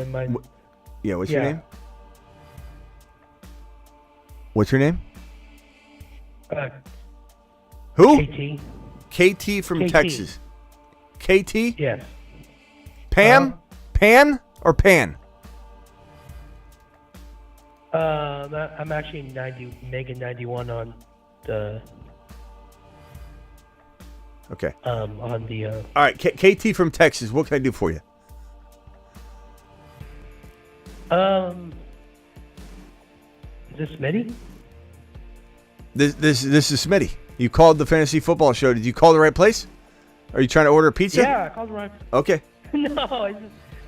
Yeah, what's your name? What's your name? Who? KT. KT from Texas. KT? Yes. Pam? Pan or Pan? I'm actually Megan 91 on the. Okay. On the. All right, KT from Texas. What can I do for you? Is this Smitty? This is Smitty. You called the Fantasy Football Show. Did you call the right place? Are you trying to order a pizza? Yeah, I called the right. Okay. No,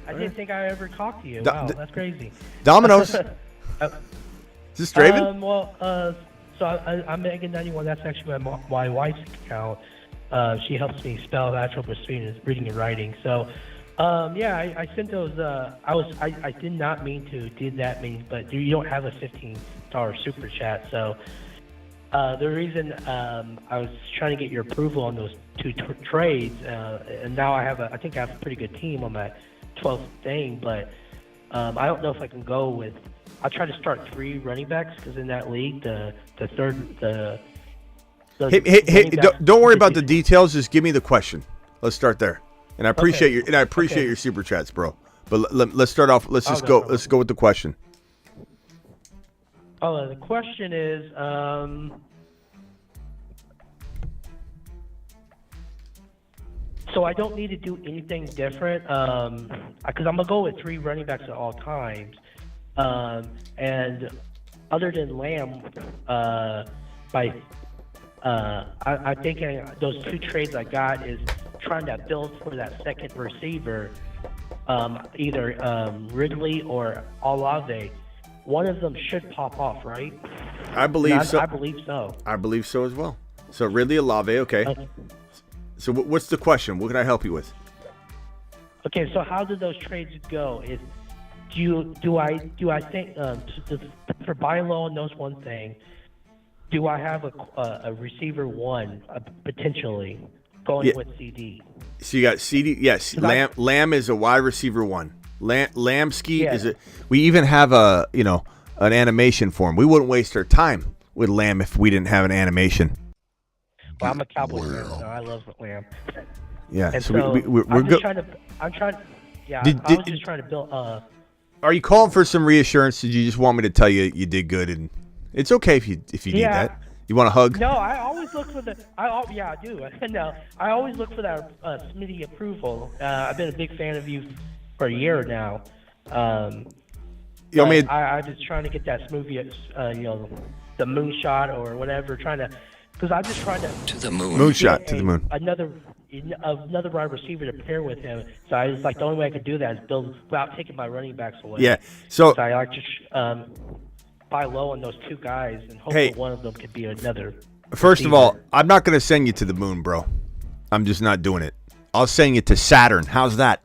I didn't think I ever talked to you. Wow, that's crazy. Domino's. Is this Draven? So I'm Megan 91. That's actually my wife's account. She helps me spell actual reading and writing. So, I sent those. I did not mean to do that many, but you don't have a $15 super chat. So, the reason I was trying to get your approval on those two trades, and now I think I have a pretty good team on my 12th thing, but I don't know if I can go with. I'll try to start 3 running backs because in that league, the third. Hey! Don't worry about the details. Just give me the question. Let's start there. And I appreciate your super chats, bro. But let's start off. Let's go with the question. Oh, the question is, so I don't need to do anything different, because I'm gonna go with 3 running backs at all times, and other than Lamb, I think those 2 trades I got is trying to build for that second receiver, either Ridley or Olave. One of them should pop off, right? I believe so. I believe so. I believe so as well. So Ridley, Olave, okay. So what's the question? What can I help you with? Okay, so how do those trades go? Do I think for buy low knows one thing? Do I have a receiver 1 potentially going with CD? So you got CD. Yes, Lamb is a wide receiver 1. Lamsky is a. We even have an animation for him. We wouldn't waste our time with Lamb if we didn't have an animation. Well, I'm a Cowboys fan, so I love Lamb. Yeah, and so we're I'm good. I'm trying. Yeah, I was just trying to build. Are you calling for some reassurance? Did you just want me to tell you you did good, and it's okay if you need that? You want a hug? No, I always look for the. I do. No, I always look for that Smitty approval. I've been a big fan of you for a year now. I'm just trying to get that smoothie, the moonshot or whatever. Because I'm just trying to the moon. Moonshot to the moon. Another wide receiver to pair with him. So I was like, the only way I could do that is build without taking my running backs away. Yeah. So I like to buy low on those 2 guys, and hopefully one of them could be another. First of all, I'm not going to send you to the moon, bro. I'm just not doing it. I'll send you to Saturn. How's that?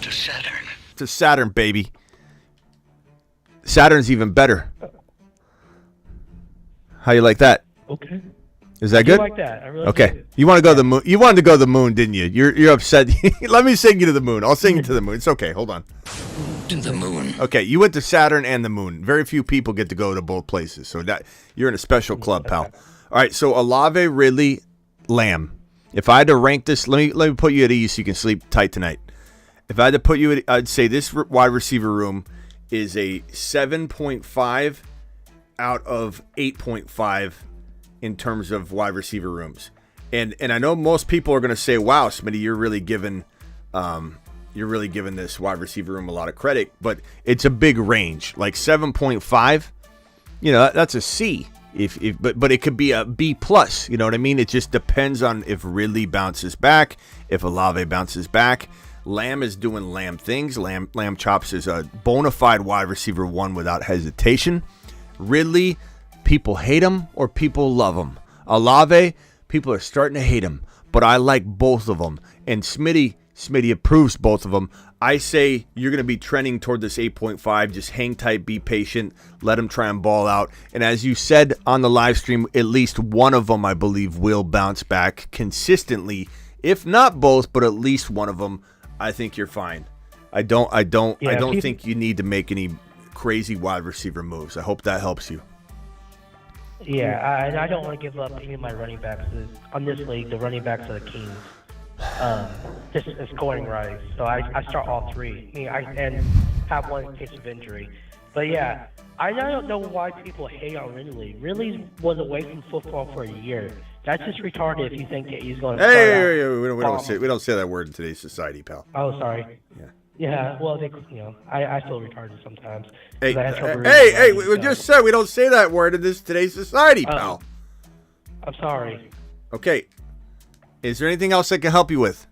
To Saturn. To Saturn, baby. Saturn's even better. How you like that? Okay. Is that good? I like that. I really okay. do. You want to go to the moon? You wanted to go to the moon, didn't you? You're upset. Let me sing you to the moon. I'll sing you to the moon. It's okay. Hold on. To the moon. Okay, you went to Saturn and the moon. Very few people get to go to both places, so that you're in a special club, pal. All right, so Olave, Ridley, Lamb. If I had to rank this, let me put you at ease so you can sleep tight tonight. If I had to put you at, I'd say this wide receiver room is a 7.5 out of 8.5 in terms of wide receiver rooms. And I know most people are going to say, "Wow, Smitty, you're really giving this wide receiver room a lot of credit," but it's a big range. Like 7.5, that's a C. But it could be a B plus. You know what I mean? It just depends on if Ridley bounces back, if Olave bounces back. Lamb is doing Lamb things. Lamb Chops is a bona fide wide receiver 1 without hesitation. Ridley, people hate him or people love him. Olave, people are starting to hate him, but I like both of them. And Smitty approves both of them. I say you're going to be trending toward this 8.5. Just hang tight, be patient, let them try and ball out. And as you said on the live stream, at least one of them, I believe, will bounce back consistently. If not both, but at least one of them, I think you're fine. I don't think you need to make any crazy wide receiver moves. I hope that helps you. Yeah, and I don't want to give up any of my running backs. On this league, the running backs are the kings. Just scoring rise. So I start all three. And have one in case of injury. But yeah, I don't know why people hate on Ridley. Ridley was away from football for a year. That's just retarded if you think that he's going to we don't say that word in today's society, pal. Oh, sorry. Yeah, well, I feel retarded sometimes. Hey, we just said we don't say that word in today's society, pal. I'm sorry. Okay. Is there anything else I can help you with?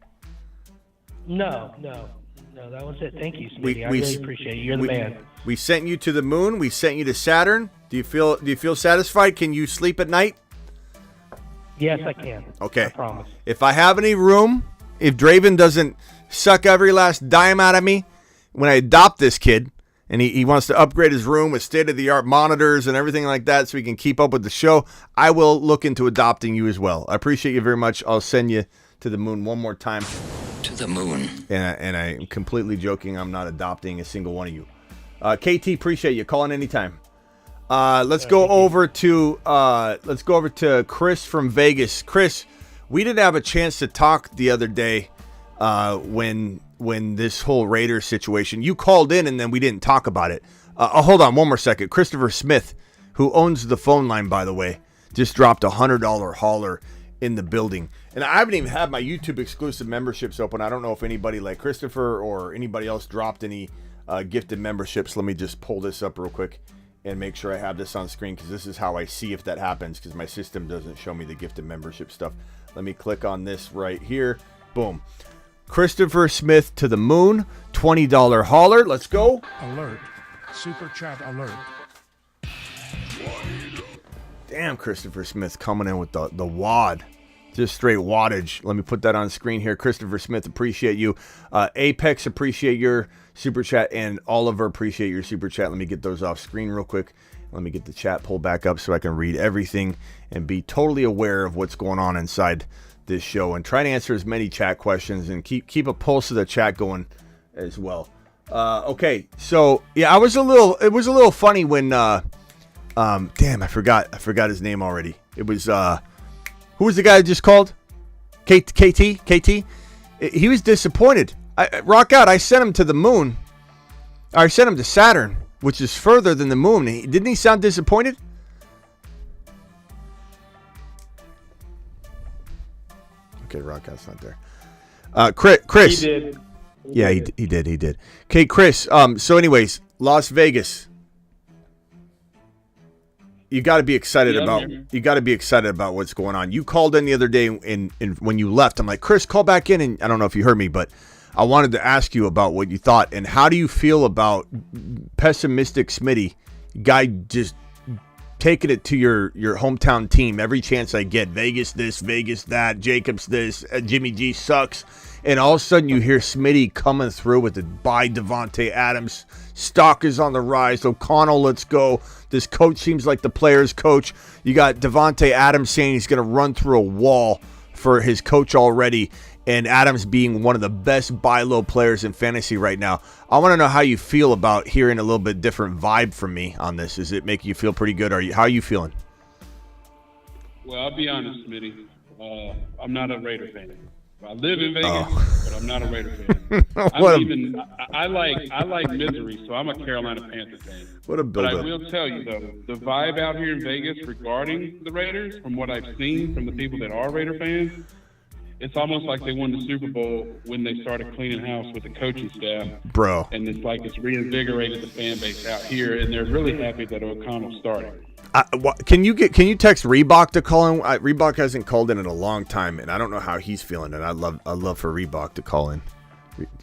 No, that was it. Thank you, Smitty. I really appreciate it. You're the man. We sent you to the moon. We sent you to Saturn. Do you feel satisfied? Can you sleep at night? Yes, I can. Okay. I promise. If I have any room, if Draven doesn't suck every last dime out of me when I adopt this kid, and he wants to upgrade his room with state-of-the-art monitors and everything like that so he can keep up with the show, I will look into adopting you as well. I appreciate you very much. I'll send you to the moon one more time. To the moon. And I'm completely joking. I'm not adopting a single one of you. KT, appreciate you. Call in anytime. Let's go over to Chris from Vegas. Chris, we didn't have a chance to talk the other day when this whole Raiders situation. You called in and then we didn't talk about it. Hold on one more second. Christopher Smith, who owns the phone line, by the way, just dropped $100 hauler in the building. And I haven't even had my YouTube exclusive memberships open. I don't know if anybody like Christopher or anybody else dropped any gifted memberships. Let me just pull this up real quick and make sure I have this on screen, because this is how I see if that happens, because my system doesn't show me the gifted membership stuff. Let me click on this right here. Boom. Christopher Smith to the moon, $20 hauler. Let's go. Alert. Super chat alert. Damn, Christopher Smith coming in with the wad. Just straight wattage. Let me put that on screen here. Christopher Smith, appreciate you. Apex, appreciate your super chat. And Oliver, appreciate your super chat. Let me get those off screen real quick. Let me get the chat pulled back up so I can read everything and be totally aware of what's going on inside this show, and try to answer as many chat questions and keep a pulse of the chat going as well. Okay, so yeah, it was a little funny when damn, I forgot his name already. It was who was the guy that just called? KT. He was disappointed. Rock out. I sent him to the moon. I sent him to Saturn, which is further than the moon. Didn't he sound disappointed? Okay, Rockout's not there. Chris. He did. Yeah, he did. Okay, Chris. So anyways, Las Vegas. You got to be excited about what's going on. You called in the other day and when you left, I'm like, "Chris, call back in." And I don't know if you heard me, but I wanted to ask you about what you thought and how do you feel about pessimistic Smitty, guy just taking it to your hometown team every chance I get. Vegas this, Vegas that, Jacobs this, Jimmy G sucks. And all of a sudden you hear Smitty coming through with it. Buy Devontae Adams. Stock is on the rise. O'Connell, let's go. This coach seems like the player's coach. You got Devontae Adams saying he's going to run through a wall for his coach already. And Adams being one of the best buy low players in fantasy right now. I want to know how you feel about hearing a little bit different vibe from me on this. Does it make you feel pretty good? How are you feeling? Well, I'll be honest, Smitty. I'm not a Raider fan. I live in Vegas, but I'm not a Raider fan. I like misery, so I'm a Carolina Panther fan. What a build-up. But I will tell you, though, the vibe out here in Vegas regarding the Raiders, from what I've seen from the people that are Raider fans, it's almost like they won the Super Bowl when they started cleaning house with the coaching staff. Bro. And it's like it's reinvigorated the fan base out here, and they're really happy that O'Connell started. Can you text Reebok to call in? Reebok hasn't called in a long time, and I don't know how he's feeling. And I'd love for Reebok to call in.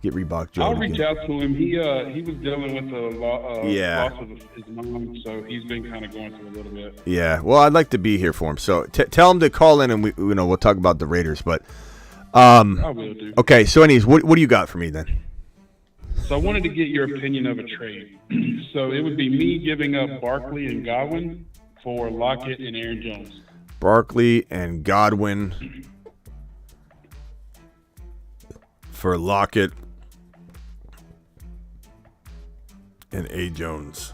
Get Reebok. I'll reach out to him. He was dealing with the loss of his mom, so he's been kind of going through a little bit. Yeah, well, I'd like to be here for him. So tell him to call in, and we'll talk about the Raiders. But I will do. Okay, so anyways, what do you got for me then? So I wanted to get your opinion of a trade. So it would be me giving up Barkley and Godwin for Lockett and Aaron Jones. Barkley and Godwin for Lockett and A. Jones.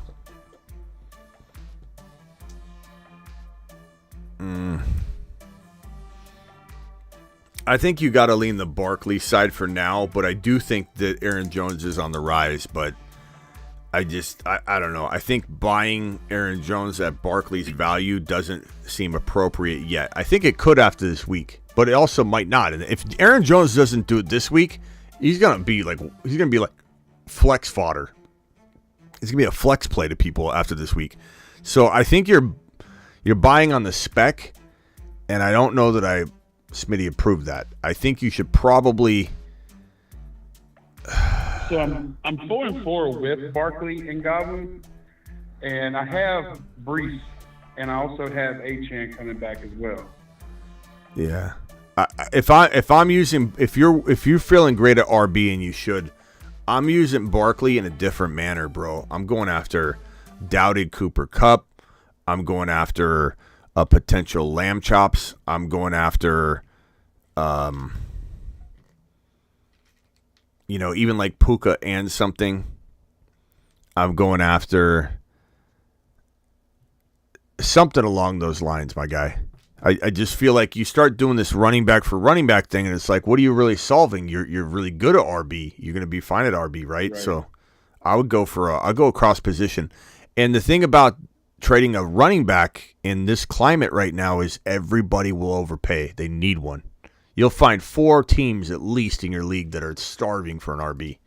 I think you got to lean the Barkley side for now, but I do think that Aaron Jones is on the rise, but I don't know. I think buying Aaron Jones at Barkley's value doesn't seem appropriate yet. I think it could after this week, but it also might not. And if Aaron Jones doesn't do it this week, he's gonna be like flex fodder. It's gonna be a flex play to people after this week. So I think you're buying on the spec, and I don't know that Smitty approved that. I think you should probably. So I'm 4-4 with Barkley and Godwin, and I have Brees, and I also have Achane coming back as well. Yeah, if you're feeling great at RB, and you should, I'm using Barkley in a different manner, bro. I'm going after doubted Cooper Kupp. I'm going after a potential lamb chops. I'm going after even like Puka and something. I'm going after something along those lines, my guy. I just feel like you start doing this running back for running back thing, and it's like, what are you really solving? You're really good at RB. You're going to be fine at RB, right? So I would go I'll go across position. And the thing about trading a running back in this climate right now is everybody will overpay. They need one. You'll find 4 teams at least in your league that are starving for an RB.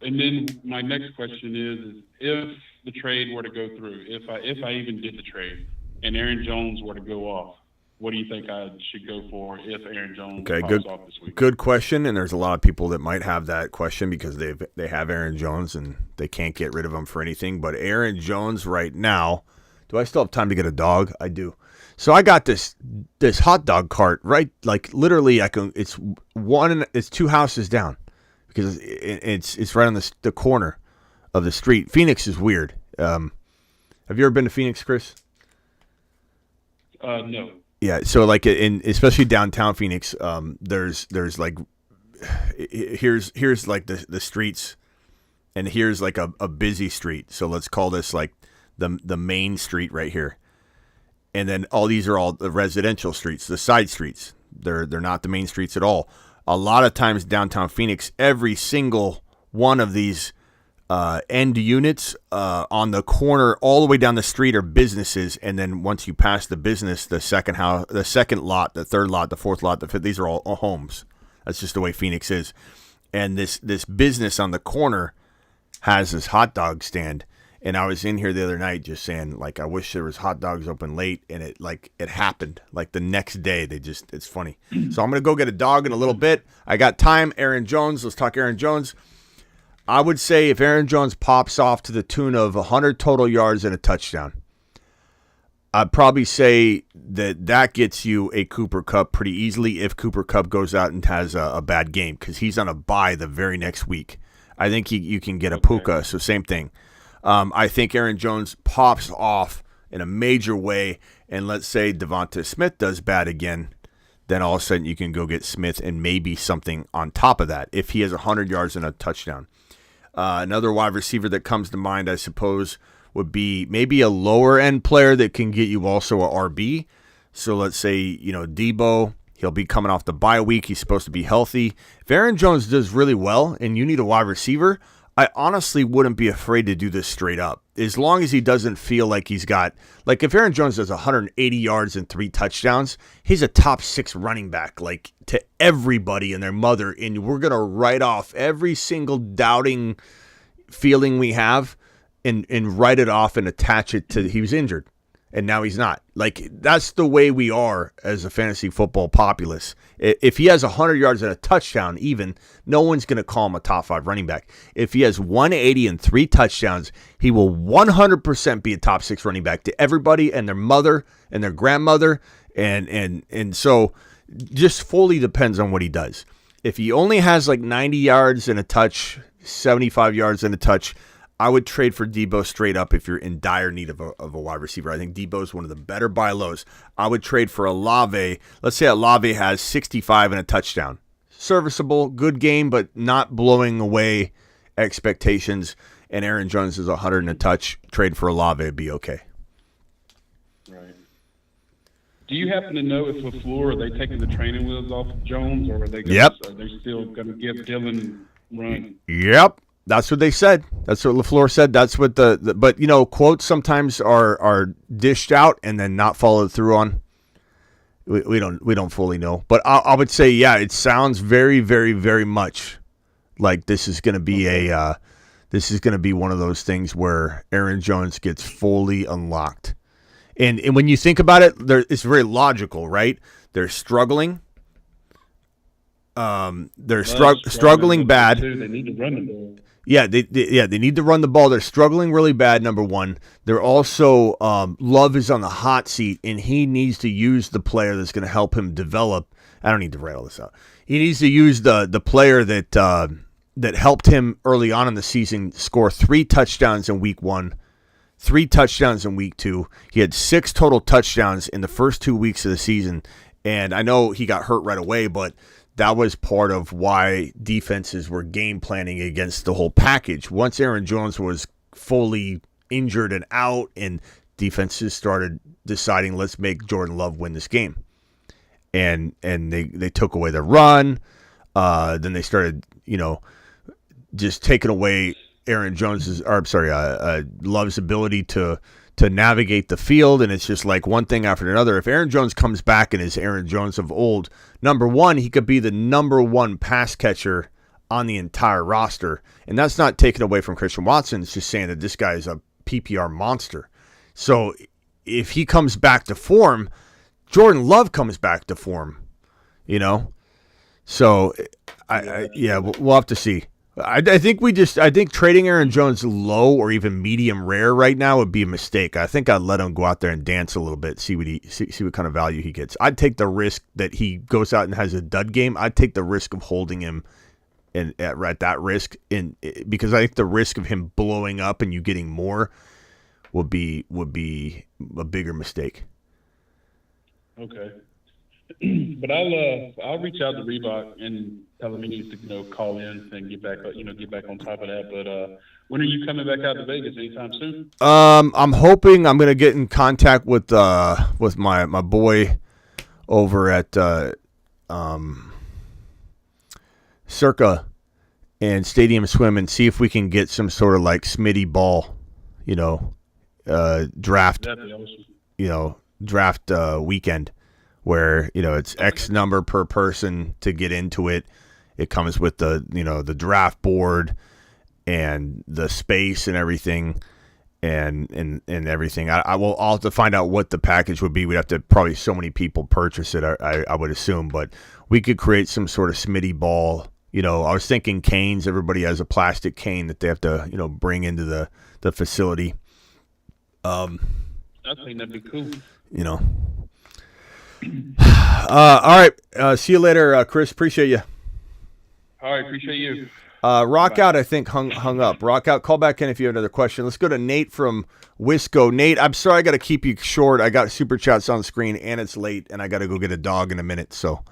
And then my next question is if the trade were to go through, if I even did the trade, and Aaron Jones were to go off, what do you think I should go for if Aaron Jones pops off this week? Good question, and there's a lot of people that might have that question because they have Aaron Jones and they can't get rid of him for anything. But Aaron Jones right now, do I still have time to get a dog? I do. So I got this hot dog cart, right? Like literally, it's 2 houses down because it's right on the corner of the street. Phoenix is weird. Have you ever been to Phoenix, Chris? No. Yeah, so like especially downtown Phoenix, there's like here's like the streets, and here's like a busy street. So let's call this like the main street right here. And then all these are all the residential streets, the side streets. They're not the main streets at all. A lot of times downtown Phoenix, every single one of these end units on the corner all the way down the street are businesses. And then once you pass the business, the second house, the second lot, the third lot, the fourth lot, the fifth, these are all homes. That's just the way Phoenix is. And this business on the corner has this hot dog stand. And I was in here the other night just saying, like, I wish there was hot dogs open late, and it happened. Like the next day, it's funny. So I'm gonna go get a dog in a little bit. I got time. Aaron Jones. Let's talk Aaron Jones. I would say if Aaron Jones pops off to the tune of 100 total yards and a touchdown, I'd probably say that gets you a Cooper Kupp pretty easily if Cooper Kupp goes out and has a bad game because he's on a bye the very next week. I think you can get a Puka, so same thing. I think Aaron Jones pops off in a major way, and let's say Devonta Smith does bad again, then all of a sudden you can go get Smith and maybe something on top of that if he has 100 yards and a touchdown. Another wide receiver that comes to mind, I suppose, would be maybe a lower-end player that can get you also a RB. So let's say, Debo, he'll be coming off the bye week. He's supposed to be healthy. If Aaron Jones does really well and you need a wide receiver, I honestly wouldn't be afraid to do this straight up. As long as he doesn't feel like he's got, like if Aaron Jones does 180 yards and 3 touchdowns, he's a top 6 running back, like to everybody and their mother. And we're going to write off every single doubting feeling we have and write it off and attach it to he was injured. And now he's not. Like, that's the way we are as a fantasy football populace. If he has 100 yards and a touchdown even, no one's going to call him a top 5 running back. If he has 180 and 3 touchdowns, he will 100% be a top 6 running back to everybody and their mother and their grandmother. And so just fully depends on what he does. If he only has like 90 yards and a touch, 75 yards and a touch, I would trade for Debo straight up if you're in dire need of a wide receiver. I think Debo is one of the better buy lows. I would trade for Olave. Let's say Olave has 65 and a touchdown. Serviceable, good game, but not blowing away expectations. And Aaron Jones is 100 and a touch. Trade for Olave would be okay. Right. Do you happen to know if LaFleur, are they taking the training wheels off of Jones, or are they still going to give Dylan run? Yep. That's what they said. That's what LaFleur said. That's what but quotes sometimes are dished out and then not followed through on. We don't fully know, but I would say it sounds very, very, very much like this is going to be one of those things where Aaron Jones gets fully unlocked, and when you think about it, it's very logical, right? They're struggling. They're struggling bad. They need to run the ball. Yeah, they need to run the ball. They're struggling really bad, number one. They're also, Love is on the hot seat, and he needs to use the player that's going to help him develop. I don't need to write all this out. He needs to use the player that helped him early on in the season score 3 touchdowns in week 1, 3 touchdowns in week 2. He had 6 total touchdowns in the first 2 weeks of the season, and I know he got hurt right away, but that was part of why defenses were game planning against the whole package. Once Aaron Jones was fully injured and out, and defenses started deciding, let's make Jordan Love win this game. And they took away the run. Then they started, just taking away Love's ability to navigate the field, and it's just like one thing after another. If Aaron Jones comes back and is Aaron Jones of old, number one, he could be the number 1 pass catcher on the entire roster, and that's not taken away from Christian Watson. It's just saying that this guy is a PPR monster. So if he comes back to form, Jordan Love comes back to form, So we'll have to see. I think trading Aaron Jones low or even medium rare right now would be a mistake. I think I'd let him go out there and dance a little bit, see what kind of value he gets. I'd take the risk that he goes out and has a dud game. I'd take the risk of holding him at that risk, because I think the risk of him blowing up and you getting more would be a bigger mistake. Okay. But I'll reach out to Reebok and tell him he needs to call in and get back on top of that. But when are you coming back out to Vegas? Anytime soon? I'm hoping I'm gonna get in contact with my boy over at Circa and Stadium Swim and see if we can get some sort of like Smitty ball, draft, draft weekend. Where, it's X number per person to get into it. It comes with the draft board and the space and everything and everything. I'll have to find out what the package would be. We'd have to probably so many people purchase it, I would assume. But we could create some sort of Smitty ball I was thinking canes. Everybody has a plastic cane that they have to, bring into the facility. I think that'd be cool. All right. See you later, Chris. Appreciate you. All right, appreciate you. Rock Out, I think, hung up. Rock Out, call back in if you have another question. Let's go to Nate from Wisco. Nate, I'm sorry I got to keep you short. I got super chats on the screen, and it's late, and I got to go get a dog in a minute. So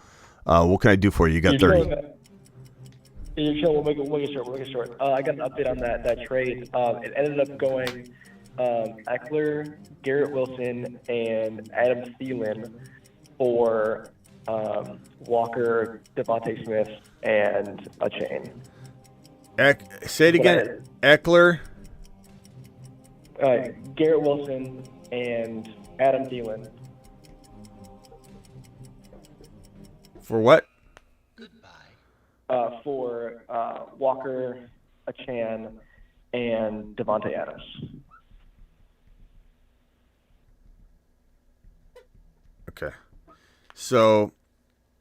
what can I do for you? You got 30. We'll make it short. I got an update on that trade. It ended up going Eckler, Garrett Wilson, and Adam Thielen for Walker, Devontae Smith, and a chain. Say it again. Eckler, Garrett Wilson, and Adam Thielen. For what? For Walker, Achan, and Devontae Adams. Okay. So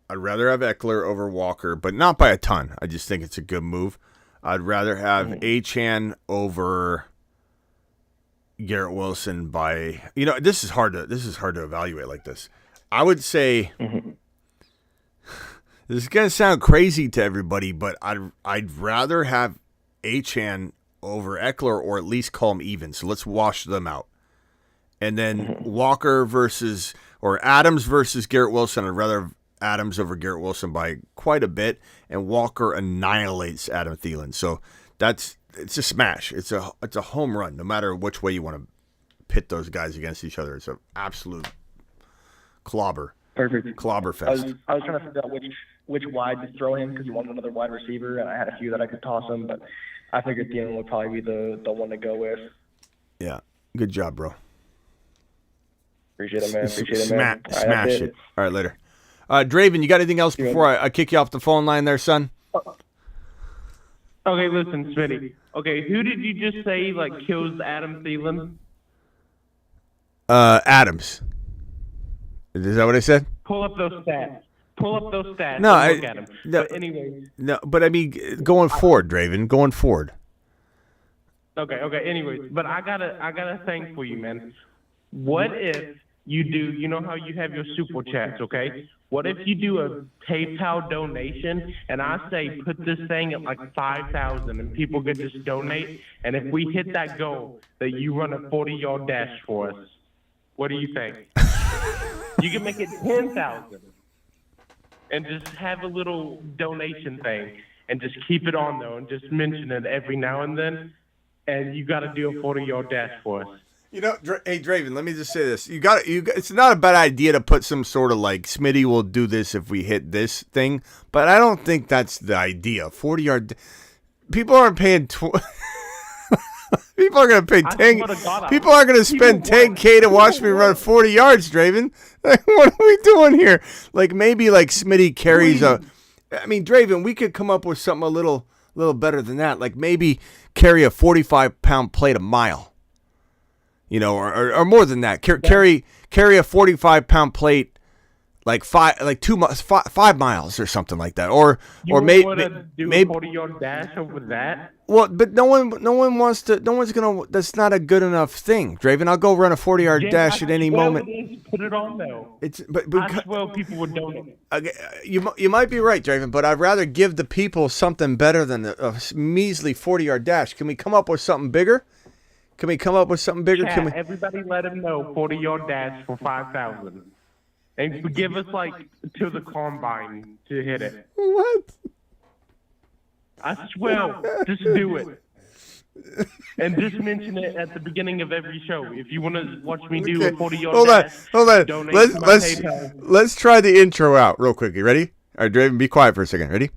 I'd rather have Eckler over Walker, but not by a ton. I just think it's a good move. I'd rather have Achan over Garrett Wilson by, this is hard to evaluate like this. I would say this is going to sound crazy to everybody, but I'd rather have Achan over Eckler, or at least call them even. So let's wash them out. And then Walker or Adams versus Garrett Wilson. I'd rather have Adams over Garrett Wilson by quite a bit, and Walker annihilates Adam Thielen. So it's a smash. It's a home run, no matter which way you want to pit those guys against each other. It's an absolute clobber. Perfect. Clobber fest. I was trying to figure out which wide to throw him because you wanted another wide receiver, and I had a few that I could toss him, but I figured Thielen would probably be the one to go with. Yeah. Good job, bro. Appreciate it, man. Smash it. All right, later. Draven, you got anything else before I kick you off the phone line there, son? Okay, listen, Smitty. Okay, who did you just say kills Adam Thielen? Adams. Is that what I said? Pull up those stats. No, and look at them. No, but anyway. No, but I mean, going forward, Draven, going forward. Okay. Anyways, but I got a thing for you, man. What if you do? You know how you have your super chats, okay? What if you do a PayPal donation, and I say put this thing at 5,000, and people could just donate, and if we hit that goal, that you run a 40-yard dash for us? What do you think? You can make it 10,000, and just have a little donation thing, and just keep it on though, and just mention it every now and then, and you got to do a 40-yard dash for us. Hey Draven, let me just say this. It's not a bad idea to put some sort of Smitty will do this if we hit this thing, but I don't think that's the idea. 40-yard. People aren't paying. People are going to pay 10. People are going to spend $10K to watch me run 40 yards, Draven. What are we doing here? Maybe Smitty carries a. I mean, Draven, we could come up with something a little better than that. maybe carry a 45-pound plate a mile. Or more than that. Carry a 45-pound plate 5 miles or something like that. Or maybe do a 40-yard dash over that. Well, but no one wants to. No one's gonna. That's not a good enough thing, Draven. I'll go run a 40-yard dash at any moment. Put it on though. But I swear people would donate. You might be right, Draven, but I'd rather give the people something better than a measly 40-yard dash. Can we come up with something bigger? Chat, everybody let him know 40-yard dash for 5,000. And give us to the combine to hit it. What? I swear, just do it. And just mention it at the beginning of every show. If you want to watch me do a 40-yard dash, hold on. Donate to my PayPal. Let's try the intro out real quickly. Ready? All right, Draven, be quiet for a second. Ready?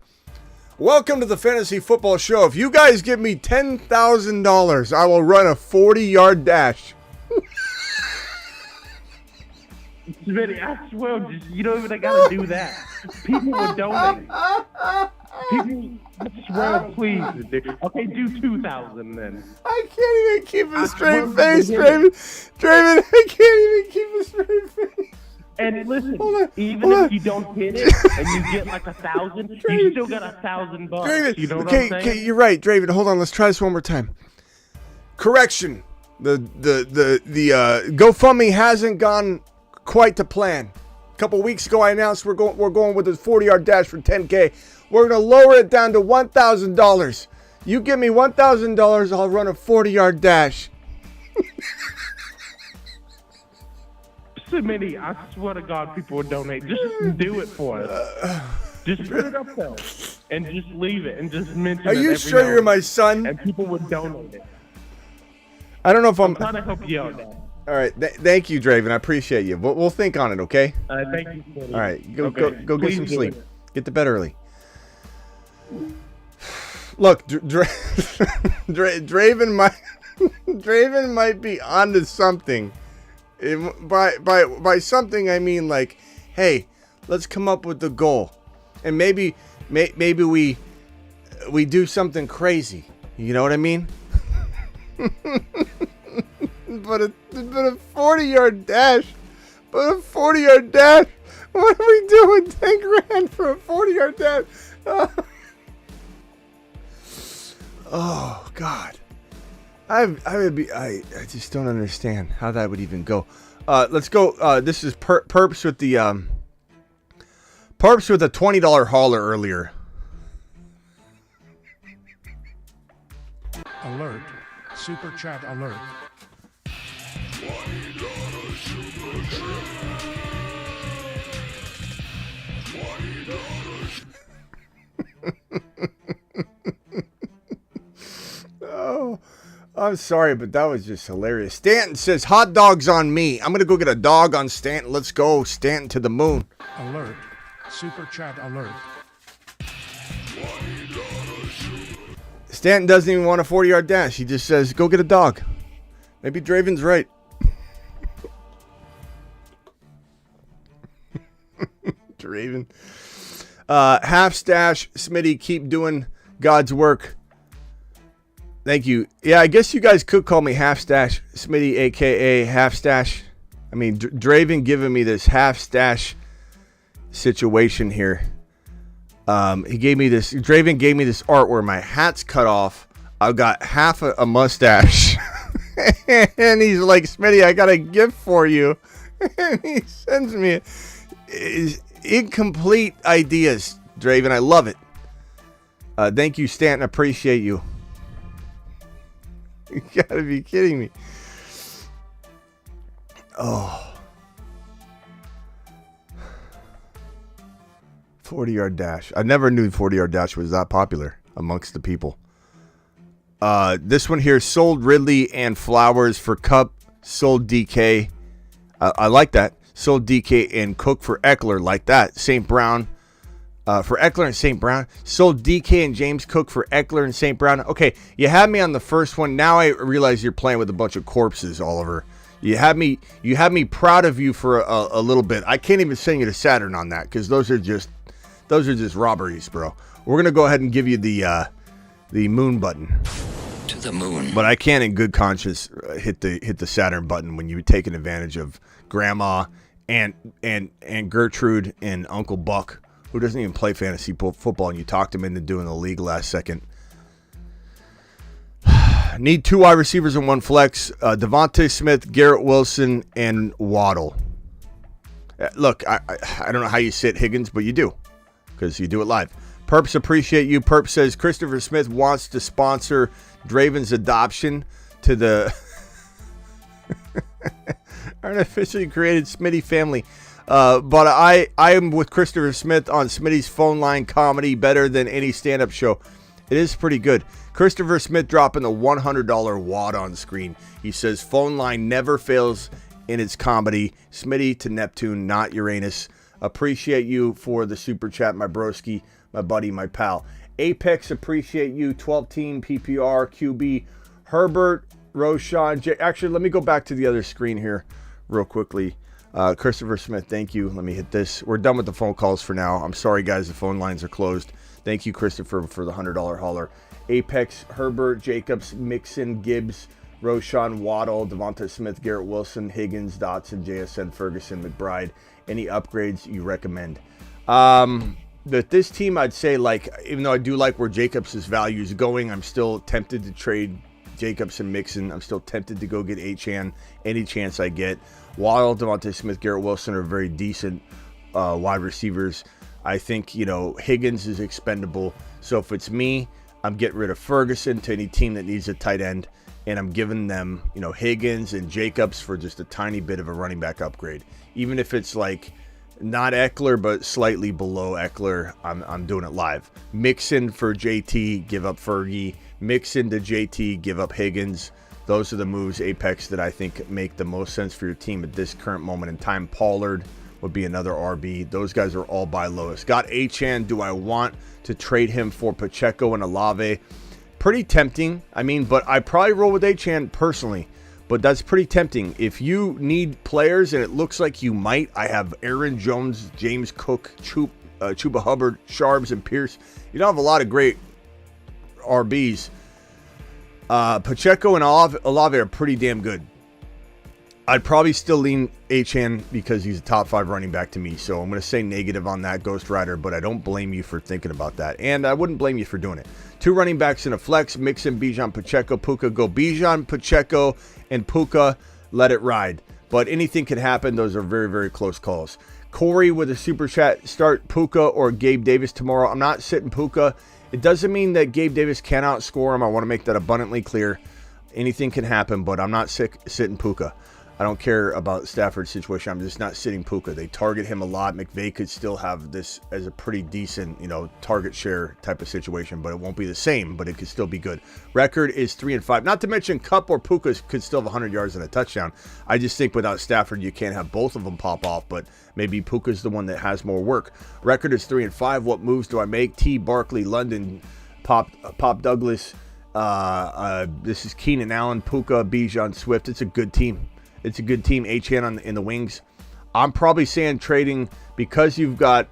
Welcome to the Fantasy Football Show. If you guys give me $10,000, I will run a 40-yard dash. Smitty, I swear, you don't even got to do that. People would donate. People, I swear, please. Okay, do 2,000 then. I can't even keep a straight face, Draven. Draven, I can't even keep a straight face. And listen, even hold if you don't hit it and you get like 1,000, you still got $1,000. Draven, You know what okay, I'm saying? okay, you're right, Draven. Hold on, let's try this one more time. Correction: the GoFundMe hasn't gone quite to plan. A couple weeks ago, I announced we're going with a 40-yard dash for $10K. We're gonna lower it down to $1,000. You give me $1,000, I'll run a 40-yard dash. Smitty, I swear to God, people would donate. Just do it for us. Just put it up there and just leave it and just mention it. Are you every sure now you're and my then. son? And people would donate it. I don't know if I'm trying to help you out, Dad. All right, thank you, Draven. I appreciate you. We'll think on it, okay? Thank you, Smitty. All right, go get Please some do sleep. it. Get to bed early. Look, Draven might be onto something. By something, I mean like, hey, let's come up with the goal, and maybe we do something crazy. You know what I mean? but a 40-yard dash. But a 40-yard dash. What are we doing? 10 grand for a 40-yard dash? Oh God. I just don't understand how that would even go. Let's go. This is Perps with the Perps with a $20 hauler earlier. Alert. Super chat alert. Oh, I'm sorry, but that was just hilarious. Stanton says, hot dogs on me. I'm going to go get a dog on Stanton. Let's go, Stanton, to the moon. Alert. Super chat alert. Stanton doesn't even want a 40-yard dash. He just says, go get a dog. Maybe Draven's right. Draven. Half stash, Smitty, keep doing God's work. Thank you. Yeah, I guess you guys could call me Half Stash, Smitty, a.k.a. Half Stash. I mean, Draven giving me this Half Stash situation here. Draven gave me this art where my hat's cut off. I've got half a mustache. And he's like, Smitty, I got a gift for you. And he sends me incomplete ideas, Draven. I love it. Thank you, Stanton. Appreciate you. You gotta be kidding me. Oh. 40-yard dash. I never knew 40-yard dash was that popular amongst the people. This one here, sold Ridley and Flowers for Cup. Sold DK. I like that. Sold DK and Cook for Eckler. Like that. St. Brown. For Eckler and St. Brown. Sold DK and James Cook for Eckler and St. Brown. Okay, you had me on the first one. Now I realize you're playing with a bunch of corpses, Oliver. You had me proud of you for a little bit. I can't even send you to Saturn on that because those are just robberies, bro. We're gonna go ahead and give you the moon button. To the moon. But I can't in good conscience hit the Saturn button when you're taking advantage of Grandma and Gertrude and Uncle Buck, who doesn't even play fantasy football, and you talked him into doing the league last second. Need 2 wide receivers and 1 flex. Devontae Smith, Garrett Wilson, and Waddle. Look, I don't know how you sit Higgins, but you do, because you do it live. Perps, appreciate you. Perps says Christopher Smith wants to sponsor Draven's adoption to the artificially created Smitty family. But I am with Christopher Smith on Smitty's phone line comedy better than any stand-up show. It is pretty good. Christopher Smith dropping the $100 wad on screen. He says phone line never fails in its comedy. Smitty to Neptune, not Uranus. Appreciate you for the super chat, my broski, my buddy, my pal. Apex, appreciate you. 12-team PPR, QB, Herbert, Roshan. Actually, let me go back to the other screen here real quickly. Christopher Smith, thank you. Let me hit this. We're done with the phone calls for now. I'm sorry, guys. The phone lines are closed. Thank you, Christopher, for the $100 hauler. Apex, Herbert, Jacobs, Mixon, Gibbs, Roshan, Waddle, Devonta Smith, Garrett Wilson, Higgins, Dotson, JSN, Ferguson, McBride, any upgrades you recommend. This team, I'd say, like, even though I do like where Jacobs' value is going, I'm still tempted to trade Jacobs and Mixon. I'm still tempted to go get Achane any chance I get. Waddle, Devontae Smith, Garrett Wilson are very decent wide receivers. I think, you know, Higgins is expendable. So if it's me, I'm getting rid of Ferguson to any team that needs a tight end, and I'm giving them, you know, Higgins and Jacobs for just a tiny bit of a running back upgrade. Even if it's like not Eckler, but slightly below Eckler, I'm doing it live. Mixon for JT, give up Fergie. Mixon to JT, give up Higgins. Those are the moves, Apex, that I think make the most sense for your team at this current moment in time. Pollard would be another RB. Those guys are all buy lowest. Got Achane. Do I want to trade him for Pacheco and Olave? Pretty tempting. I mean, but I probably roll with Achane personally. But that's pretty tempting. If you need players, and it looks like you might, I have Aaron Jones, James Cook, Chuba Hubbard, Sharps, and Pierce. You don't have a lot of great RBs. Pacheco and Olave are pretty damn good. I'd probably still lean Achane because he's a top 5 running back to me. So I'm going to say negative on that, Ghost Rider, but I don't blame you for thinking about that. And I wouldn't blame you for doing it. 2 running backs in a flex, Mixon, Bijan, Pacheco, Puka. Go Bijan, Pacheco, and Puka. Let it ride. But anything can happen. Those are very, very close calls. Corey with a super chat. Start Puka or Gabe Davis tomorrow. I'm not sitting Puka. It doesn't mean that Gabe Davis can outscore him. I want to make that abundantly clear. Anything can happen, but I'm not sitting Puka. I don't care about Stafford's situation. I'm just not sitting Puka. They target him a lot. McVay could still have this as a pretty decent, you know, target share type of situation, but it won't be the same, but it could still be good. Record is 3-5. Not to mention Kupp or Puka could still have 100 yards and a touchdown. I just think without Stafford, you can't have both of them pop off, but maybe Puka's the one that has more work. Record is 3-5. What moves do I make? T. Barkley, London, Pop Douglas. This is Keenan Allen, Puka, Bijan, Swift. It's a good team. It's a good team. Achane in the wings. I'm probably saying trading because you've got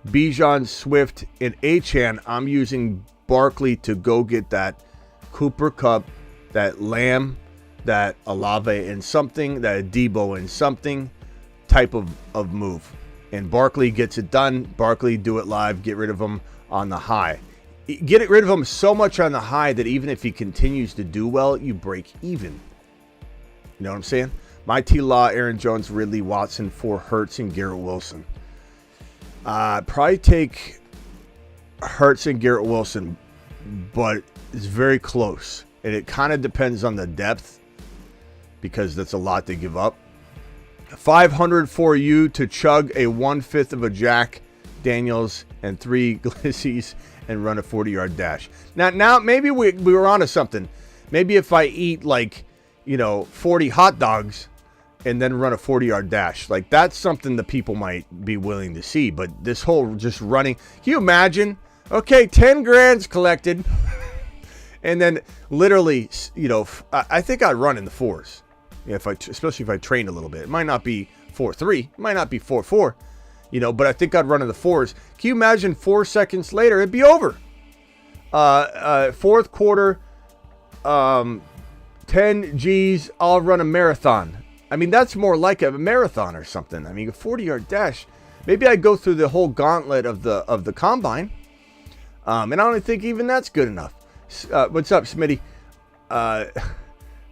Bijan, Swift, and Achane. I'm using Barkley to go get that Cooper Kupp, that Lamb, that Olave, and something, that Debo and something type of move. And Barkley gets it done. Barkley, do it live. Get rid of him on the high. Get rid of him so much on the high that even if he continues to do well, you break even. You know what I'm saying? My T-Law, Aaron Jones, Ridley, Watson for Hurts and Garrett Wilson. Probably take Hurts and Garrett Wilson, but it's very close. And it kind of depends on the depth because that's a lot to give up. 500 for you to chug a 1/5 of a Jack Daniels and 3 Glissies and run a 40-yard dash. Now maybe we were onto something. Maybe if I eat 40 hot dogs and then run a 40-yard dash. Like, that's something that people might be willing to see. But this whole just running, can you imagine? Okay, 10 grand's collected. And then literally, I think I'd run in the 4s. Especially if I trained a little bit. It might not be 4-3. It might not be 4-4. But I think I'd run in the 4s. Can you imagine 4 seconds later, it'd be over. Fourth quarter, 10 G's, I'll run a marathon. I mean, that's more like a marathon or something. I mean, a 40-yard dash. Maybe I go through the whole gauntlet of the combine. And I don't think even that's good enough. What's up, Smitty?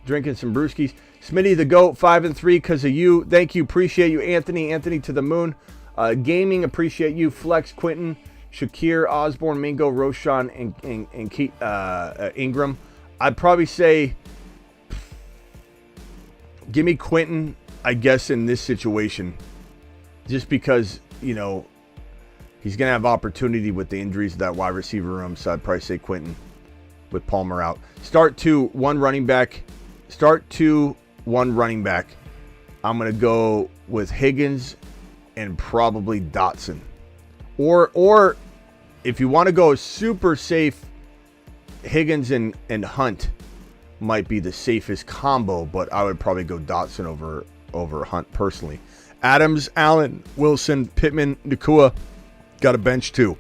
Drinking some brewskis. Smitty the GOAT, 5-3 because of you. Thank you. Appreciate you, Anthony. Anthony to the moon. Gaming, appreciate you. Flex, Quentin, Shakir, Osborne, Mingo, Roshan, and Ingram. I'd probably say give me Quentin, I guess, in this situation. Just because, he's going to have opportunity with the injuries of that wide receiver room. So I'd probably say Quentin with Palmer out. Start 2, 1 running back. Start 2, 1 running back. I'm going to go with Higgins and probably Dotson. Or if you want to go super safe, Higgins and Hunt might be the safest combo, but I would probably go Dotson over Hunt personally. Adams, Allen, Wilson, Pittman, Nakua. Got a bench too.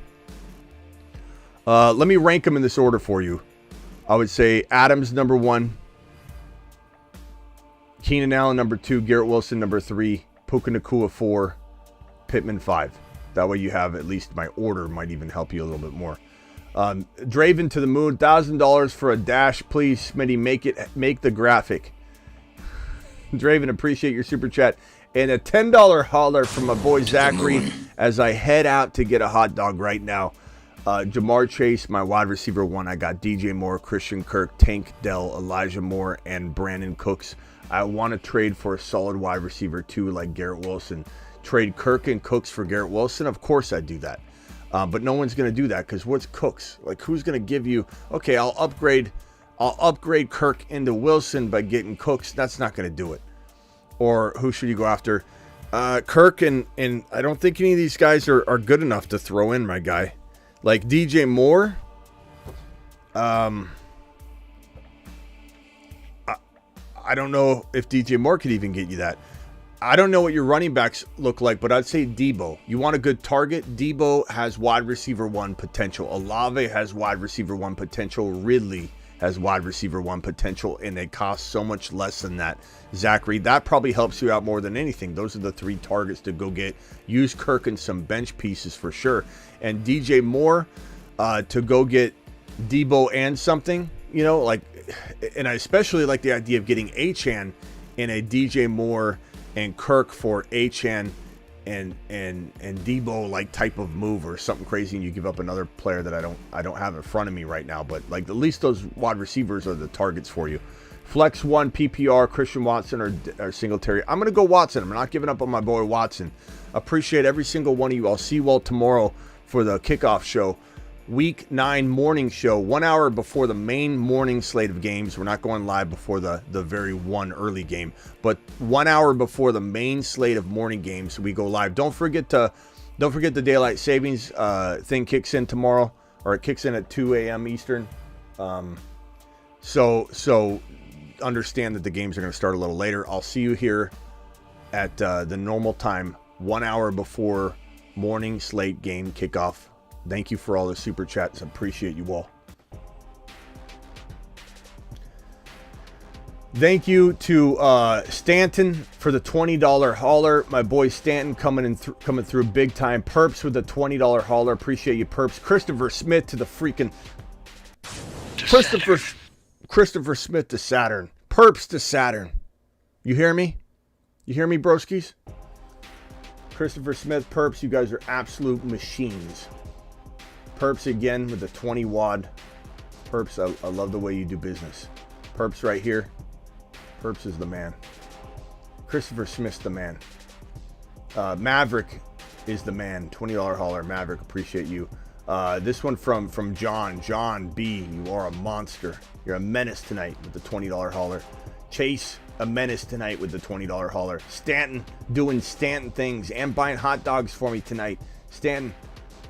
Let me rank them in this order for you. I would say Adams number 1, Keenan Allen number 2, Garrett Wilson number 3, Puka Nakua 4, Pittman 5. That way you have at least my order might even help you a little bit more. Draven to the moon, $1,000 for a dash, please. Smitty, make the graphic. Draven, appreciate your super chat. And a $10 holler from my boy Zachary as I head out to get a hot dog right now. Jamar Chase, my wide receiver 1. I got DJ Moore, Christian Kirk, Tank Dell, Elijah Moore, and Brandon Cooks. I want to trade for a solid wide receiver 2 like Garrett Wilson. Trade Kirk and Cooks for Garrett Wilson? Of course I'd do that. But no one's going to do that because what's Cooks? Like, who's going to give you, okay, I'll upgrade Kirk into Wilson by getting Cooks. That's not going to do it. Or who should you go after? Kirk and I don't think any of these guys are good enough to throw in, my guy. Like DJ Moore. I don't know if DJ Moore could even get you that. I don't know what your running backs look like, but I'd say Debo. You want a good target? Debo has wide receiver 1 potential. Olave has wide receiver 1 potential. Ridley has wide receiver 1 potential, and they cost so much less than that. Zachary, that probably helps you out more than anything. Those are the 3 targets to go get. Use Kirk and some bench pieces for sure. And DJ Moore to go get Debo and something, you know, like, and I especially like the idea of getting Achane in a DJ Moore and Kirk for Achane and Debo like type of move or something crazy, and you give up another player that I don't have in front of me right now, but like at least those wide receivers are the targets for you. Flex 1 PPR, Christian Watson or Singletary. I'm gonna go Watson. I'm not giving up on my boy Watson. Appreciate every single one of you. I'll see you all tomorrow for the kickoff show. Week 9 morning show, 1 hour before the main morning slate of games. We're not going live before the very one early game, but 1 hour before the main slate of morning games, we go live. Don't forget the daylight savings thing kicks in tomorrow, or it kicks in at 2 a.m. Eastern. So understand that the games are going to start a little later. I'll see you here at the normal time, 1 hour before morning slate game kickoff. Thank you for all the super chats. Appreciate you all. Thank you to Stanton for the $20 hauler. My boy Stanton coming through big time. Perps with the $20 hauler. Appreciate you, Perps. Christopher Smith to the freaking Christopher Smith to Saturn. Perps to Saturn. You hear me? You hear me, broskies? Christopher Smith, Perps, you guys are absolute machines. Perps again with the 20 wad. Perps, I love the way you do business. Perps right here. Perps is the man. Christopher Smith's the man. Maverick is the man. $20 hauler. Maverick, appreciate you. This one from John. John B, you are a monster. You're a menace tonight with the $20 hauler. Chase, a menace tonight with the $20 hauler. Stanton doing Stanton things and buying hot dogs for me tonight. Stanton,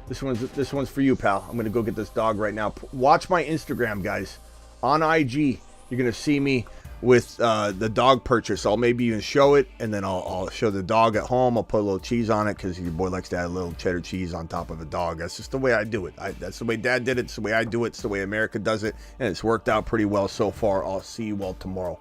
this one's for you, pal. I'm gonna go get this dog right now. Watch my Instagram, guys. On IG, you're gonna see me with the dog purchase. I'll maybe even show it, and then I'll show the dog at home. I'll put a little cheese on it because your boy likes to add a little cheddar cheese on top of a dog. That's just the way I do it. That's the way Dad did it. It's the way I do it. It's the way America does it, and it's worked out pretty well so far. I'll see you all tomorrow.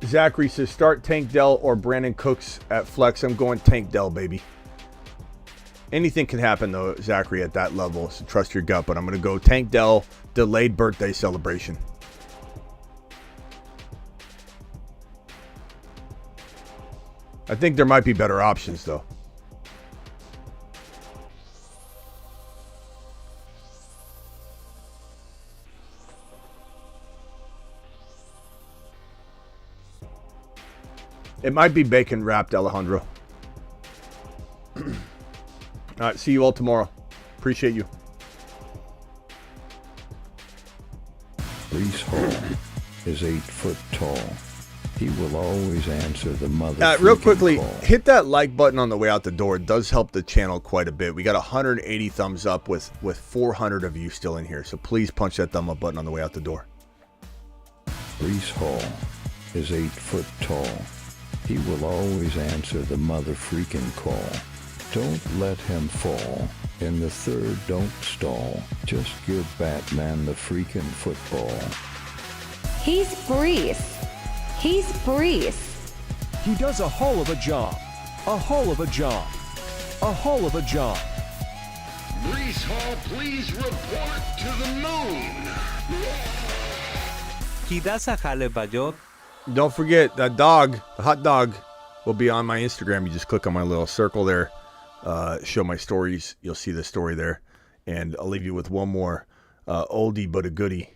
Zachary says, start Tank Dell or Brandon Cooks at flex. I'm going Tank Dell, baby. Anything can happen, though, Zachary, at that level, so trust your gut. But I'm going to go Tank Dell, delayed birthday celebration. I think there might be better options, though. It might be bacon wrapped, Alejandro. All right, see you all tomorrow. Appreciate you. Brees Hall is 8 foot tall. He will always answer the mother. Real quickly, call. hit that like button on the way out the door. It does help the channel quite a bit. We got 180 thumbs up with 400 of you still in here. So please punch that thumb up button on the way out the door. Brees Hall is 8 foot tall. He will always answer the mother freaking call. Don't let him fall. In the third, don't stall. Just give Batman the freaking football. He's Brees. He's Brees. He does a hull of a job. A hull of a job. A hull of a job. Brees Hall, please report to the moon. He does a hell of a job. Don't forget that dog, the hot dog, will be on my Instagram. You just click on my little circle there, show my stories. You'll see the story there. And I'll leave you with one more oldie but a goodie.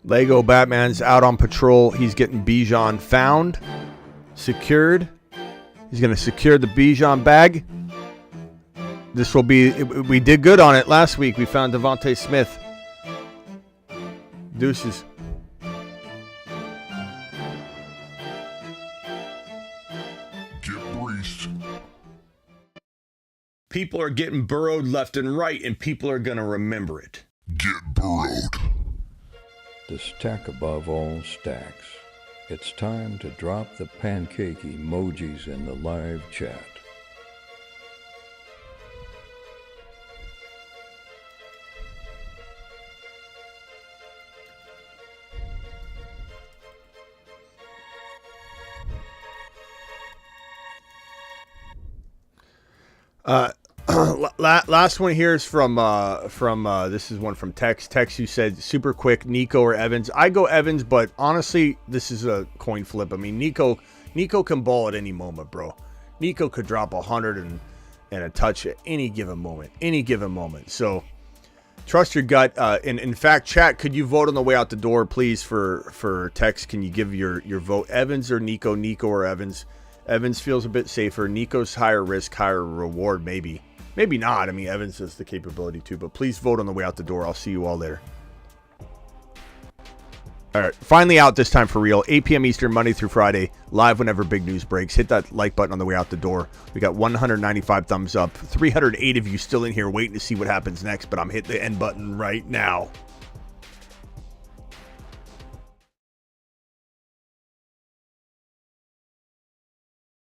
Lego Batman's out on patrol. He's getting Bijan found, secured. He's going to secure the Bijan bag. This will be, we did good on it last week. We found Devontae Smith. Deuces. Get Brees. People are getting burrowed left and right, and people are going to remember it. Get burrowed. The stack above all stacks. It's time to drop the pancake emojis in the live chat. Last one here is from this is one from Tex. Tex, you said super quick, Nico or Evans. I go Evans, but honestly, this is a coin flip. I mean, Nico can ball at any moment, bro. Nico could drop 100 and a touch at any given moment. So trust your gut. And in fact, chat, could you vote on the way out the door, please? For Tex, can you give your vote, Evans or Nico? Nico or Evans? Evans feels a bit safer. Nico's higher risk, higher reward, maybe. Maybe not. I mean, Evans has the capability to, but please vote on the way out the door. I'll see you all there. All right, finally out this time for real. 8 p.m. Eastern, Monday through Friday, live whenever big news breaks. Hit that like button on the way out the door. We got 195 thumbs up. 308 of you still in here waiting to see what happens next, but I'm hitting the end button right now.